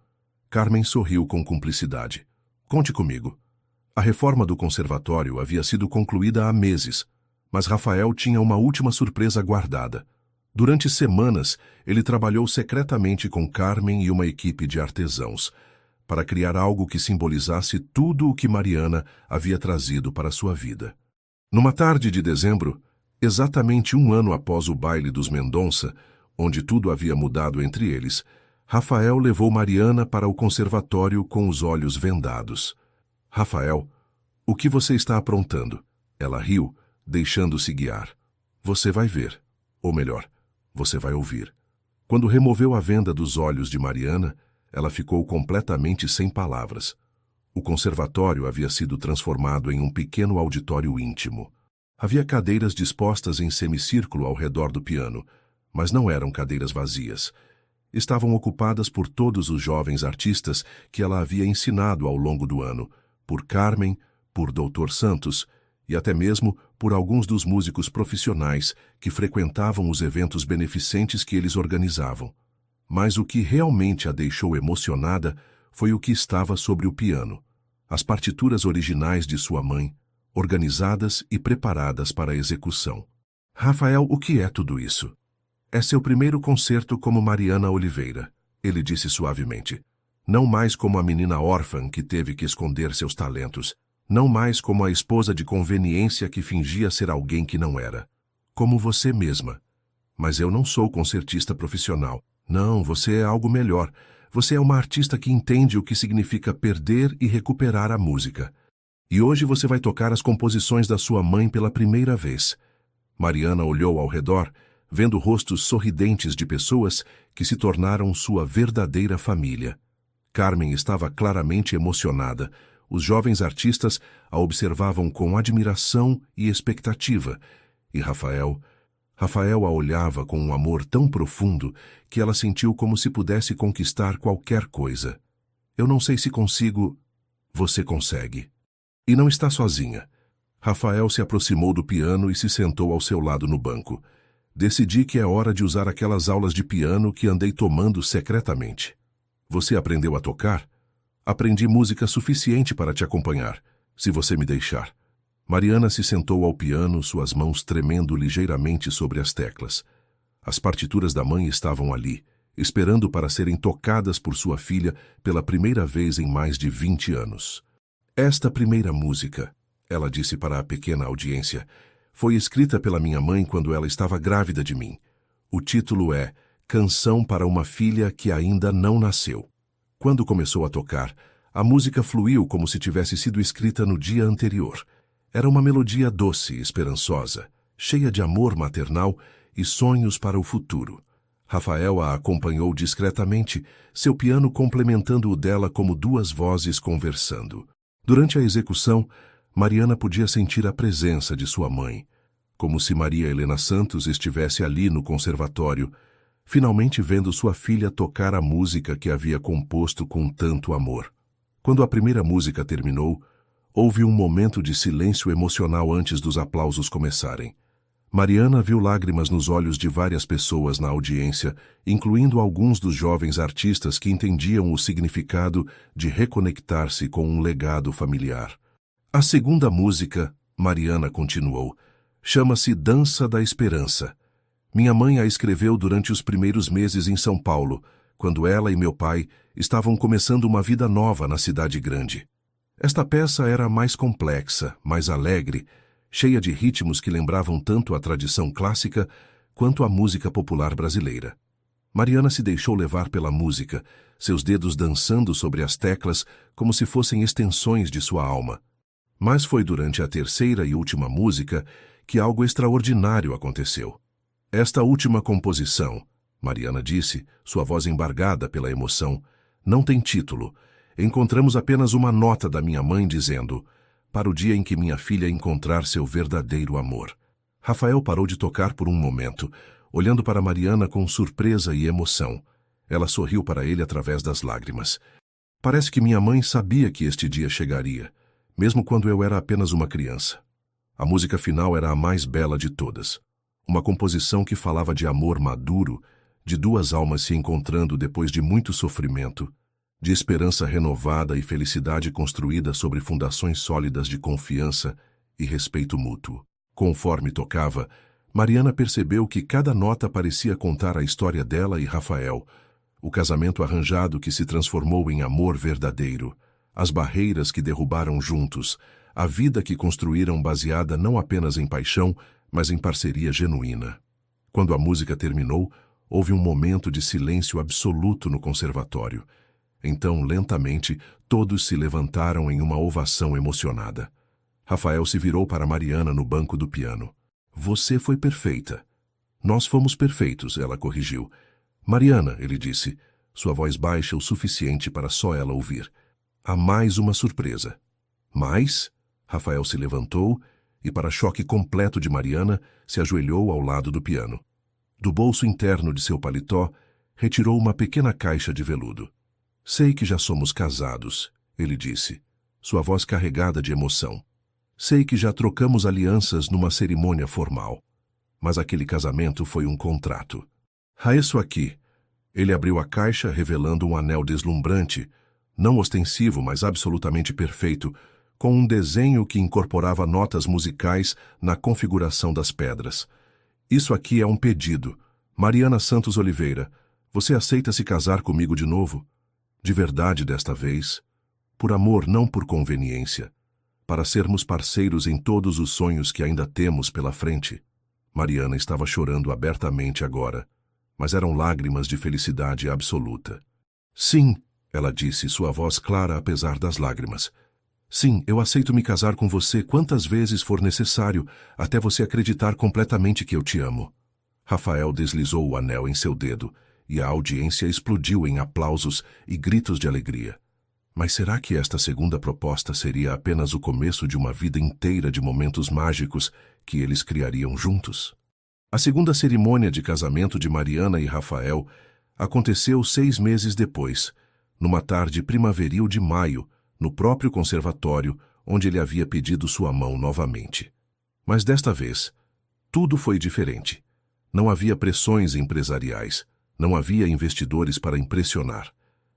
Carmen sorriu com cumplicidade. Conte comigo. A reforma do conservatório havia sido concluída há meses, mas Rafael tinha uma última surpresa guardada. Durante semanas, ele trabalhou secretamente com Carmen e uma equipe de artesãos, para criar algo que simbolizasse tudo o que Mariana havia trazido para sua vida. Numa tarde de dezembro, exatamente um ano após o baile dos Mendonça, onde tudo havia mudado entre eles, Rafael levou Mariana para o conservatório com os olhos vendados. Rafael, o que você está aprontando? Ela riu, deixando-se guiar. Você vai ver. Ou melhor, você vai ouvir. Quando removeu a venda dos olhos de Mariana, ela ficou completamente sem palavras. O conservatório havia sido transformado em um pequeno auditório íntimo. Havia cadeiras dispostas em semicírculo ao redor do piano, mas não eram cadeiras vazias. Estavam ocupadas por todos os jovens artistas que ela havia ensinado ao longo do ano, por Carmen, por Dr. Santos e até mesmo por alguns dos músicos profissionais que frequentavam os eventos beneficentes que eles organizavam. Mas o que realmente a deixou emocionada foi o que estava sobre o piano. As partituras originais de sua mãe, organizadas e preparadas para a execução. Rafael, o que é tudo isso? É seu primeiro concerto como Mariana Oliveira, ele disse suavemente. Não mais como a menina órfã que teve que esconder seus talentos. Não mais como a esposa de conveniência que fingia ser alguém que não era. Como você mesma. Mas eu não sou concertista profissional. Não, você é algo melhor. Você é uma artista que entende o que significa perder e recuperar a música. E hoje você vai tocar as composições da sua mãe pela primeira vez. Mariana olhou ao redor, vendo rostos sorridentes de pessoas que se tornaram sua verdadeira família. Carmen estava claramente emocionada. Os jovens artistas a observavam com admiração e expectativa. E Rafael a olhava com um amor tão profundo que ela sentiu como se pudesse conquistar qualquer coisa. Eu não sei se consigo... Você consegue. E não está sozinha. Rafael se aproximou do piano e se sentou ao seu lado no banco. Decidi que é hora de usar aquelas aulas de piano que andei tomando secretamente. Você aprendeu a tocar? Aprendi música suficiente para te acompanhar, se você me deixar. Mariana se sentou ao piano, suas mãos tremendo ligeiramente sobre as teclas. As partituras da mãe estavam ali, esperando para serem tocadas por sua filha pela primeira vez em mais de 20 anos. Esta primeira música, ela disse para a pequena audiência, foi escrita pela minha mãe quando ela estava grávida de mim. O título é Canção para uma Filha que Ainda Não Nasceu. Quando começou a tocar, a música fluiu como se tivesse sido escrita no dia anterior. Era uma melodia doce e esperançosa, cheia de amor maternal e sonhos para o futuro. Rafael a acompanhou discretamente, seu piano complementando o dela como duas vozes conversando. Durante a execução, Mariana podia sentir a presença de sua mãe, como se Maria Helena Santos estivesse ali no conservatório, finalmente vendo sua filha tocar a música que havia composto com tanto amor. Quando a primeira música terminou, houve um momento de silêncio emocional antes dos aplausos começarem. Mariana viu lágrimas nos olhos de várias pessoas na audiência, incluindo alguns dos jovens artistas que entendiam o significado de reconectar-se com um legado familiar. A segunda música, Mariana continuou, chama-se Dança da Esperança. Minha mãe a escreveu durante os primeiros meses em São Paulo, quando ela e meu pai estavam começando uma vida nova na cidade grande. Esta peça era mais complexa, mais alegre, cheia de ritmos que lembravam tanto a tradição clássica quanto a música popular brasileira. Mariana se deixou levar pela música, seus dedos dançando sobre as teclas como se fossem extensões de sua alma. Mas foi durante a terceira e última música que algo extraordinário aconteceu. Esta última composição, Mariana disse, sua voz embargada pela emoção, não tem título. Encontramos apenas uma nota da minha mãe dizendo, para o dia em que minha filha encontrar seu verdadeiro amor. Rafael parou de tocar por um momento, olhando para Mariana com surpresa e emoção. Ela sorriu para ele através das lágrimas. Parece que minha mãe sabia que este dia chegaria, mesmo quando eu era apenas uma criança. A música final era a mais bela de todas. Uma composição que falava de amor maduro, de duas almas se encontrando depois de muito sofrimento, de esperança renovada e felicidade construída sobre fundações sólidas de confiança e respeito mútuo. Conforme tocava, Mariana percebeu que cada nota parecia contar a história dela e Rafael, o casamento arranjado que se transformou em amor verdadeiro, as barreiras que derrubaram juntos, a vida que construíram baseada não apenas em paixão, mas em parceria genuína. Quando a música terminou, houve um momento de silêncio absoluto no conservatório. Então, lentamente, todos se levantaram em uma ovação emocionada. Rafael se virou para Mariana no banco do piano. Você foi perfeita. Nós fomos perfeitos, ela corrigiu. Mariana, ele disse, sua voz baixa o suficiente para só ela ouvir. Há mais uma surpresa. Mais? Rafael se levantou e, para choque completo de Mariana, se ajoelhou ao lado do piano. Do bolso interno de seu paletó, retirou uma pequena caixa de veludo. Sei que já somos casados, ele disse, sua voz carregada de emoção. Sei que já trocamos alianças numa cerimônia formal. Mas aquele casamento foi um contrato. Isso aqui. Ele abriu a caixa, revelando um anel deslumbrante, não ostensivo, mas absolutamente perfeito, com um desenho que incorporava notas musicais na configuração das pedras. Isso aqui é um pedido. Mariana Santos Oliveira, você aceita se casar comigo de novo? De verdade desta vez. Por amor, não por conveniência. Para sermos parceiros em todos os sonhos que ainda temos pela frente. Mariana estava chorando abertamente agora, mas eram lágrimas de felicidade absoluta. Sim, ela disse, sua voz clara apesar das lágrimas. Sim, eu aceito me casar com você quantas vezes for necessário, até você acreditar completamente que eu te amo. Rafael deslizou o anel em seu dedo, e a audiência explodiu em aplausos e gritos de alegria. Mas será que esta segunda proposta seria apenas o começo de uma vida inteira de momentos mágicos que eles criariam juntos? A segunda cerimônia de casamento de Mariana e Rafael aconteceu 6 meses depois, numa tarde primaveril de maio, no próprio conservatório, onde ele havia pedido sua mão novamente. Mas desta vez, tudo foi diferente. Não havia pressões empresariais, não havia investidores para impressionar,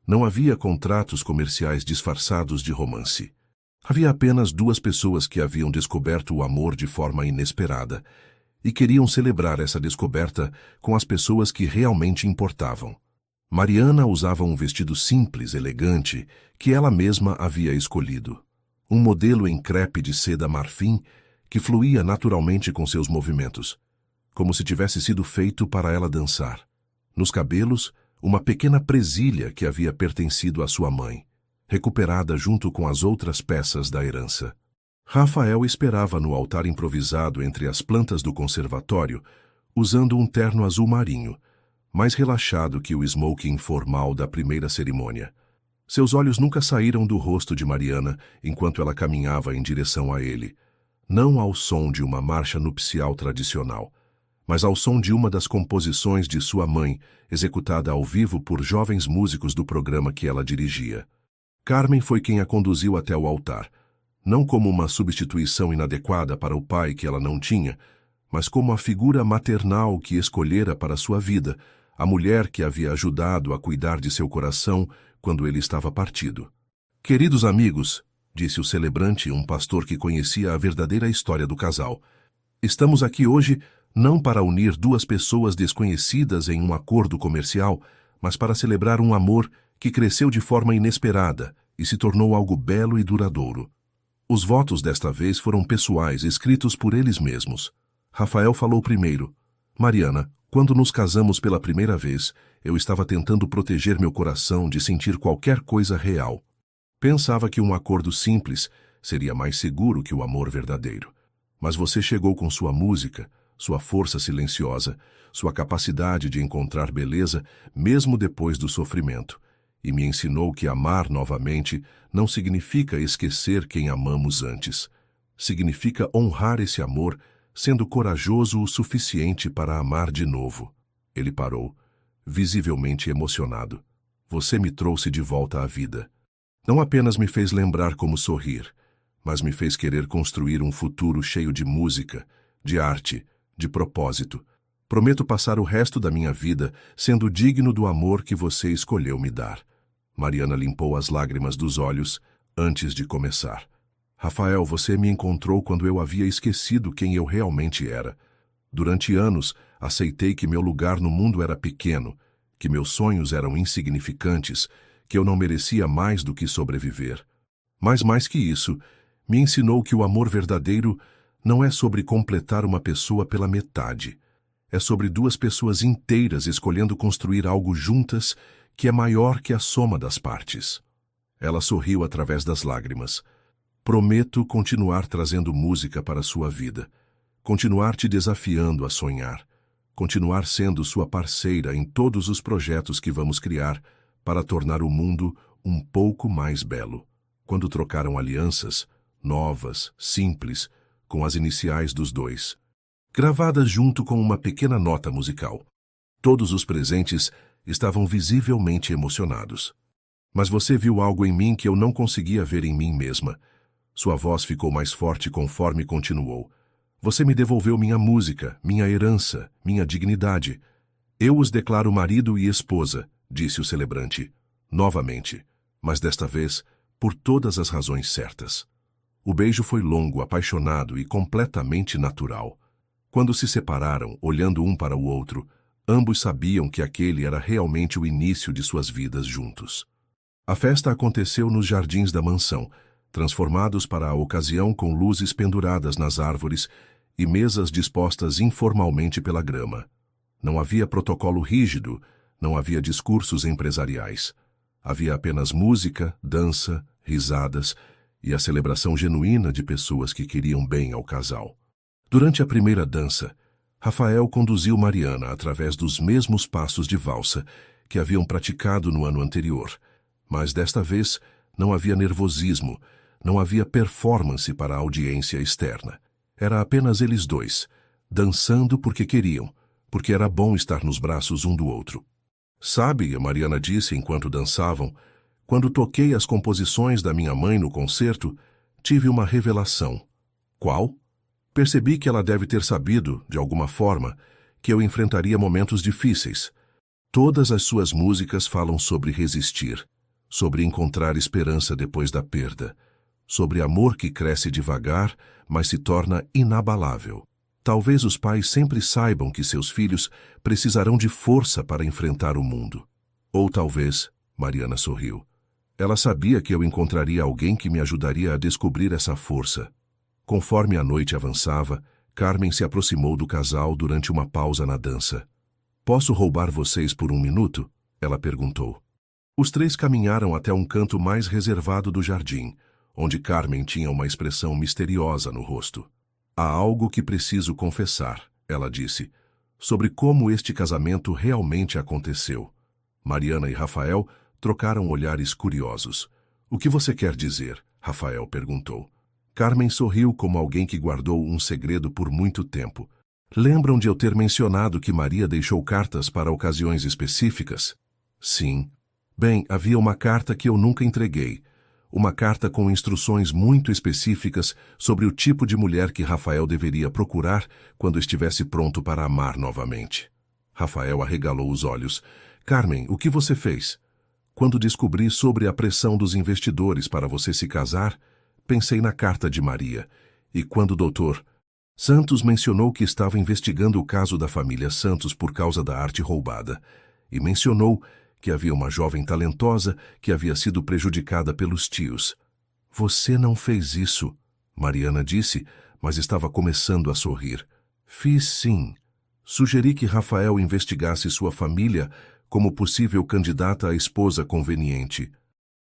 não havia contratos comerciais disfarçados de romance. Havia apenas 2 pessoas que haviam descoberto o amor de forma inesperada e queriam celebrar essa descoberta com as pessoas que realmente importavam. Mariana usava um vestido simples, elegante, que ela mesma havia escolhido. Um modelo em crepe de seda marfim que fluía naturalmente com seus movimentos, como se tivesse sido feito para ela dançar. Nos cabelos, uma pequena presilha que havia pertencido à sua mãe, recuperada junto com as outras peças da herança. Rafael esperava no altar improvisado entre as plantas do conservatório, usando um terno azul marinho, mais relaxado que o smoking formal da primeira cerimônia. Seus olhos nunca saíram do rosto de Mariana enquanto ela caminhava em direção a ele, não ao som de uma marcha nupcial tradicional, mas ao som de uma das composições de sua mãe, executada ao vivo por jovens músicos do programa que ela dirigia. Carmen foi quem a conduziu até o altar, não como uma substituição inadequada para o pai que ela não tinha, mas como a figura maternal que escolhera para sua vida, a mulher que havia ajudado a cuidar de seu coração quando ele estava partido. Queridos amigos, disse o celebrante, um pastor que conhecia a verdadeira história do casal, estamos aqui hoje não para unir 2 pessoas desconhecidas em um acordo comercial, mas para celebrar um amor que cresceu de forma inesperada e se tornou algo belo e duradouro. Os votos desta vez foram pessoais, escritos por eles mesmos. Rafael falou primeiro. Mariana, quando nos casamos pela primeira vez, eu estava tentando proteger meu coração de sentir qualquer coisa real. Pensava que um acordo simples seria mais seguro que o amor verdadeiro. Mas você chegou com sua música, sua força silenciosa, sua capacidade de encontrar beleza mesmo depois do sofrimento, e me ensinou que amar novamente não significa esquecer quem amamos antes. Significa honrar esse amor sendo corajoso o suficiente para amar de novo. Ele parou, visivelmente emocionado. Você me trouxe de volta à vida. Não apenas me fez lembrar como sorrir, mas me fez querer construir um futuro cheio de música, de arte, de propósito. Prometo passar o resto da minha vida sendo digno do amor que você escolheu me dar. Mariana limpou as lágrimas dos olhos antes de começar. Rafael, você me encontrou quando eu havia esquecido quem eu realmente era. Durante anos, aceitei que meu lugar no mundo era pequeno, que meus sonhos eram insignificantes, que eu não merecia mais do que sobreviver. Mas mais que isso, me ensinou que o amor verdadeiro não é sobre completar uma pessoa pela metade. É sobre duas pessoas inteiras escolhendo construir algo juntas que é maior que a soma das partes. Ela sorriu através das lágrimas. Prometo continuar trazendo música para a sua vida, continuar te desafiando a sonhar, continuar sendo sua parceira em todos os projetos que vamos criar para tornar o mundo um pouco mais belo. Quando trocaram alianças, novas, simples, com as iniciais dos dois, gravadas junto com uma pequena nota musical. Todos os presentes estavam visivelmente emocionados. Mas você viu algo em mim que eu não conseguia ver em mim mesma. Sua voz ficou mais forte conforme continuou. Você me devolveu minha música, minha herança, minha dignidade. Eu os declaro marido e esposa, disse o celebrante. Novamente, mas desta vez, por todas as razões certas. O beijo foi longo, apaixonado e completamente natural. Quando se separaram, olhando um para o outro, ambos sabiam que aquele era realmente o início de suas vidas juntos. A festa aconteceu nos jardins da mansão, transformados para a ocasião com luzes penduradas nas árvores e mesas dispostas informalmente pela grama. Não havia protocolo rígido, não havia discursos empresariais. Havia apenas música, dança, risadas e a celebração genuína de pessoas que queriam bem ao casal. Durante a primeira dança, Rafael conduziu Mariana através dos mesmos passos de valsa que haviam praticado no ano anterior, mas desta vez não havia nervosismo, não havia performance para a audiência externa. Era apenas eles dois, dançando porque queriam, porque era bom estar nos braços um do outro. Sabe, a Mariana disse enquanto dançavam, quando toquei as composições da minha mãe no concerto, tive uma revelação. Qual? Percebi que ela deve ter sabido, de alguma forma, que eu enfrentaria momentos difíceis. Todas as suas músicas falam sobre resistir, sobre encontrar esperança depois da perda, sobre amor que cresce devagar, mas se torna inabalável. Talvez os pais sempre saibam que seus filhos precisarão de força para enfrentar o mundo. Ou talvez, Mariana sorriu, ela sabia que eu encontraria alguém que me ajudaria a descobrir essa força. Conforme a noite avançava, Carmen se aproximou do casal durante uma pausa na dança. Posso roubar vocês por um minuto? Ela perguntou. Os três caminharam até um canto mais reservado do jardim, onde Carmen tinha uma expressão misteriosa no rosto. Há algo que preciso confessar, ela disse, sobre como este casamento realmente aconteceu. Mariana e Rafael trocaram olhares curiosos. O que você quer dizer? Rafael perguntou. Carmen sorriu como alguém que guardou um segredo por muito tempo. Lembram de eu ter mencionado que Maria deixou cartas para ocasiões específicas? Sim. Bem, havia uma carta que eu nunca entreguei. Uma carta com instruções muito específicas sobre o tipo de mulher que Rafael deveria procurar quando estivesse pronto para amar novamente. Rafael arregalou os olhos. Carmen, o que você fez? Quando descobri sobre a pressão dos investidores para você se casar, pensei na carta de Maria. E quando o Dr. Santos mencionou que estava investigando o caso da família Santos por causa da arte roubada, e mencionou que havia uma jovem talentosa que havia sido prejudicada pelos tios. Você não fez isso, Mariana disse, mas estava começando a sorrir. Fiz sim. Sugeri que Rafael investigasse sua família como possível candidata à esposa conveniente.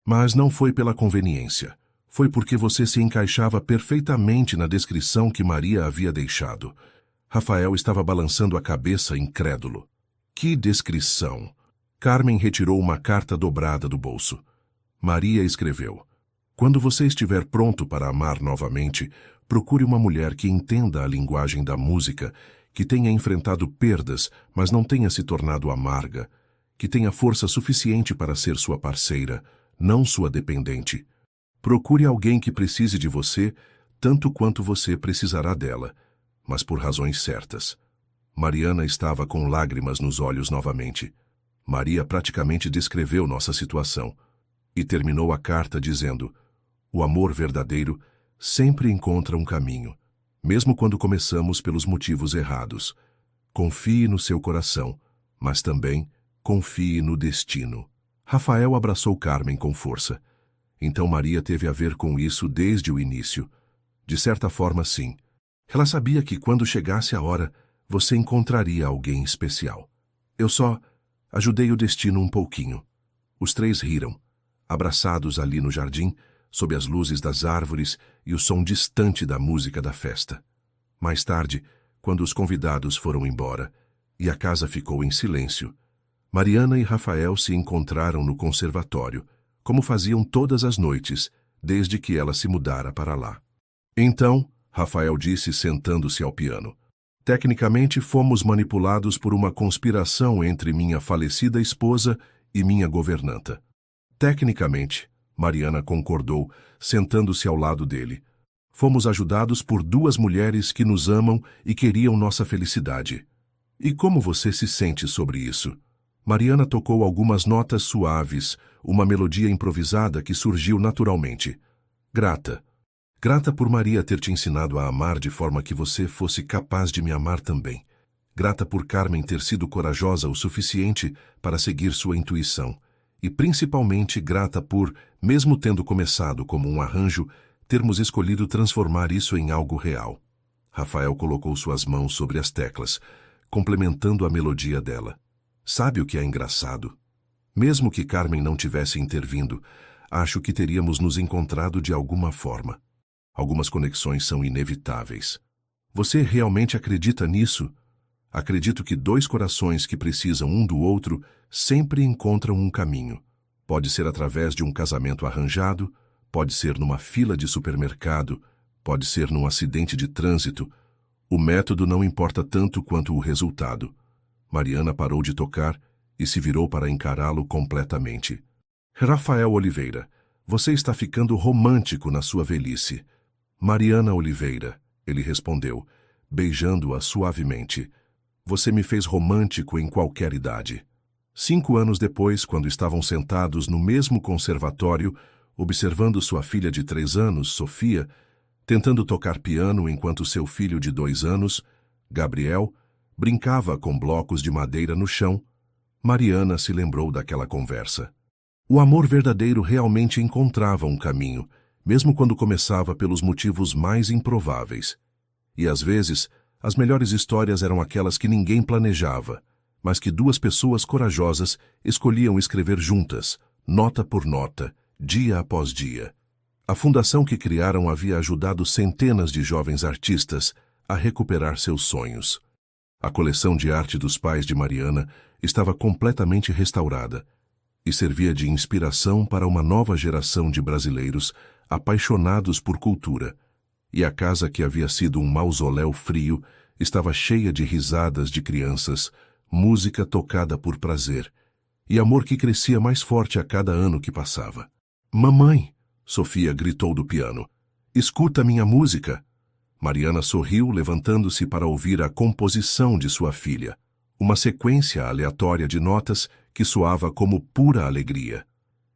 Mas não foi pela conveniência. Foi porque você se encaixava perfeitamente na descrição que Maria havia deixado. Rafael estava balançando a cabeça incrédulo. Que descrição! Carmen retirou uma carta dobrada do bolso. Maria escreveu: Quando você estiver pronto para amar novamente, Procure uma mulher que entenda a linguagem da música, que tenha enfrentado perdas, mas não tenha se tornado amarga, que tenha força suficiente para ser sua parceira, não sua dependente. Procure alguém que precise de você tanto quanto você precisará dela, mas por razões certas. Mariana estava com lágrimas nos olhos novamente. Maria praticamente descreveu nossa situação e terminou a carta dizendo: o amor verdadeiro sempre encontra um caminho, mesmo quando começamos pelos motivos errados. Confie no seu coração, mas também confie no destino. Rafael abraçou Carmen com força. Então Maria teve a ver com isso desde o início. De certa forma, sim. Ela sabia que quando chegasse a hora, você encontraria alguém especial. Eu só ajudei o destino um pouquinho. Os três riram, abraçados ali no jardim, sob as luzes das árvores e o som distante da música da festa. Mais tarde, quando os convidados foram embora e a casa ficou em silêncio, Mariana e Rafael se encontraram no conservatório, como faziam todas as noites, desde que ela se mudara para lá. Então, Rafael disse sentando-se ao piano, tecnicamente fomos manipulados por uma conspiração entre minha falecida esposa e minha governanta. Tecnicamente, Mariana concordou, sentando-se ao lado dele. Fomos ajudados por duas mulheres que nos amam e queriam nossa felicidade. E como você se sente sobre isso? Mariana tocou algumas notas suaves, uma melodia improvisada que surgiu naturalmente. Grata. Grata por Maria ter te ensinado a amar de forma que você fosse capaz de me amar também. Grata por Carmen ter sido corajosa o suficiente para seguir sua intuição. E principalmente grata por, mesmo tendo começado como um arranjo, termos escolhido transformar isso em algo real. Rafael colocou suas mãos sobre as teclas, complementando a melodia dela. Sabe o que é engraçado? Mesmo que Carmen não tivesse intervindo, acho que teríamos nos encontrado de alguma forma. Algumas conexões são inevitáveis. Você realmente acredita nisso? Acredito que dois corações que precisam um do outro sempre encontram um caminho. Pode ser através de um casamento arranjado, pode ser numa fila de supermercado, pode ser num acidente de trânsito. O método não importa tanto quanto o resultado. Mariana parou de tocar e se virou para encará-lo completamente. Rafael Oliveira, você está ficando romântico na sua velhice. Mariana Oliveira, ele respondeu, beijando-a suavemente. Você me fez romântico em qualquer idade. 5 anos depois, quando estavam sentados no mesmo conservatório, observando sua filha de 3 anos, Sofia, tentando tocar piano enquanto seu filho de 2 anos, Gabriel, brincava com blocos de madeira no chão, Mariana se lembrou daquela conversa. O amor verdadeiro realmente encontrava um caminho, mesmo quando começava pelos motivos mais improváveis. E às vezes, as melhores histórias eram aquelas que ninguém planejava, mas que duas pessoas corajosas escolhiam escrever juntas, nota por nota, dia após dia. A fundação que criaram havia ajudado centenas de jovens artistas a recuperar seus sonhos. A coleção de arte dos pais de Mariana estava completamente restaurada e servia de inspiração para uma nova geração de brasileiros apaixonados por cultura, e a casa que havia sido um mausoléu frio estava cheia de risadas de crianças, música tocada por prazer, e amor que crescia mais forte a cada ano que passava. Mamãe, Sofia gritou do piano, escuta minha música. Mariana sorriu, levantando-se para ouvir a composição de sua filha, uma sequência aleatória de notas que soava como pura alegria.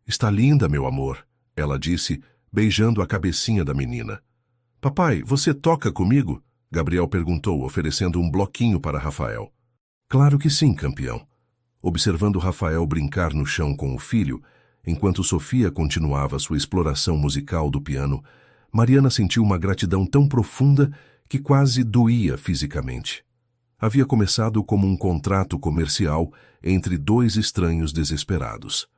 Está linda, meu amor, ela disse, beijando a cabecinha da menina. Papai, você toca comigo? Gabriel perguntou, oferecendo um bloquinho para Rafael. Claro que sim, campeão. Observando Rafael brincar no chão com o filho, enquanto Sofia continuava sua exploração musical do piano, Mariana sentiu uma gratidão tão profunda que quase doía fisicamente. Havia começado como um contrato comercial entre dois estranhos desesperados.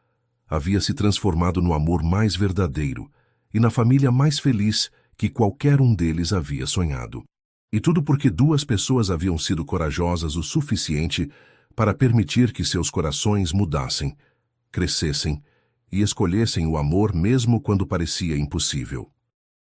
Havia se transformado no amor mais verdadeiro e na família mais feliz que qualquer um deles havia sonhado. E tudo porque duas pessoas haviam sido corajosas o suficiente para permitir que seus corações mudassem, crescessem e escolhessem o amor mesmo quando parecia impossível.